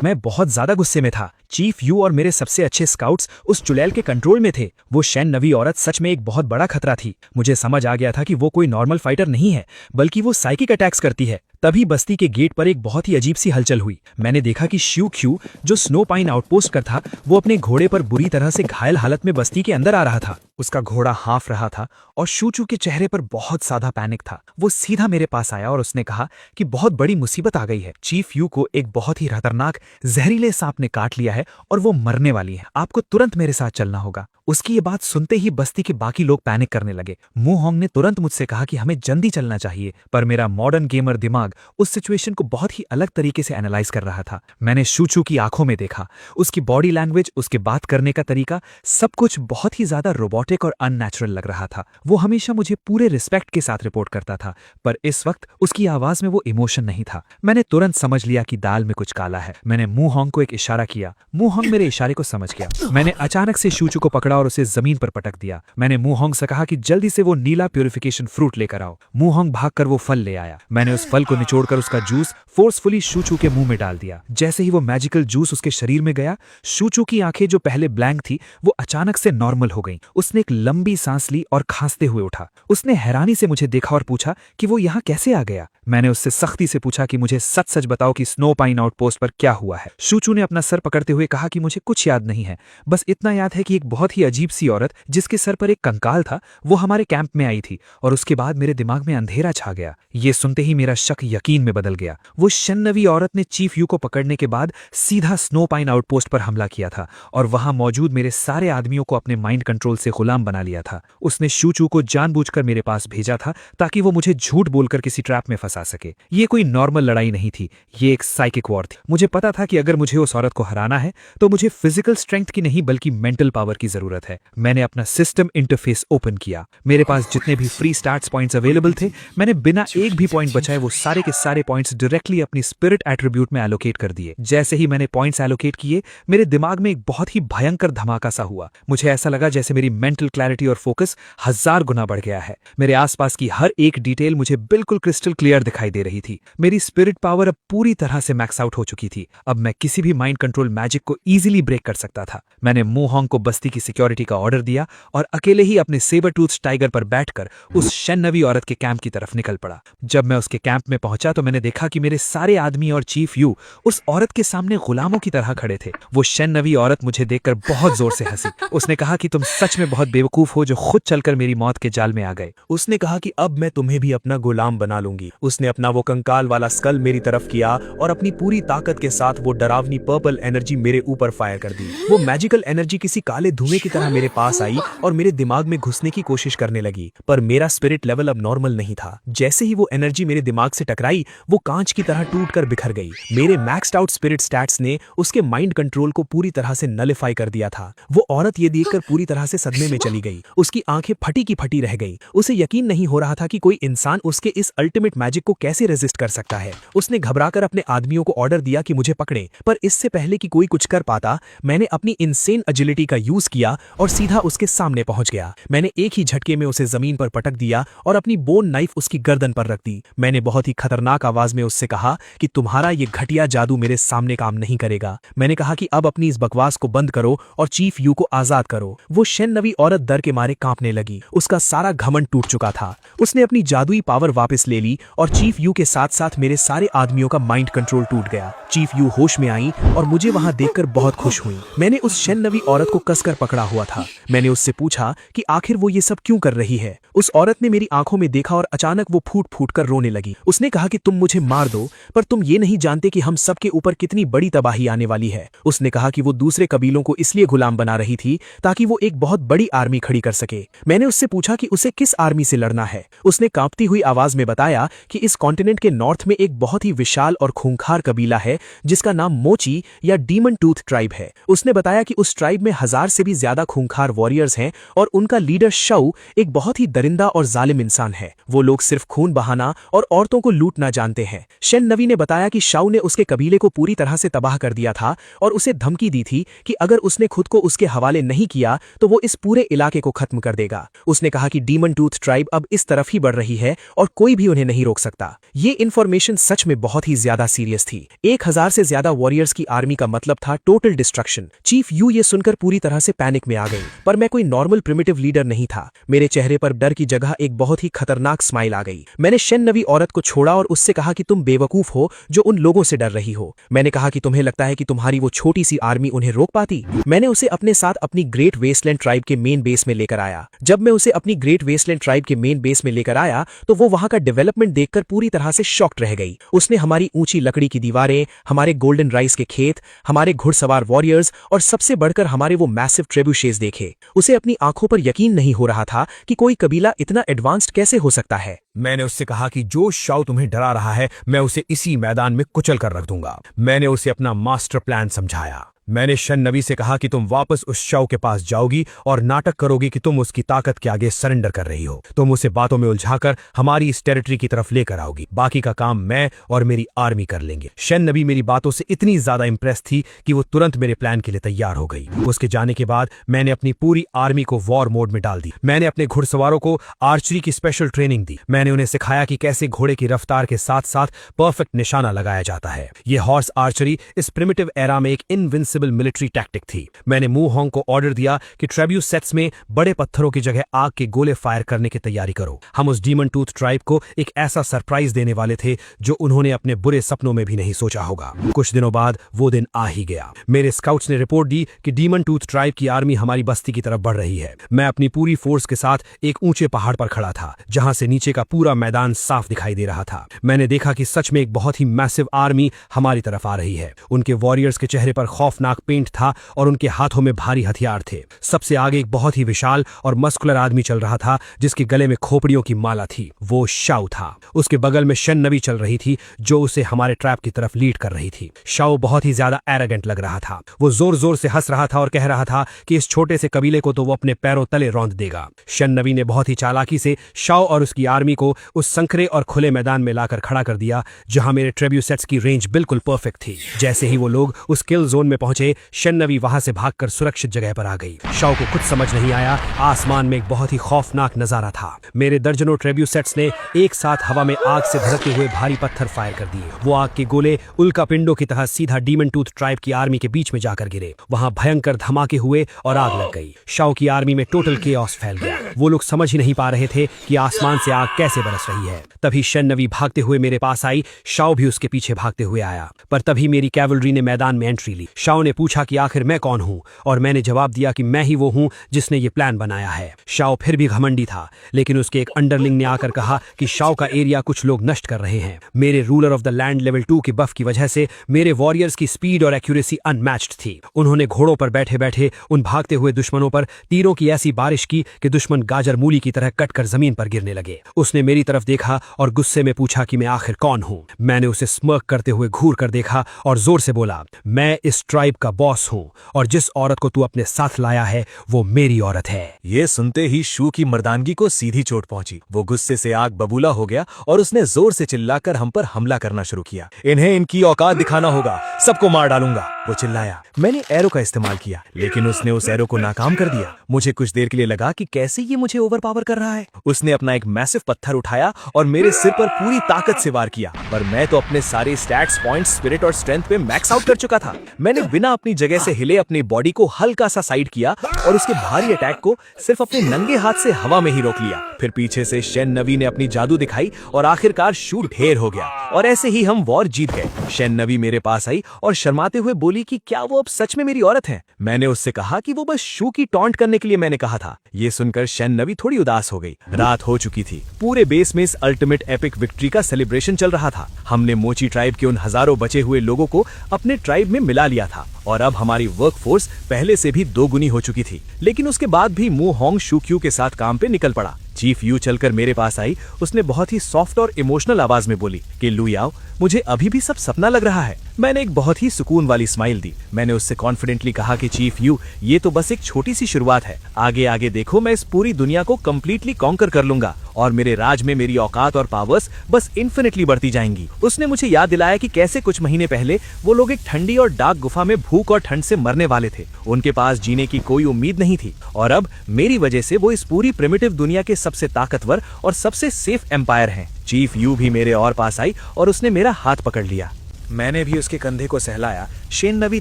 मैं बहुत ज्यादा गुस्से में था। चीफ यू और मेरे सबसे अच्छे स्काउट्स उस चुड़ैल के कंट्रोल में थे। वो शैन नवी औरत सच में एक बहुत बड़ा खतरा थी। मुझे समझ आ गया था कि वो कोई नॉर्मल फाइटर नहीं है, बल्कि वो साइकिक अटैक्स करती है। तभी बस्ती के गेट पर एक बहुत ही अजीब सी हलचल हुई। मैंने देखा कि श्यू ख्यू, जो स्नो पाइन आउटपोस्ट पर था, वो अपने घोड़े पर बुरी तरह से घायल हालत में बस्ती के अंदर आ रहा था। उसका घोड़ा हाँफ रहा था और शूचू के चेहरे पर बहुत ज्यादा पैनिक था। वो सीधा मेरे पास आया और उसने कहा कि बहुत बड़ी मुसीबत आ गई है। चीफ यू को एक बहुत ही खतरनाक जहरीले सांप ने काट लिया है और वो मरने वाली है। आपको तुरंत मेरे साथ चलना होगा। उसकी ये बात सुनते ही बस्ती के बाकी लोग पैनिक करने लगे। मू होंग ने तुरंत मुझसे कहा कि हमें जल्दी चलना चाहिए, पर मेरा मॉडर्न गेमर दिमाग उस सिचुएशन को बहुत ही अलग तरीके से एनालाइज कर रहा था। मैंने शूचू की आंखों में देखा, उसकी बॉडी लैंग्वेज, उसके बात करने का तरीका, सब कुछ बहुत ही ज्यादा रोबोटिक और अननेचुरल लग रहा था। वो हमेशा मुझे पूरे रिस्पेक्ट के साथ रिपोर्ट करता था, पर इस वक्त उसकी आवाज में वो इमोशन नहीं था। मैंने तुरंत समझ लिया कि दाल में कुछ काला है। मैंने मू होंग को एक इशारा किया। मू होंग मेरे इशारे को समझ गया। मैंने अचानक से शूचू को पकड़ा और उसे जमीन पर पटक दिया। मैंने मू होंग से कहा कि जल्दी से वो नीला प्यूरिफिकेशन फ्रूट लेकर आओ। मू होंग भागकर वो फल ले आया। मैंने उस फल को निचोड़कर उसका जूस फोर्सफुली शूचू के मुंह में डाल दिया। जैसे ही वो मैजिकल जूस उसके शरीर में गया, शूचू की आंखें जो पहले ब्लैंक थी वो अचानक से नॉर्मल हो गईं। उसने एक लंबी सांस ली और खांसते हुए उठा। उसने हैरानी से मुझे देखा और पूछा कि वो यहाँ कैसे आ गया। मैंने उससे सख्ती से पूछा कि मुझे सच सच बताओ कि स्नो पाइन आउटपोस्ट पर क्या हुआ है। शूचू ने अपना सर पकड़ते हुए कहा कि मुझे कुछ याद नहीं है, बस इतना याद है कि एक बहुत ही अजीब सी औरत जिसके सर पर एक कंकाल था वो हमारे कैंप में आई थी और उसके बाद मेरे दिमाग में अंधेरा छा गया। ये सुनते ही मेरा शक यकीन में बदल गया। वो शैन नवी औरत ने चीफ यू को पकड़ने के बाद सीधा स्नो पाइन आउटपोस्ट पर हमला किया था और वहां मौजूद मेरे सारे आदमियों को अपने माइंड कंट्रोल से गुलाम बना लिया था। उसने शूचू को जानबूझकर मेरे पास भेजा था ताकि वो मुझे झूठ बोलकर किसी ट्रैप में फंसा सके। ये कोई नॉर्मल लड़ाई नहीं थी, ये एक साइकिक वॉर थी। मुझे पता था कि अगर मुझे उस औरत को हराना है तो मुझे फिजिकल स्ट्रेंथ की नहीं बल्कि मेंटल पावर की जरूरत है। मैंने अपना सिस्टम इंटरफेस ओपन किया। मेरे पास जितने भी फ्री स्टार्ट्स पॉइंट्स अवेलेबल थे, मैंने बिना एक भी पॉइंट बचाए वो सारे के सारे पॉइंट्स डायरेक्टली अपनी स्पिरिट एट्रीब्यूट में एलोकेट कर दिए। जैसे ही मैंने पॉइंट्स एलोकेट किए, मेरे दिमाग में एक बहुत ही भयंकर धमाका सा हुआ। मुझे ऐसा लगा जैसे मेरी मेंटल क्लैरिटी और फोकस 1000 गुना बढ़ गया है। मेरे आसपास की हर एक डिटेल मुझे बिल्कुल क्रिस्टल क्लियर दिखाई दे रही थी। मेरी स्पिरिट पावर अब पूरी तरह से मैक्स आउट हो चुकी थी। अब मैं किसी भी माइंड कंट्रोल मैजिक को इजीली ब्रेक कर सकता था। मैंने मू होंग को बस्ती की सिक्योरिटी का ऑर्डर दिया और अकेले ही अपने सेबर टूथ टाइगर पर बैठकर उस शैन नवी औरत के कैंप की तरफ निकल पड़ा। जब मैं उसके कैंप में पहुंचा तो मैंने देखा कि मेरे सारे आदमी और चीफ यू उस औरत के सामने गुलामों की तरह खड़े थे। वो शैन नवी औरत मुझे देखकर बहुत जोर से हंसी। उसने कहा कि तुम सच में बहुत बेवकूफ हो जो खुद चलकर मेरी मौत के जाल में आ गए। उसने कहा कि अब मैं तुम्हें भी अपना गुलाम बना लूंगी। उसने अपना वो कंकाल वाला स्कल मेरी तरफ किया और अपनी पूरी ताकत के साथ वो डरावनी पर्पल एनर्जी मेरे ऊपर फायर कर दी। वो मैजिकल एनर्जी किसी काले धुएं की तरह मेरे पास आई और मेरे दिमाग में घुसने की कोशिश करने लगी, पर मेरा स्पिरिट लेवल अब नॉर्मल नहीं था। जैसे ही वो एनर्जी मेरे दिमाग से टकराई, वो कांच की तरह टूटकर बिखर गई। मेरे मैक्स्ड आउट स्पिरिट स्टैट्स ने उसके माइंड कंट्रोल को पूरी तरह से नलिफाई कर दिया था। वो औरत ये देखकर पूरी तरह से सदमे में चली गई। उसकी आंखें फटी की फटी रह गई। उसे यकीन नहीं हो रहा था कि कोई इंसान उसके इस अल्टीमेट मैजिक मैजिक को कैसे रेजिस्ट कर सकता है। उसने घबराकर अपने आदमियों को ऑर्डर दिया कि मुझे पकड़ें, पर इससे पहले कि कोई कुछ कर पाता मैंने अपनी इनसेन एजिलिटी का यूज किया और सीधा उसके सामने पहुंच गया। मैंने एक ही झटके में उसे जमीन पर पटक दिया और अपनी बोन नाइफ उसकी गर्दन पर रख दी। मैंने बहुत ही खतरनाक आवाज में उससे कहा कि तुम्हारा ये घटिया जादू मेरे सामने काम नहीं करेगा। मैंने कहा कि अब अपनी इस बकवास को बंद करो और चीफ यू को आजाद करो। वो शेन-नवी औरत डर के मारे कांपने लगी। उसका सारा घमंड टूट चुका था। उसने अपनी जादुई पावर वापस ले ली और चीफ यू के साथ साथ मेरे सारे आदमियों का माइंड कंट्रोल टूट गया। चीफ यू होश में आई और मुझे वहां देखकर बहुत खुश हुई। मैंने उस शेन-नवी औरत को कसकर पकड़ा हुआ था। मैंने उससे पूछा कि आखिर वो ये सब क्यों कर रही है। उस औरत ने मेरी आंखों में देखा और अचानक वो फूट फूट कर रोने लगी। उसने कहा कि तुम मुझे मार दो, पर तुम ये नहीं जानते कि हम सबके ऊपर कितनी बड़ी तबाही आने वाली है। उसने कहा कि वो दूसरे कबीलों को इसलिए गुलाम बना रही थी ताकि वो एक बहुत बड़ी आर्मी खड़ी कर सके। मैंने उससे पूछा कि उसे किस आर्मी से लड़ना है। उसने कांपती हुई आवाज में बताया कि इस कॉन्टिनेंट के नॉर्थ में एक बहुत ही विशाल और खूंखार कबीला है जिसका नाम मोची या डीमन टूथ ट्राइब है। उसने बताया कि उस ट्राइब में 1000 से भी ज्यादा खूंखार वॉरियर्स हैं और उनका लीडर शाओ एक बहुत ही दरिंदा और जालिम इंसान है। वो लोग सिर्फ खून बहाना और औरतों को लूटना जानते हैं। शेन-नवी ने बताया कि शाओ ने उसके कबीले को पूरी तरह से तबाह कर दिया था और उसे धमकी दी थी कि अगर उसने खुद को उसके हवाले नहीं किया तो वो इस पूरे इलाके को खत्म कर देगा। उसने कहा कि डीमन टूथ ट्राइब अब इस तरफ ही बढ़ रही है और कोई भी उन्हें नहीं रोक सकता। ये इन्फॉर्मेशन सच में बहुत ही ज्यादा सीरियस थी। 1000 से ज्यादा वॉरियर्स की आर्मी का मतलब था टोटल डिस्ट्रक्शन। चीफ यू ये सुनकर पूरी तरह से पैनिक में आ गई, पर मैं कोई नॉर्मल प्रिमिटिव लीडर नहीं था। मेरे चेहरे पर डर की जगह एक बहुत ही खतरनाक स्माइल आ गई। मैंने शेन-नवी औरत को छोड़ा और उससे कहा कि तुम बेवकूफ हो जो उन लोगों से डर रही हो। मैंने कहा कि तुम्हें लगता है कि तुम्हारी वो छोटी सी आर्मी उन्हें रोक पाती। मैंने उसे अपने साथ अपनी ग्रेट वेस्टलैंड ट्राइब के मेन बेस में लेकर आया। जब मैं उसे अपनी ग्रेट वेस्टलैंड ट्राइब के मेन बेस में लेकर आया तो वो वहां का डेवलपमेंट देखकर पूरी तरह से शॉक्ड रह गई। उसने हमारी ऊंची लकड़ी की दीवारें, हमारे गोल्डन राइस के खेत, हमारे घुड़सवार वॉरियर्स और सबसे बढ़कर हमारे वो मैसिव ट्रेब्यूशेस देखे। उसे अपनी आंखों पर यकीन नहीं हो रहा था कि कोई कबीला इतना एडवांस्ड कैसे हो सकता है। मैंने उससे कहा कि जो शाओ तुम्हें डरा रहा है मैं उसे इसी मैदान में कुचल कर रख दूंगा। मैंने उसे अपना मास्टर प्लान समझाया। मैंने शेन-नवी से कहा कि तुम वापस उस शाओ के पास जाओगी और नाटक करोगी कि तुम उसकी ताकत के आगे सरेंडर कर रही हो। तुम उसे बातों में उलझाकर हमारी इस टेरिटरी की तरफ लेकर आओगी। बाकी का काम मैं और मेरी आर्मी कर लेंगे। शेन-नवी मेरी बातों से इतनी ज्यादा इंप्रेस थी कि वो तुरंत मेरे प्लान के लिए तैयार हो गई। उसके जाने के बाद मैंने अपनी पूरी आर्मी को वॉर मोड में डाल दी। मैंने अपने घुड़सवारों को आर्चरी की स्पेशल ट्रेनिंग दी। मैंने उन्हें सिखाया कि कैसे घोड़े की रफ्तार के साथ साथ परफेक्ट निशाना लगाया जाता है। ये हॉर्स आर्चरी इस प्रिमिटिव एरा में एक इनविंसिबल मिलिट्री टैक्टिक थी। मैंने मू होंग को ऑर्डर दिया कि ट्रेब्यू सेट्स में बड़े पत्थरों की जगह आग के गोले फायर करने की तैयारी करो। हम उस डीमन टूथ ट्राइब को एक ऐसा सरप्राइज देने वाले थे जो उन्होंने अपने बुरे सपनों में भी नहीं सोचा होगा। कुछ दिनों बाद वो दिन आ ही गया। मेरे स्काउट्स ने रिपोर्ट दी कि डीमन टूथ ट्राइब की आर्मी हमारी बस्ती की तरफ बढ़ रही है। मैं अपनी पूरी फोर्स के साथ एक ऊंचे पहाड़ पर खड़ा था जहां से नीचे का पूरा मैदान साफ दिखाई दे रहा था। मैंने देखा कि सच में एक बहुत ही मैसिव आर्मी हमारी तरफ आ रही है। उनके वॉरियर्स के चेहरे पर खौफनाक पेंट था और उनके हाथों में भारी हथियार थे। सबसे आगे एक बहुत ही विशाल और मस्कुलर आदमी चल रहा था जिसके गले में खोपड़ियों की माला थी। वो शाओ था। उसके बगल में शेन-नवी चल रही थी जो उसे हमारे ट्रैप की तरफ लीड कर रही थी। शाओ बहुत ही ज्यादा एरोगेंट लग रहा था। वो जोर जोर से हंस रहा था और कह रहा था कि इस छोटे से कबीले को तो वो अपने पैरों तले रौंद देगा। शेन-नवी ने बहुत ही चालाकी से शाओ और उसकी आर्मी को उस संकरे और खुले मैदान में लाकर खड़ा कर दिया जहां मेरे ट्रेब्यू सेट्स की रेंज बिल्कुल परफेक्ट थी। जैसे ही वो लोग उस किल जोन में पहुंचे, शेन-नवी वहां से भागकर सुरक्षित जगह पर आ गई। शाओ को कुछ समझ नहीं आया। आसमान में एक बहुत ही खौफनाक नजारा था। मेरे दर्जनों ट्रेब्यू सेट्स ने एक साथ हवा में आग से धड़कते हुए भारी पत्थर फायर कर दिए। वो आग के गोले उल्का पिंडों की तरह सीधा डीमन टूथ ट्राइब की आर्मी के बीच में जाकर गिरे। वहां भयंकर धमाके हुए और आग लग गई। शाओ की आर्मी में टोटल केओस फैल गया। वो लोग समझ ही नहीं पा रहे थे कि आसमान से आग कैसे बरस रही है। तभी शेन-नवी भागते हुए मेरे पास आई। शाओ भी उसके पीछे भागते हुए आया, पर तभी मेरी कैवलरी ने मैदान में एंट्री ली। शाओ ने पूछा कि आखिर मैं कौन हूं, और मैंने जवाब दिया कि मैं ही वो हूं जिसने ये प्लान बनाया है। शाओ फिर भी घमंडी था, लेकिन उसके एक अंडरलिंग ने आकर कहा कि शाओ का एरिया कुछ लोग नष्ट कर रहे हैं। मेरे ruler of the land level 2 के बफ की वजह से मेरे वॉरियर्स की स्पीड और एक्यूरेसी अनमैच्ड थी। उन्होंने घोड़ों पर बैठे बैठे उन भागते हुए दुश्मनों पर तीरों की ऐसी बारिश की कि दुश्मन गाजर मूली की तरह कटकर जमीन पर गिरने लगे। उसने उसने मेरी तरफ देखा और गुस्से में पूछा कि मैं आखिर कौन हूँ। मैंने उसे स्मर्क करते हुए घूर कर देखा और जोर से बोला, मैं इस ट्राइब का बॉस हूँ और जिस औरत को तू अपने साथ लाया है वो मेरी औरत है। ये सुनते ही शू की मर्दानगी को सीधी चोट पहुंची। वो गुस्से से आग बबूला हो गया और उसने जोर से चिल्लाकर हम पर हमला करना शुरू किया। इन्हें इनकी औकात दिखाना होगा, सबको मार डालूंगा, वो चिल्लाया। मैंने एरो का इस्तेमाल किया लेकिन उसने उस एरो को नाकाम कर दिया। मुझे कुछ देर के लिए लगा कि कैसे ये मुझे ओवरपावर कर रहा है। उसने अपना एक मैसिव पत्थर उठाया और मेरे सिर पर पूरी ताकत से वार किया, पर मैं तो अपने सारे स्टैट्स, पॉइंट्स, स्पिरिट और स्ट्रेंथ पे मैक्स आउट कर चुका था। मैंने बिना अपनी जगह से हिले अपनी बॉडी को हल्का सा साइड किया और उसके भारी अटैक को सिर्फ अपने नंगे हाथ से हवा में ही रोक लिया। फिर पीछे से शेन नवी ने अपनी जादू दिखाई और आखिरकार शू ढेर हो गया और ऐसे ही हम वॉर जीत गए। शेन नवी मेरे पास आई और शर्माते हुए बोली कि क्या वो अब सच में मेरी औरत है। मैंने उससे कहा कि वो बस शू की टॉन्ट करने के लिए मैंने कहा था। ये सुनकर शेन नवी थोड़ी उदास हो गई। रात हो चुकी थी। पूरे बेस में इस अल्टीमेट एपिक विक्ट्री का सेलिब्रेशन चल रहा था। हमने मोची ट्राइब के उन हजारों बचे हुए लोगों को अपने ट्राइब में मिला लिया था और अब हमारी वर्कफोर्स पहले से भी दोगुनी हो चुकी थी। लेकिन उसके बाद भी मू होंग शू क्यू के साथ काम पे निकल पड़ा। चीफ यू चलकर मेरे पास आई। उसने बहुत ही सॉफ्ट और इमोशनल आवाज में बोली कि लू याओ, मुझे अभी भी सब सपना लग रहा है। मैंने एक बहुत ही सुकून वाली स्माइल दी। मैंने उससे कॉन्फिडेंटली कहा कि चीफ यू, ये तो बस एक छोटी सी शुरुआत है। आगे आगे देखो, मैं इस पूरी दुनिया को कंप्लीटली कॉन्कर कर लूंगा और मेरे राज में मेरी औकात और पावर्स बस इन्फिनिटली बढ़ती जाएंगी। उसने मुझे याद दिलाया कि कैसे कुछ महीने पहले वो लोग एक ठंडी और डार्क गुफा में भूख और ठंड से मरने वाले थे। उनके पास जीने की कोई उम्मीद नहीं थी और अब मेरी वजह से वो इस पूरी प्रिमिटिव दुनिया के सबसे ताकतवर और सबसे सेफ एम्पायर हैं। चीफ यू भी मेरे और पास आई और उसने मेरा हाथ पकड़ लिया। मैंने भी उसके कंधे को सहलाया। शेन नवी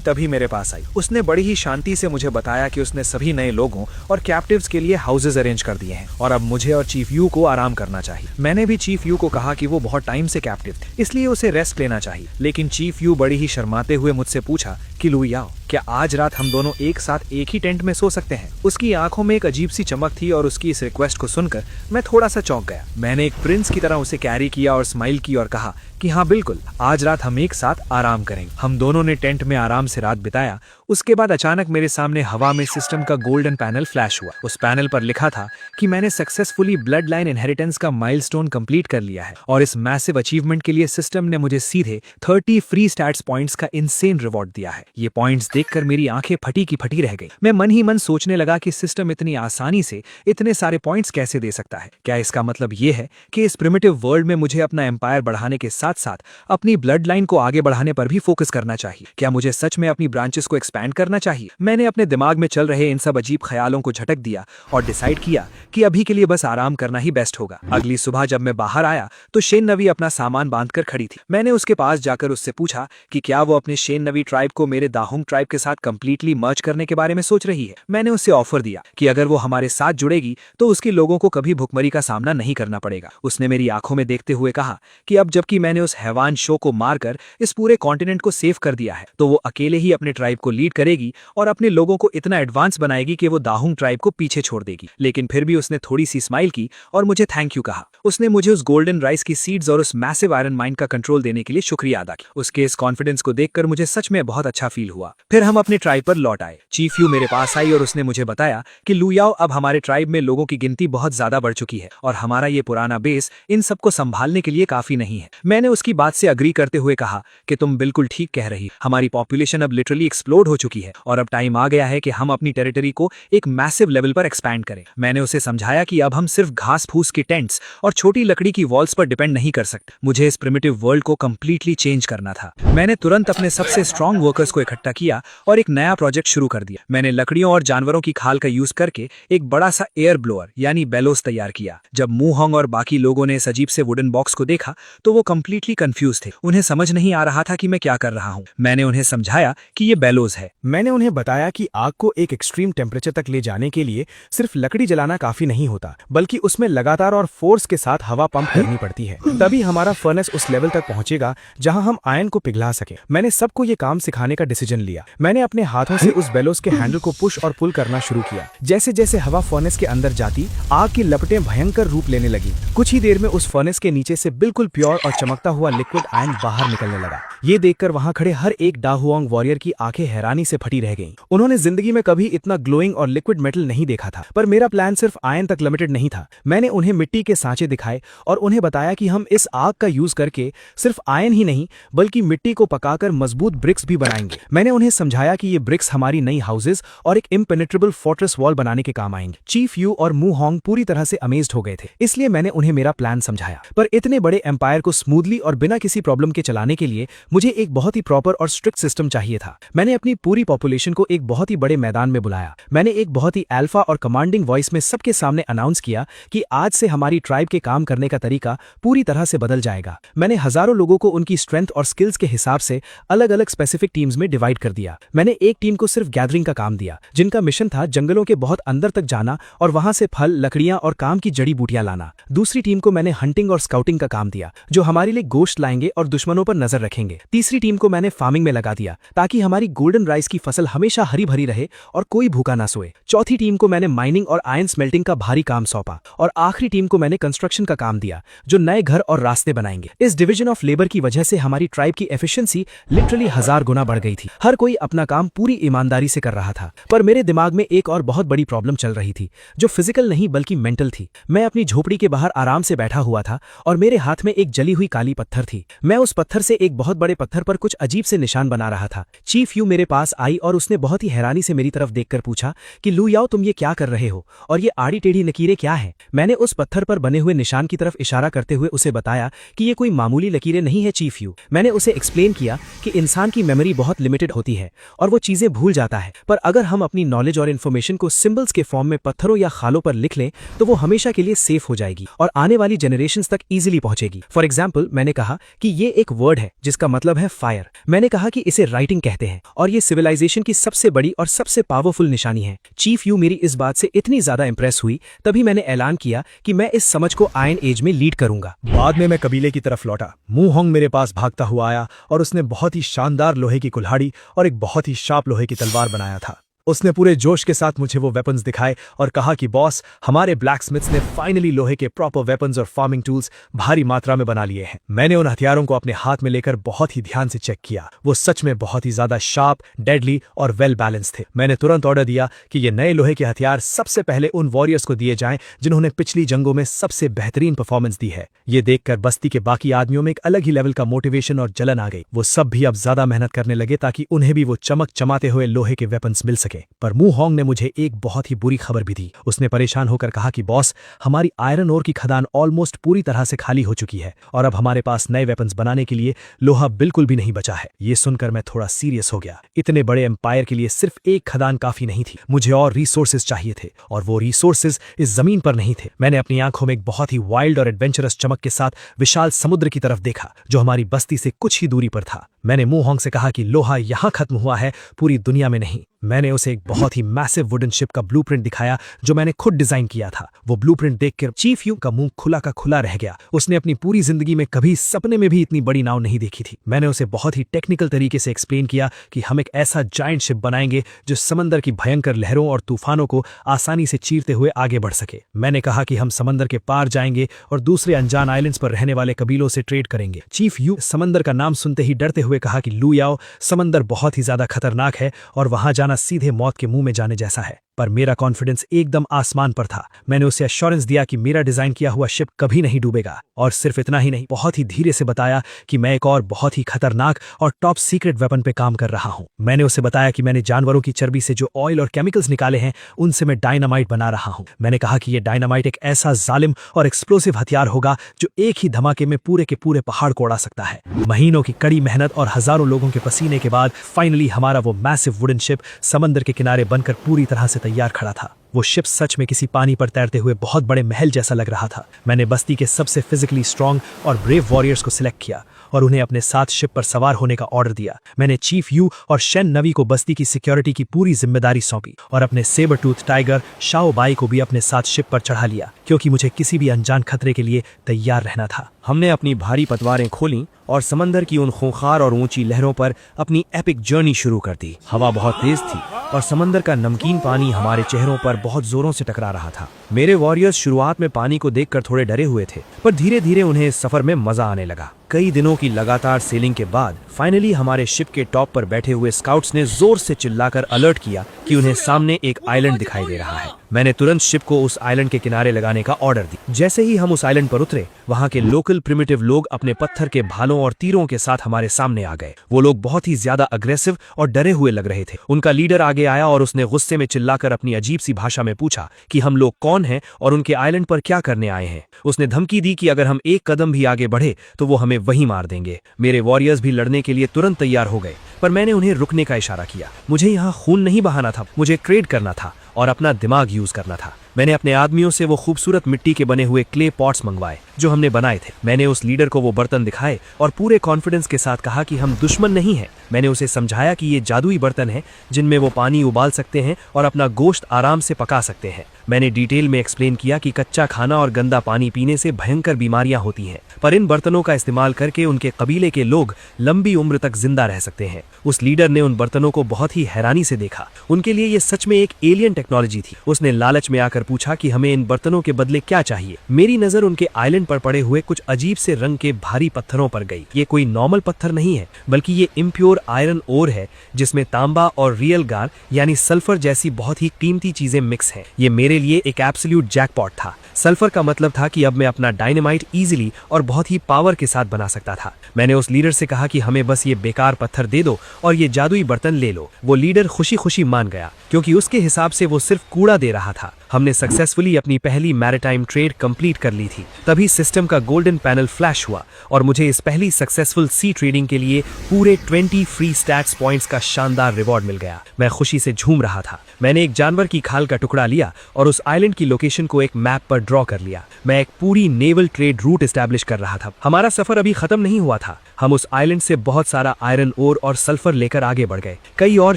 तभी मेरे पास आई। उसने बड़ी ही शांति से मुझे बताया कि उसने सभी नए लोगों और कैप्टिव्स के लिए हाउसेज अरेंज कर दिए हैं और अब मुझे और चीफ यू को आराम करना चाहिए। मैंने भी चीफ यू को कहा कि वो बहुत टाइम से कैप्टिव थे, इसलिए उसे रेस्ट लेना चाहिए। लेकिन चीफ यू बड़ी ही शर्माते हुए मुझसे पूछा कि लू याओ, क्या आज रात हम दोनों एक साथ एक ही टेंट में सो सकते हैं? उसकी आंखों में एक अजीब सी चमक थी और उसकी इस रिक्वेस्ट को सुनकर मैं थोड़ा सा चौंक गया। मैंने एक प्रिंस की तरह उसे कैरी किया और स्माइल की और कहा कि हाँ बिल्कुल, आज रात हम एक साथ आराम करेंगे। हम दोनों ने टेंट में आराम से रात बिताया। उसके बाद अचानक मेरे सामने हवा में सिस्टम का गोल्डन पैनल फ्लैश हुआ। उस पैनल पर लिखा था कि मैंने सक्सेसफुली ब्लड लाइन इनहेरिटेंस का माइलस्टोन कंप्लीट कर लिया है और इस मैसिव अचीवमेंट के लिए सिस्टम ने मुझे सीधे 30 फ्री स्टैट्स पॉइंट्स का इनसेन रिवॉर्ड दिया है। ये पॉइंट्स देखकर मेरी आंखें फटी की फटी रह गई। मैं मन ही मन सोचने लगा कि सिस्टम इतनी आसानी से इतने सारे पॉइंट्स कैसे दे सकता है। क्या इसका मतलब ये है कि इस प्रिमिटिव वर्ल्ड में मुझे अपना एम्पायर बढ़ाने के साथ साथ अपनी ब्लड लाइन को आगे बढ़ाने पर भी फोकस करना चाहिए? क्या मुझे सच में अपनी ब्रांचेस को एक्सपैंड करना चाहिए? मैंने अपने दिमाग में चल रहे इन सब अजीब ख्यालों को झटक दिया और डिसाइड किया कि अभी के लिए बस आराम करना ही बेस्ट होगा। अगली सुबह जब मैं बाहर आया तो शेन नवी अपना सामान बांधकर खड़ी थी। मैंने उसके पास जाकर उससे पूछा कि क्या वो अपने शेन नवी ट्राइब को मेरे दाहुंग ट्राइब के साथ कंप्लीटली मर्ज करने के बारे में सोच रही है। मैंने उससे ऑफर दिया कि अगर वो हमारे साथ जुड़ेगी तो उसके लोगों को कभी भुखमरी का सामना नहीं करना पड़ेगा। उसने मेरी आंखों में देखते हुए कहा कि अब जबकि मैंने उस हैवान शो को मारकर इस पूरे कॉन्टिनेंट को सेव कर दिया है तो वो अकेले ही अपने ट्राइब को लीड करेगी और अपने लोगों को इतना एडवांस बनाएगी कि वो दाहुंग ट्राइब को पीछे छोड़ देगी। लेकिन फिर भी उसने थोड़ी सी स्माइल की और मुझे थैंक यू कहा। उसने मुझे उस गोल्डन राइस की सीड्स और उस मैसिव आयरन माइन का कंट्रोल देने के लिए शुक्रिया अदा किया। उसके इस कॉन्फिडेंस को देखकर मुझे सच में बहुत अच्छा फील हुआ। फिर हम अपने ट्राइब पर लौट आए। चीफ यू मेरे पास आई और उसने मुझे बताया कि लू याओ, अब हमारे ट्राइब में लोगों की गिनती बहुत ज्यादा बढ़ चुकी है और हमारा ये पुराना बेस इन सबको संभालने के लिए काफी नहीं है। मैंने उसकी बात से अग्री करते हुए कहा कि तुम बिल्कुल ठीक कह रही। हमारी पॉपुलेशन अब लिटरली एक्सप्लोड हो चुकी है और अब टाइम आ गया है कि हम अपनी टेरिटरी को एक मैसिव लेवल पर एक्सपैंड करें। मैंने उसे समझाया कि अब हम सिर्फ घास फूस के टेंट्स और छोटी लकड़ी की वॉल्स पर डिपेंड नहीं कर सकते। मुझे इस प्रिमिटिव वर्ल्ड को कंप्लीटली चेंज करना था। मैंने तुरंत अपने सबसे स्ट्रॉन्ग वर्कर्स को इकट्ठा किया और एक नया प्रोजेक्ट शुरू कर दिया। मैंने लकड़ियों और जानवरों की खाल का यूज करके एक बड़ा सा एयर ब्लोअर यानी बेलोस तैयार किया। जब मू होंग और बाकी लोगों ने इस अजीब से वुडन बॉक्स को देखा तो वो कंप्लीटली कंफ्यूज थे। उन्हें समझ नहीं आ रहा था कि मैं क्या कर रहा हूँ। मैंने उन्हें समझाया कि ये बेलोस है। मैंने उन्हें बताया कि आग को एक एक्सट्रीम टेम्परेचर तक ले जाने के लिए सिर्फ लकड़ी जलाना काफी नहीं होता, बल्कि उसमें लगातार और फोर्स के साथ हवा पंप करनी पड़ती है। तभी हमारा फर्नेस उस लेवल तक पहुंचेगा जहां हम आयरन को पिघला सके। मैंने सबको ये काम सिखाने का डिसीजन लिया। मैंने अपने हाथों से उस बेलोस के हैंडल को पुश और पुल करना शुरू किया। जैसे जैसे हवा फर्नेस के अंदर जाती, आग की लपटें भयंकर रूप लेने लगी। कुछ ही देर में उस फर्नेस के नीचे से बिल्कुल प्योर और चमकता हुआ लिक्विड आयरन बाहर निकलने लगा। ये देखकर वहां खड़े हर एक डाहुआंग वॉरियर की आंखें हैरान हैरानी से फटी रह गईं। उन्होंने जिंदगी में कभी इतना ग्लोइंग और लिक्विड मेटल नहीं देखा था, पर मेरा प्लान सिर्फ आयन तक लिमिटेड नहीं था। मैंने उन्हें मिट्टी के सांचे दिखाए और उन्हें बताया कि हम इस आग का यूज करके सिर्फ आयन ही नहीं बल्कि मिट्टी को पकाकर मजबूत ब्रिक्स भी बनाएंगे। मैंने उन्हें समझाया कि ये ब्रिक्स हमारी नई हाउसेज और एक इम्पेनेट्रेबल फोर्ट्रेस वॉल बनाने के काम आएंगे। चीफ यू और मू होंग पूरी तरह से अमेज्ड हो गए थे, इसलिए मैंने उन्हें मेरा प्लान समझाया। पर इतने बड़े एम्पायर को स्मूथली और बिना किसी प्रॉब्लम के चलाने के लिए मुझे एक बहुत ही प्रॉपर और स्ट्रिक्ट सिस्टम चाहिए था। मैंने अपनी पूरी पॉपुलेशन को एक बहुत ही बड़े मैदान में बुलाया। मैंने एक बहुत ही अल्फा और कमांडिंग वॉइस में सबके सामने अनाउंस किया कि आज से हमारी ट्राइब के काम करने का तरीका पूरी तरह से बदल जाएगा। मैंने हजारों लोगों को उनकी स्ट्रेंथ और स्किल्स के हिसाब से अलग अलग स्पेसिफिक टीम्स में डिवाइड कर दिया। मैंने एक टीम को सिर्फ गैदरिंग का काम दिया, जिनका मिशन था जंगलों के बहुत अंदर तक जाना और वहां से फल, लकड़ियां और काम की जड़ी बूटियां लाना। दूसरी टीम को मैंने हंटिंग और स्काउटिंग का काम दिया, जो हमारे लिए गोश्त लाएंगे और दुश्मनों पर नजर रखेंगे। तीसरी टीम को मैंने फार्मिंग में लगा दिया, ताकि हमारी गोल्डन राइस की फसल हमेशा हरी भरी रहे और कोई भूखा ना सोए। चौथी टीम को मैंने माइनिंग और आयन स्मेल्टिंग का भारी काम सौंपा और आखिरी टीम को मैंने कंस्ट्रक्शन का काम दिया, जो नए घर और रास्ते बनाएंगे। इस डिवीजन ऑफ लेबर की वजह से हमारी ट्राइब की एफिशिएंसी लिटरली 1000 गुना बढ़ गई थी। हर कोई अपना काम पूरी ईमानदारी से कर रहा था, पर मेरे दिमाग में एक और बहुत बड़ी प्रॉब्लम चल रही थी, जो फिजिकल नहीं बल्कि मेंटल थी। मैं अपनी झोपड़ी के बाहर आराम से बैठा हुआ था और मेरे हाथ में एक जली हुई काली पत्थर थी। मैं उस पत्थर से एक बहुत बड़े पत्थर पर कुछ अजीब से निशान बना रहा था। चीफ यू मेरे पास आई और उसने बहुत ही हैरानी से मेरी तरफ देखकर पूछा कि लू याओ, तुम ये क्या कर रहे हो और ये आड़ी टेढ़ी लकीरें क्या हैं? मैंने उस पत्थर पर बने हुए निशान की तरफ इशारा करते हुए उसे बताया कि ये कोई मामूली लकीरें नहीं है चीफ यू। मैंने उसे एक्सप्लेन किया कि इंसान की मेमोरी बहुत लिमिटेड होती है और वो चीजें भूल जाता है, पर अगर हम अपनी नॉलेज और इन्फॉर्मेशन को सिंबल्स के फॉर्म में पत्थरों या खालों पर लिख लें तो वो हमेशा के लिए सेफ हो जाएगी और आने वाली जनरेशंस तक इजीली पहुंचेगी। फॉर एग्जाम्पल, मैंने कहा कि ये एक वर्ड है जिसका मतलब है फायर। मैंने कहा कि इसे राइटिंग कहते हैं और ये सिविलाइजेशन की सबसे बड़ी और सबसे पावरफुल निशानी है। चीफ यू मेरी इस बात से इतनी ज्यादा इंप्रेस हुई, तभी मैंने ऐलान किया कि मैं इस समझ को आयन एज में लीड करूंगा। बाद में मैं कबीले की तरफ लौटा। मू होंग मेरे पास भागता हुआ आया और उसने बहुत ही शानदार लोहे की कुल्हाड़ी और एक बहुत ही शार्प लोहे की तलवार बनाया था। उसने पूरे जोश के साथ मुझे वो वेपन्स दिखाए और कहा कि बॉस, हमारे ब्लैकस्मिथ्स ने फाइनली लोहे के प्रॉपर वेपन्स और फार्मिंग टूल्स भारी मात्रा में बना लिए हैं। मैंने उन हथियारों को अपने हाथ में लेकर बहुत ही ध्यान से चेक किया। वो सच में बहुत ही ज्यादा शार्प, डेडली और वेल बैलेंस थे। मैंने तुरंत ऑर्डर दिया कि ये नए लोहे के हथियार सबसे पहले उन वॉरियर्स को दिए जाएं जिन्होंने पिछली जंगों में सबसे बेहतरीन परफॉर्मेंस दी है। ये देखकर बस्ती के बाकी आदमियों में एक अलग ही लेवल का मोटिवेशन और जलन आ गई। वो सब भी अब ज्यादा मेहनत करने लगे ताकि उन्हें भी वो चमक चमाते हुए लोहे के वेपन्स मिल सके। पर मू होंग ने मुझे एक बहुत ही बुरी खबर भी दी। उसने परेशान होकर कहा कि बॉस, हमारी आयरन ओर की खदान ऑलमोस्ट पूरी तरह से खाली हो चुकी है और अब हमारे पास नए वेपन्स बनाने के लिए लोहा बिल्कुल भी नहीं बचा है। ये सुनकर मैं थोड़ा सीरियस हो गया। इतने बड़े एम्पायर के लिए सिर्फ एक खदान काफी नहीं थी, मुझे और रिसोर्सेज चाहिए थे और वो रिसोर्सेज इस जमीन पर नहीं थे। मैंने अपनी आंखों में एक बहुत ही वाइल्ड और एडवेंचरस चमक के साथ विशाल समुद्र की तरफ देखा, जो हमारी बस्ती से कुछ ही दूरी पर था। मैंने मू होंग से कहा कि लोहा यहां खत्म हुआ है, पूरी दुनिया में नहीं। मैंने उसे एक बहुत ही मैसिव वुडन शिप का ब्लूप्रिंट दिखाया जो मैंने खुद डिजाइन किया था। वो ब्लूप्रिंट देखकर चीफ यू का मुंह खुला का खुला रह गया। उसने अपनी पूरी जिंदगी में कभी सपने में भी इतनी बड़ी नाव नहीं देखी थी। मैंने उसे बहुत ही टेक्निकल तरीके से एक्सप्लेन किया कि हम एक ऐसा जायंट शिप बनाएंगे जो समंदर की भयंकर लहरों और तूफानों को आसानी से चीरते हुए आगे बढ़ सके। मैंने कहा कि हम समंदर के पार जाएंगे और दूसरे अनजान आइलैंड्स पर रहने वाले कबीलों से ट्रेड करेंगे। चीफ यू समंदर का नाम सुनते ही डरते हुए कहा कि लू याओ, समंदर बहुत ही ज्यादा खतरनाक है और वहां जाना सीधे मौत के मुंह में जाने जैसा है। पर मेरा कॉन्फिडेंस एकदम आसमान पर था। मैंने उसे एश्योरेंस दिया कि मेरा डिजाइन किया हुआ शिप कभी नहीं डूबेगा और सिर्फ इतना ही नहीं, बहुत ही धीरे से बताया कि मैं एक और बहुत ही खतरनाक और टॉप सीक्रेट वेपन पे काम कर रहा हूं। मैंने उसे बताया कि मैंने जानवरों की चर्बी से जो ऑयल और केमिकल्स निकाले हैं उनसे मैं डायनामाइट बना रहा हूं। मैंने कहा कि ये डायनामाइट एक ऐसा जालिम और एक्सप्लोसिव हथियार होगा जो एक ही धमाके में पूरे के पूरे पहाड़ को उड़ा सकता है। महीनों की कड़ी मेहनत और हजारों लोगों के पसीने के बाद फाइनली हमारा वो मैसिव वुडन शिप समंदर के किनारे बनकर पूरी तरह से तैयार खड़ा था। वो शिप सच में किसी पानी पर तैरते हुए बहुत बड़े महल जैसा लग रहा था। मैंने बस्ती के सबसे फिजिकली स्ट्रांग और ब्रेव वॉरियर्स को सिलेक्ट किया और उन्हें अपने साथ शिप पर सवार होने का ऑर्डर दिया। मैंने चीफ यू और शेन नवी को बस्ती की सिक्योरिटी की पूरी जिम्मेदारी सौंपी और अपने sabre tooth tiger Shao Bai को भी अपने साथ शिप पर चढ़ा लिया, क्योंकि मुझे किसी भी अनजान खतरे के लिए तैयार रहना था। हमने अपनी भारी पतवारें खोलीं और समंदर की उन खूंखार और ऊंची लहरों पर अपनी एपिक जर्नी शुरू कर दी। हवा बहुत तेज थी और समंदर का नमकीन पानी हमारे चेहरों पर बहुत जोरों से टकरा रहा था। मेरे वॉरियर्स शुरुआत में पानी को देखकर थोड़े डरे हुए थे, पर धीरे धीरे उन्हें इस सफर में मजा आने लगा। कई दिनों की लगातार सेलिंग के बाद फाइनली हमारे शिप के टॉप पर बैठे हुए स्काउट्स ने जोर से चिल्लाकर अलर्ट किया कि उन्हें सामने एक आइलैंड दिखाई दे रहा है। मैंने तुरंत शिप को उस आइलैंड के किनारे लगाने का ऑर्डर दी। जैसे ही हम उस आइलैंड पर उतरे, वहां के लोकल प्रिमिटिव लोग अपने पत्थर के भालों और तीरों के साथ हमारे सामने आ गए। वो लोग बहुत ही ज्यादा अग्रेसिव और डरे हुए लग रहे थे। उनका लीडर आगे आया और उसने गुस्से में चिल्लाकर अपनी अजीब सी भाषा में पूछा कि हम लोग कौन हैं और उनके आइलैंड पर क्या करने आए हैं। उसने धमकी दी कि अगर हम एक कदम भी आगे बढ़े तो वो हमें वहीं मार देंगे। मेरे वॉरियर्स भी लड़ने के लिए तुरंत तैयार हो गए, पर मैंने उन्हें रुकने का इशारा किया। मुझे यहाँ खून नहीं बहाना था, मुझे ट्रेड करना था और अपना दिमाग यूज करना था। मैंने अपने आदमियों से वो खूबसूरत मिट्टी के बने हुए क्ले पॉट्स मंगवाए जो हमने बनाए थे। मैंने उस लीडर को वो बर्तन दिखाए और पूरे कॉन्फिडेंस के साथ कहा कि हम दुश्मन नहीं हैं। मैंने उसे समझाया कि ये जादुई बर्तन हैं जिनमें वो पानी उबाल सकते हैं और अपना गोश्त आराम से पका सकते हैं। मैंने डिटेल में एक्सप्लेन किया कि कच्चा खाना और गंदा पानी पीने से भयंकर बीमारियां होती हैं, पर इन बर्तनों का इस्तेमाल करके उनके कबीले के लोग लंबी उम्र तक जिंदा रह सकते हैं। उस लीडर ने उन बर्तनों को बहुत ही हैरानी से देखा। उनके लिए ये सच में एक एलियन टेक्नोलॉजी थी। उसने लालच में आकर पूछा कि हमें इन बर्तनों के बदले क्या चाहिए। मेरी नजर उनके आइलैंड पर पड़े हुए कुछ अजीब से रंग के भारी पत्थरों पर गई। ये कोई नॉर्मल पत्थर नहीं है, बल्कि ये इम्प्योर आयरन ओर है जिसमें तांबा और रियल गार यानी सल्फर जैसी बहुत ही कीमती चीजें मिक्स हैं। ये मेरे लिए एक एब्सोल्यूट जैकपॉट था। सल्फर का मतलब था कि अब मैं अपना डायनामाइट इजीली और बहुत ही पावर के साथ बना सकता था। मैंने उस लीडर से कहा कि हमें बस ये बेकार पत्थर दे दो और ये जादुई बर्तन ले लो। वो लीडर खुशी खुशी मान गया क्योंकि उसके हिसाब से वो सिर्फ कूड़ा दे रहा था। हमने सक्सेसफुली अपनी पहली मैरिटाइम ट्रेड कंप्लीट कर ली थी। तभी सिस्टम का गोल्डन पैनल फ्लैश हुआ और मुझे इस पहली सक्सेसफुल सी ट्रेडिंग के लिए पूरे 20 फ्री स्टैट्स पॉइंट्स का शानदार रिवॉर्ड मिल गया। मैं खुशी से झूम रहा था। मैंने एक जानवर की खाल का टुकड़ा लिया और उस आइलैंड की लोकेशन को एक मैप पर ड्रॉ कर लिया। मैं एक पूरी नेवल ट्रेड रूट एस्टैब्लिश कर रहा था। हमारा सफर अभी खत्म नहीं हुआ था। हम उस आइलैंड से बहुत सारा आयरन ओर और सल्फर लेकर आगे बढ़ गए। कई और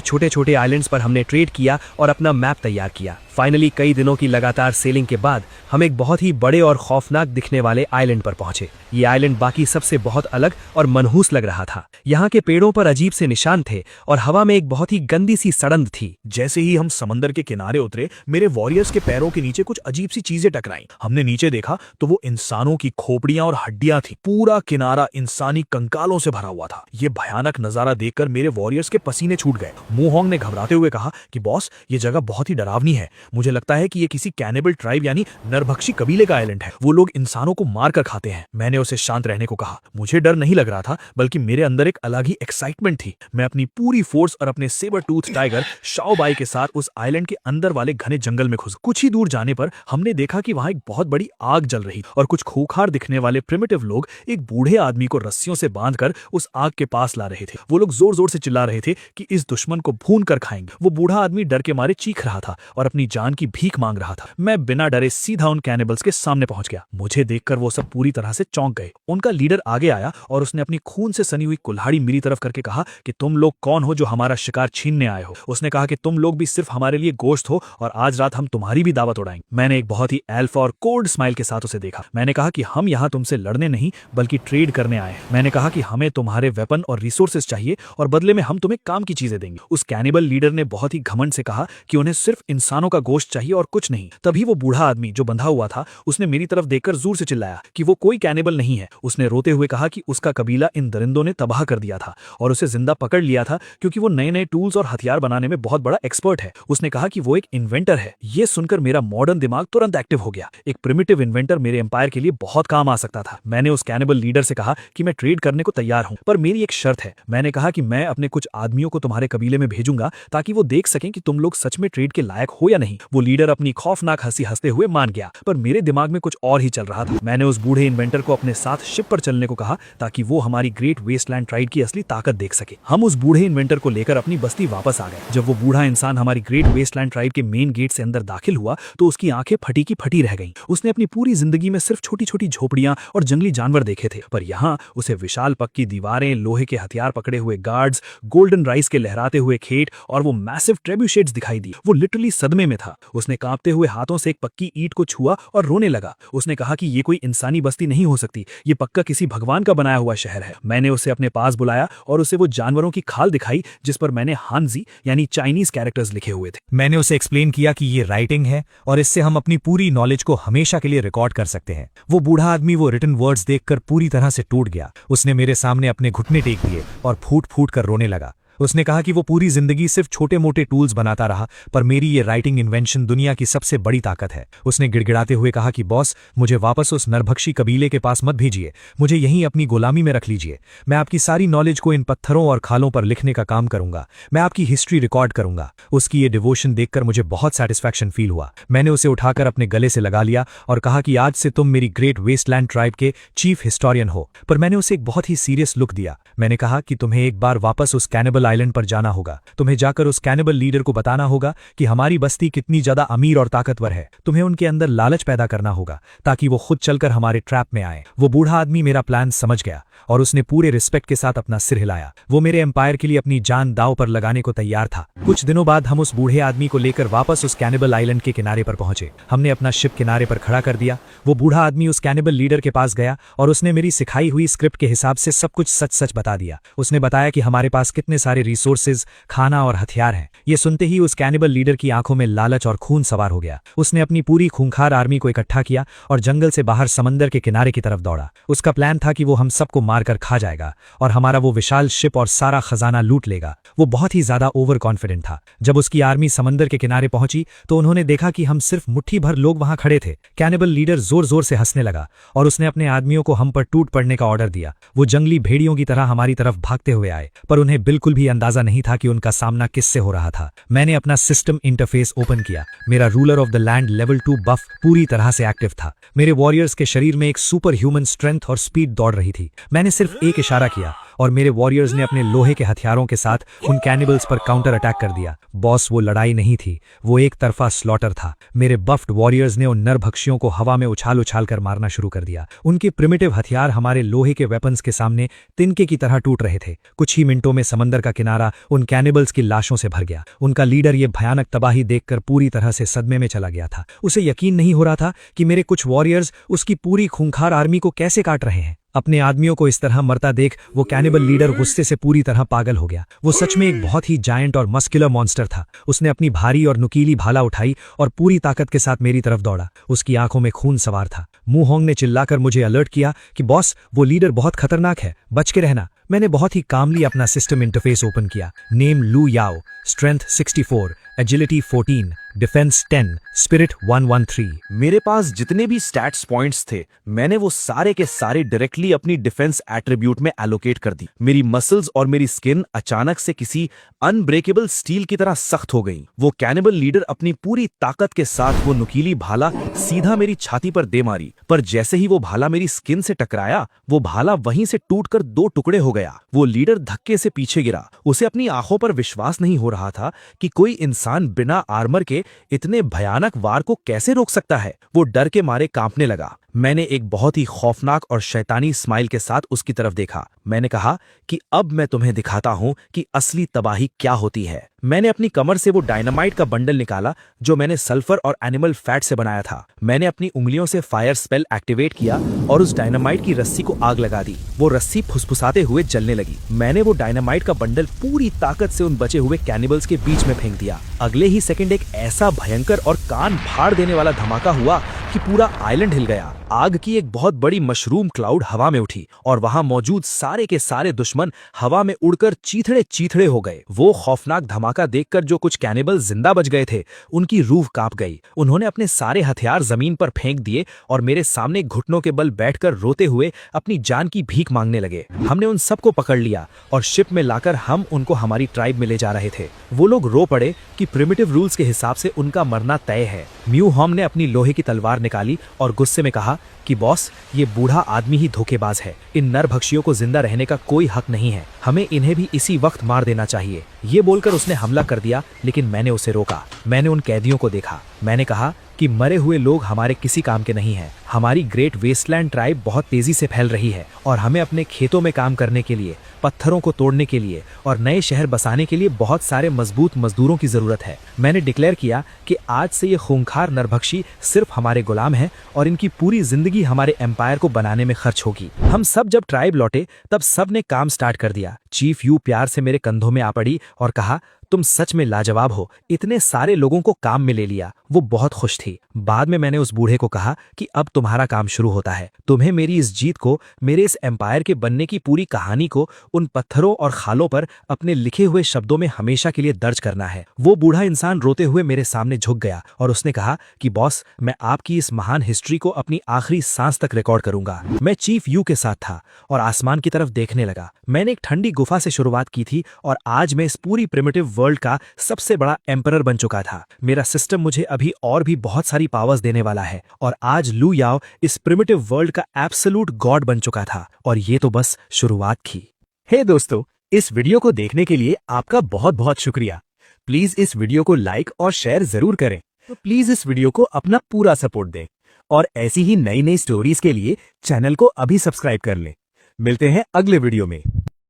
छोटे छोटे आइलैंड्स पर हमने ट्रेड किया और अपना मैप तैयार किया। फाइनली कई दिनों की लगातार सेलिंग के बाद हम एक बहुत ही बड़े और खौफनाक दिखने वाले आइलैंड पर पहुंचे। ये आइलैंड बाकी सबसे बहुत अलग और मनहूस लग रहा था। यहाँ के पेड़ों पर अजीब से निशान थे और हवा में एक बहुत ही गंदी सी सड़ंद थी। जैसे ही हम समंदर के किनारे उतरे, मेरे वॉरियर्स के पैरों के नीचे कुछ अजीब सी चीजें टकराईं। हमने नीचे देखा तो वो इंसानों की खोपड़ियां और हड्डियां थी। पूरा किनारा इंसानी कंकालों से भरा हुआ था। ये भयानक नजारा देखकर मेरे वॉरियर्स के पसीने छूट गए। मुहोंग ने घबराते हुए कहा कि बॉस, ये जगह बहुत ही डरावनी है। मुझे लगता है कि ये किसी कैनिबल ट्राइब यानी नरभक्षी कबीले का आइलैंड है। वो लोग इंसानों को मार कर खाते हैं। मैंने उसे शांत रहने को कहा। मुझे डर नहीं लग रहा था, बल्कि मेरे अंदर एक अलग ही एक्साइटमेंट थी। मैं अपनी पूरी फोर्स और अपने सेबर टूथ टाइगर शाओबाई के साथ उस आइलैंड के अंदर वाले घने जंगल में घुस। कुछ ही दूर जाने पर हमने देखा कि वहां एक बहुत बड़ी आग जल रही और कुछ खूंखार दिखने वाले प्रिमिटिव लोग एक बूढ़े आदमी को रस्सियों से बांधकर उस आग के पास ला रहे थे। वो लोग जोर जोर से चिल्ला रहे थे कि इस दुश्मन को भून कर खाएंगे। वो बूढ़ा आदमी डर के मारे चीख रहा था और अपनी जान की भीख मांग रहा था। मैं बिना डरे सीधा उन कैनिबल्स के सामने पहुंच गया। मुझे देखकर वो सब पूरी तरह से चौंक गए। उनका लीडर आगे आया और उसने अपनी खून से सनी हुई कुल्हाड़ी मेरी तरफ करके कहा कि तुम लोग कौन हो जो हमारा शिकार छीनने आए हो। उसने कहा कि तुम लोग भी सिर्फ हमारे लिए गोश्त हो और आज रात हम तुम्हारी भी दावत उड़ाएंगे। मैंने एक बहुत ही एल्फा और कोल्ड स्माइल के साथ उसे देखा। मैंने कहा कि हम यहाँ तुमसे लड़ने नहीं बल्कि ट्रेड करने आए हैं। मैंने कहा कि हमें तुम्हारे वेपन और रिसोर्सेज चाहिए और बदले में हम तुम्हें काम की चीजें देंगे। उस कैनिबल लीडर ने बहुत ही घमंड से कहा कि उन्हें सिर्फ इंसानों का गोश्त चाहिए और कुछ नहीं। तभी वो बूढ़ा आदमी जो बंधा हुआ था, उसने मेरी तरफ देखकर जोर से चिल्लाया कि वो कोई कैनिबल नहीं है। उसने रोते हुए कहा कि उसका कबीला इन दरिंदों ने तबाह कर दिया था और उसे जिंदा पकड़ लिया था क्योंकि वो नए नए टूल्स और हथियार बनाने में बहुत बड़ा एक्सपर्ट है। उसने कहा कि वो एक इन्वेंटर है। ये सुनकर मेरा मॉडर्न दिमाग तुरंत एक्टिव हो गया। एक प्रिमिटिव इन्वेंटर मेरे एम्पायर के लिए बहुत काम आ सकता था। मैंने उस कैनिबल लीडर से कहा कि मैं ट्रेड करने को तैयार हूं, पर मेरी एक शर्त है। मैंने कहा कि मैं अपने कुछ आदमियों को तुम्हारे कबीले में भेजूंगा ताकि वो देख सकें कि तुम लोग सच में ट्रेड के लायक हो या नहीं। वो लीडर अपनी खौफनाक हंसी हंसते हुए मान गया, पर मेरे दिमाग में कुछ और ही चल रहा था। मैंने उस बूढ़े इन्वेंटर को अपने साथ शिप पर चलने को कहा ताकि वो हमारी ग्रेट वेस्टलैंड ट्राइब की असली ताकत देख सके। हम उस बूढ़े इन्वेंटर को लेकर अपनी बस्ती वापस आ गए। जब वो बूढ़ा इंसान हमारी ग्रेट वेस्टलैंड ट्राइब के मेन गेट से अंदर दाखिल हुआ तो उसकी आंखें फटी की फटी रह गईं। उसने अपनी पूरी जिंदगी में सिर्फ छोटी छोटी झोपड़ियां और जंगली जानवर देखे थे, पर यहाँ उसे विशाल पक्की दीवारें, लोहे के हथियार पकड़े हुए गार्ड्स, गोल्डन राइस के लहराते हुए खेत और वो मैसिव ट्रेब्यूशेट्स दिखाई दी। वो लिटरली सदमे में में था। उसने कांपते हुए हाथों से एक पक्की ईंट को छुआ और रोने लगा। उसने कहा कि ये कोई इंसानी बस्ती नहीं हो सकती, ये पक्का किसी भगवान का बनाया हुआ शहर है। मैंने उसे अपने पास बुलाया और उसे वो जानवरों की खाल दिखाई जिस पर मैंने हानजी यानी चाइनीज कैरेक्टर्स लिखे हुए थे। मैंने उसे एक्सप्लेन किया कि ये राइटिंग है और इससे हम अपनी पूरी नॉलेज को हमेशा के लिए रिकॉर्ड कर सकते हैं। वो बूढ़ा आदमी वो रिटन वर्ड्स देखकर पूरी तरह से टूट गया। उसने मेरे सामने अपने घुटने टेक दिए और फूट फूट कर रोने लगा। उसने कहा कि वो पूरी जिंदगी सिर्फ छोटे मोटे टूल्स बनाता रहा, पर मेरी ये राइटिंग इन्वेंशन दुनिया की सबसे बड़ी ताकत है। उसने गिड़गिड़ाते हुए कहा कि बॉस, मुझे वापस उस नरभक्षी कबीले के पास मत भेजिए, मुझे यहीं अपनी गुलामी में रख लीजिए। मैं आपकी सारी नॉलेज को इन पत्थरों और खालों पर लिखने का काम करूंगा, मैं आपकी हिस्ट्री रिकॉर्ड करूंगा। उसकी ये डिवोशन देखकर मुझे बहुत सेटिस्फैक्शन फील हुआ। मैंने उसे उठाकर अपने गले से लगा लिया और कहा कि आज से तुम मेरी ग्रेट वेस्टलैंड ट्राइब के चीफ हिस्टोरियन हो। पर मैंने उसे एक बहुत ही सीरियस लुक दिया। मैंने कहा कि तुम्हें एक बार वापस उस कैनिबल आइलैंड पर जाना होगा। तुम्हें जाकर उस कैनिबल लीडर को बताना होगा कि हमारी बस्ती कितनी ज्यादा अमीर और ताकतवर है। तुम्हें उनके अंदर लालच पैदा करना होगा ताकि वो खुद चलकर हमारे ट्रैप में आए। वो बूढ़ा आदमी मेरा प्लान समझ गया और उसने पूरे रिस्पेक्ट के साथ अपना सिर हिलाया। वो मेरे एम्पायर के लिए अपनी जान दांव पर लगाने को तैयार था। कुछ दिनों बाद हम उस बूढ़े आदमी को लेकर वापस उस कैनिबल आइलैंड के किनारे पर पहुंचे। हमने अपना शिप किनारे पर खड़ा कर दिया। वो बूढ़ा आदमी उस कैनिबल लीडर के पास गया और उसने मेरी सिखाई हुई स्क्रिप्ट के हिसाब से सब कुछ सच सच बता दिया। उसने बताया कि हमारे पास कितने सारे रिसोर्सेज, खाना और हथियार हैं। ये सुनते ही उस कैनिबल लीडर की आंखों में लालच और खून सवार हो गया। उसने अपनी पूरी खूंखार आर्मी को इकट्ठा किया और जंगल से बाहर समंदर के किनारे की तरफ दौड़ा। उसका प्लान था कि वो हम सबको मारकर खा जाएगा और हमारा वो विशाल शिप और सारा खजाना लूट लेगा। वो बहुत ही ज्यादा ओवर कॉन्फिडेंट था। जब उसकी आर्मी समंदर के किनारे पहुंची तो उन्होंने देखा कि हम सिर्फ मुट्ठी भर लोग वहां खड़े थे। कैनिबल लीडर जोर जोर से हंसने लगा और उसने अपने आदमियों को हम पर टूट पड़ने का ऑर्डर दिया। वो जंगली भेड़ियों की तरह हमारी तरफ भागते हुए आए, पर उन्हें बिल्कुल भी अंदाजा नहीं था कि उनका सामना किससे हो रहा था। मैंने अपना सिस्टम इंटरफेस ओपन किया। मेरा ruler of the land level 2 बफ पूरी तरह से एक्टिव था। मेरे वॉरियर्स के शरीर में एक सुपर ह्यूमन स्ट्रेंथ और स्पीड दौड़ रही थी। मैंने सिर्फ एक इशारा किया और मेरे वॉरियर्स ने अपने लोहे के हथियारों के साथ उन कैनिबल्स पर काउंटर अटैक कर दिया। बॉस, वो लड़ाई नहीं थी, वो एक तरफा स्लॉटर था। मेरे बफ्ड वॉरियर्स ने उन नरभक्षियों को हवा में उछाल उछाल कर मारना शुरू कर दिया। उनके प्रिमिटिव हथियार हमारे लोहे के वेपन्स के सामने तिनके की तरह टूट रहे थे। कुछ ही मिनटों में समंदर का किनारा उन कैनिबल्स की लाशों से भर गया। उनका लीडर ये भयानक तबाही देखकर पूरी तरह से सदमे में चला गया था। उसे यकीन नहीं हो रहा था कि मेरे कुछ वॉरियर्स उसकी पूरी खूंखार आर्मी को कैसे काट रहे हैं। अपने आदमियों को इस तरह मरता देख वो कैनिबल लीडर गुस्से से पूरी तरह पागल हो गया। वो सच में एक बहुत ही जायंट और मस्कुलर मॉन्स्टर था। उसने अपनी भारी और नुकीली भाला उठाई और पूरी ताकत के साथ मेरी तरफ दौड़ा। उसकी आंखों में खून सवार था। मुंहोंग ने चिल्लाकर मुझे अलर्ट किया कि बॉस, वो लीडर बहुत खतरनाक है, बच के रहना। मैंने बहुत ही कामली अपना सिस्टम इंटरफेस ओपन किया। नेम लू याओ, स्ट्रेंथ 64, एजिलिटी 14, डिफेंस 10, स्पिरिट 113। मेरे पास जितने भी स्टैट्स पॉइंट्स थे मैंने वो सारे के सारे डायरेक्टली अपनी डिफेंस एट्रीब्यूट में एलोकेट कर दी। मेरी मसल्स और मेरी स्किन अचानक से किसी अनब्रेकेबल स्टील की तरह सख्त हो गई। वो कैनिबल लीडर अपनी पूरी ताकत के साथ वो नुकीली भाला सीधा मेरी छाती पर दे मारी, पर जैसे ही वो भाला मेरी स्किन से टकराया वो भाला वहीं से टूटकर 2 टुकड़े हो गया। वो लीडर धक्के से पीछे गिरा। उसे अपनी आंखों पर विश्वास नहीं हो रहा था कि कोई इंसान बिना आर्मर के इतने भयानक वार को कैसे रोक सकता है। वो डर के मारे कांपने लगा। मैंने एक बहुत ही खौफनाक और शैतानी स्माइल के साथ उसकी तरफ देखा। मैंने कहा कि अब मैं तुम्हें दिखाता हूं कि असली तबाही क्या होती है। मैंने अपनी कमर से वो डायनामाइट का बंडल निकाला जो मैंने सल्फर और एनिमल फैट से बनाया था। मैंने अपनी उंगलियों से फायर स्पेल एक्टिवेट किया और उस डायनामाइट की रस्सी को आग लगा दी। वो रस्सी फुसफुसाते हुए जलने लगी। मैंने वो डायनामाइट का बंडल पूरी ताकत से उन बचे हुए कैनिबल्स के बीच में फेंक दिया। अगले ही सेकंड एक ऐसा भयंकर और कान फाड़ देने वाला धमाका हुआ कि पूरा आइलैंड हिल गया। आग की एक बहुत बड़ी मशरूम क्लाउड हवा में उठी और वहां मौजूद सारे के सारे दुश्मन हवा में उड़कर चीथड़े चीथड़े हो गए। वो खौफनाक धमाका देखकर जो कुछ कैनिबल जिंदा बच गए थे उनकी रूह कांप गई। उन्होंने अपने सारे हथियार जमीन पर फेंक दिए और मेरे सामने घुटनों के बल बैठकर रोते हुए अपनी जान की भीख मांगने लगे। हमने उन सबको पकड़ लिया और शिप में लाकर हम उनको हमारी ट्राइब में ले जा रहे थे। वो लोग रो पड़े कि प्रिमिटिव रूल्स के हिसाब से उनका मरना तय है। म्यू हॉम ने अपनी लोहे की तलवार निकाली और गुस्से में कहा कि बॉस, ये बूढ़ा आदमी ही धोखेबाज है। इन नरभक्षियों को जिंदा रहने का कोई हक नहीं है। हमें इन्हें भी इसी वक्त मार देना चाहिए। ये बोलकर उसने हमला कर दिया, लेकिन मैंने उसे रोका। मैंने उन कैदियों को देखा। मैंने कहा कि मरे हुए लोग हमारे किसी काम के नहीं हैं। हमारी ग्रेट वेस्टलैंड ट्राइब बहुत तेजी से फैल रही है और हमें अपने खेतों में काम करने के लिए, पत्थरों को तोड़ने के लिए और नए शहर बसाने के लिए बहुत सारे मजबूत मजदूरों की जरूरत है। मैंने डिक्लेयर किया कि आज से ये खूंखार नरभक्षी सिर्फ हमारे गुलाम हैं और इनकी पूरी जिंदगी हमारे एम्पायर को बनाने में खर्च होगी। हम सब जब ट्राइब लौटे तब सब ने काम स्टार्ट कर दिया। चीफ यू प्यार से मेरे कंधों में आ पड़ी और कहा, तुम सच में लाजवाब हो, इतने सारे लोगों को काम में ले लिया। वो बहुत खुश थी। बाद में मैंने उस बूढ़े को कहा कि अब तुम्हारा काम शुरू होता है। तुम्हें मेरी इस जीत को, मेरे इस एम्पायर के बनने की पूरी कहानी को उन पत्थरों और खालों पर अपने लिखे हुए शब्दों में हमेशा के लिए दर्ज करना है। वो बूढ़ा इंसान रोते हुए मेरे सामने झुक गया और उसने कहा कि बॉस, मैं आपकी इस महान हिस्ट्री को अपनी आखिरी सांस तक रिकॉर्ड करूंगा। मैं चीफ यू के साथ था और आसमान की तरफ देखने लगा। मैंने एक ठंडी गुफा से शुरुआत की थी और आज मैं इस पूरी प्रिमिटिव वर्ल्ड का सबसे बड़ा एम्परर बन चुका था। मेरा सिस्टम मुझे अभी और भी बहुत सारी पावर्स देने वाला है और आज लू याओ इस प्रिमिटिव वर्ल्ड का एब्सोल्यूट गॉड बन चुका था और ये तो बस शुरुआत थी। हे दोस्तों, इस वीडियो को देखने के लिए आपका बहुत बहुत शुक्रिया। प्लीज इस वीडियो को लाइक और शेयर जरूर करें। तो प्लीज इस वीडियो को अपना पूरा सपोर्ट दें और ऐसी ही नई नई स्टोरीज के लिए चैनल को अभी सब्सक्राइब कर लें। मिलते हैं अगले वीडियो में।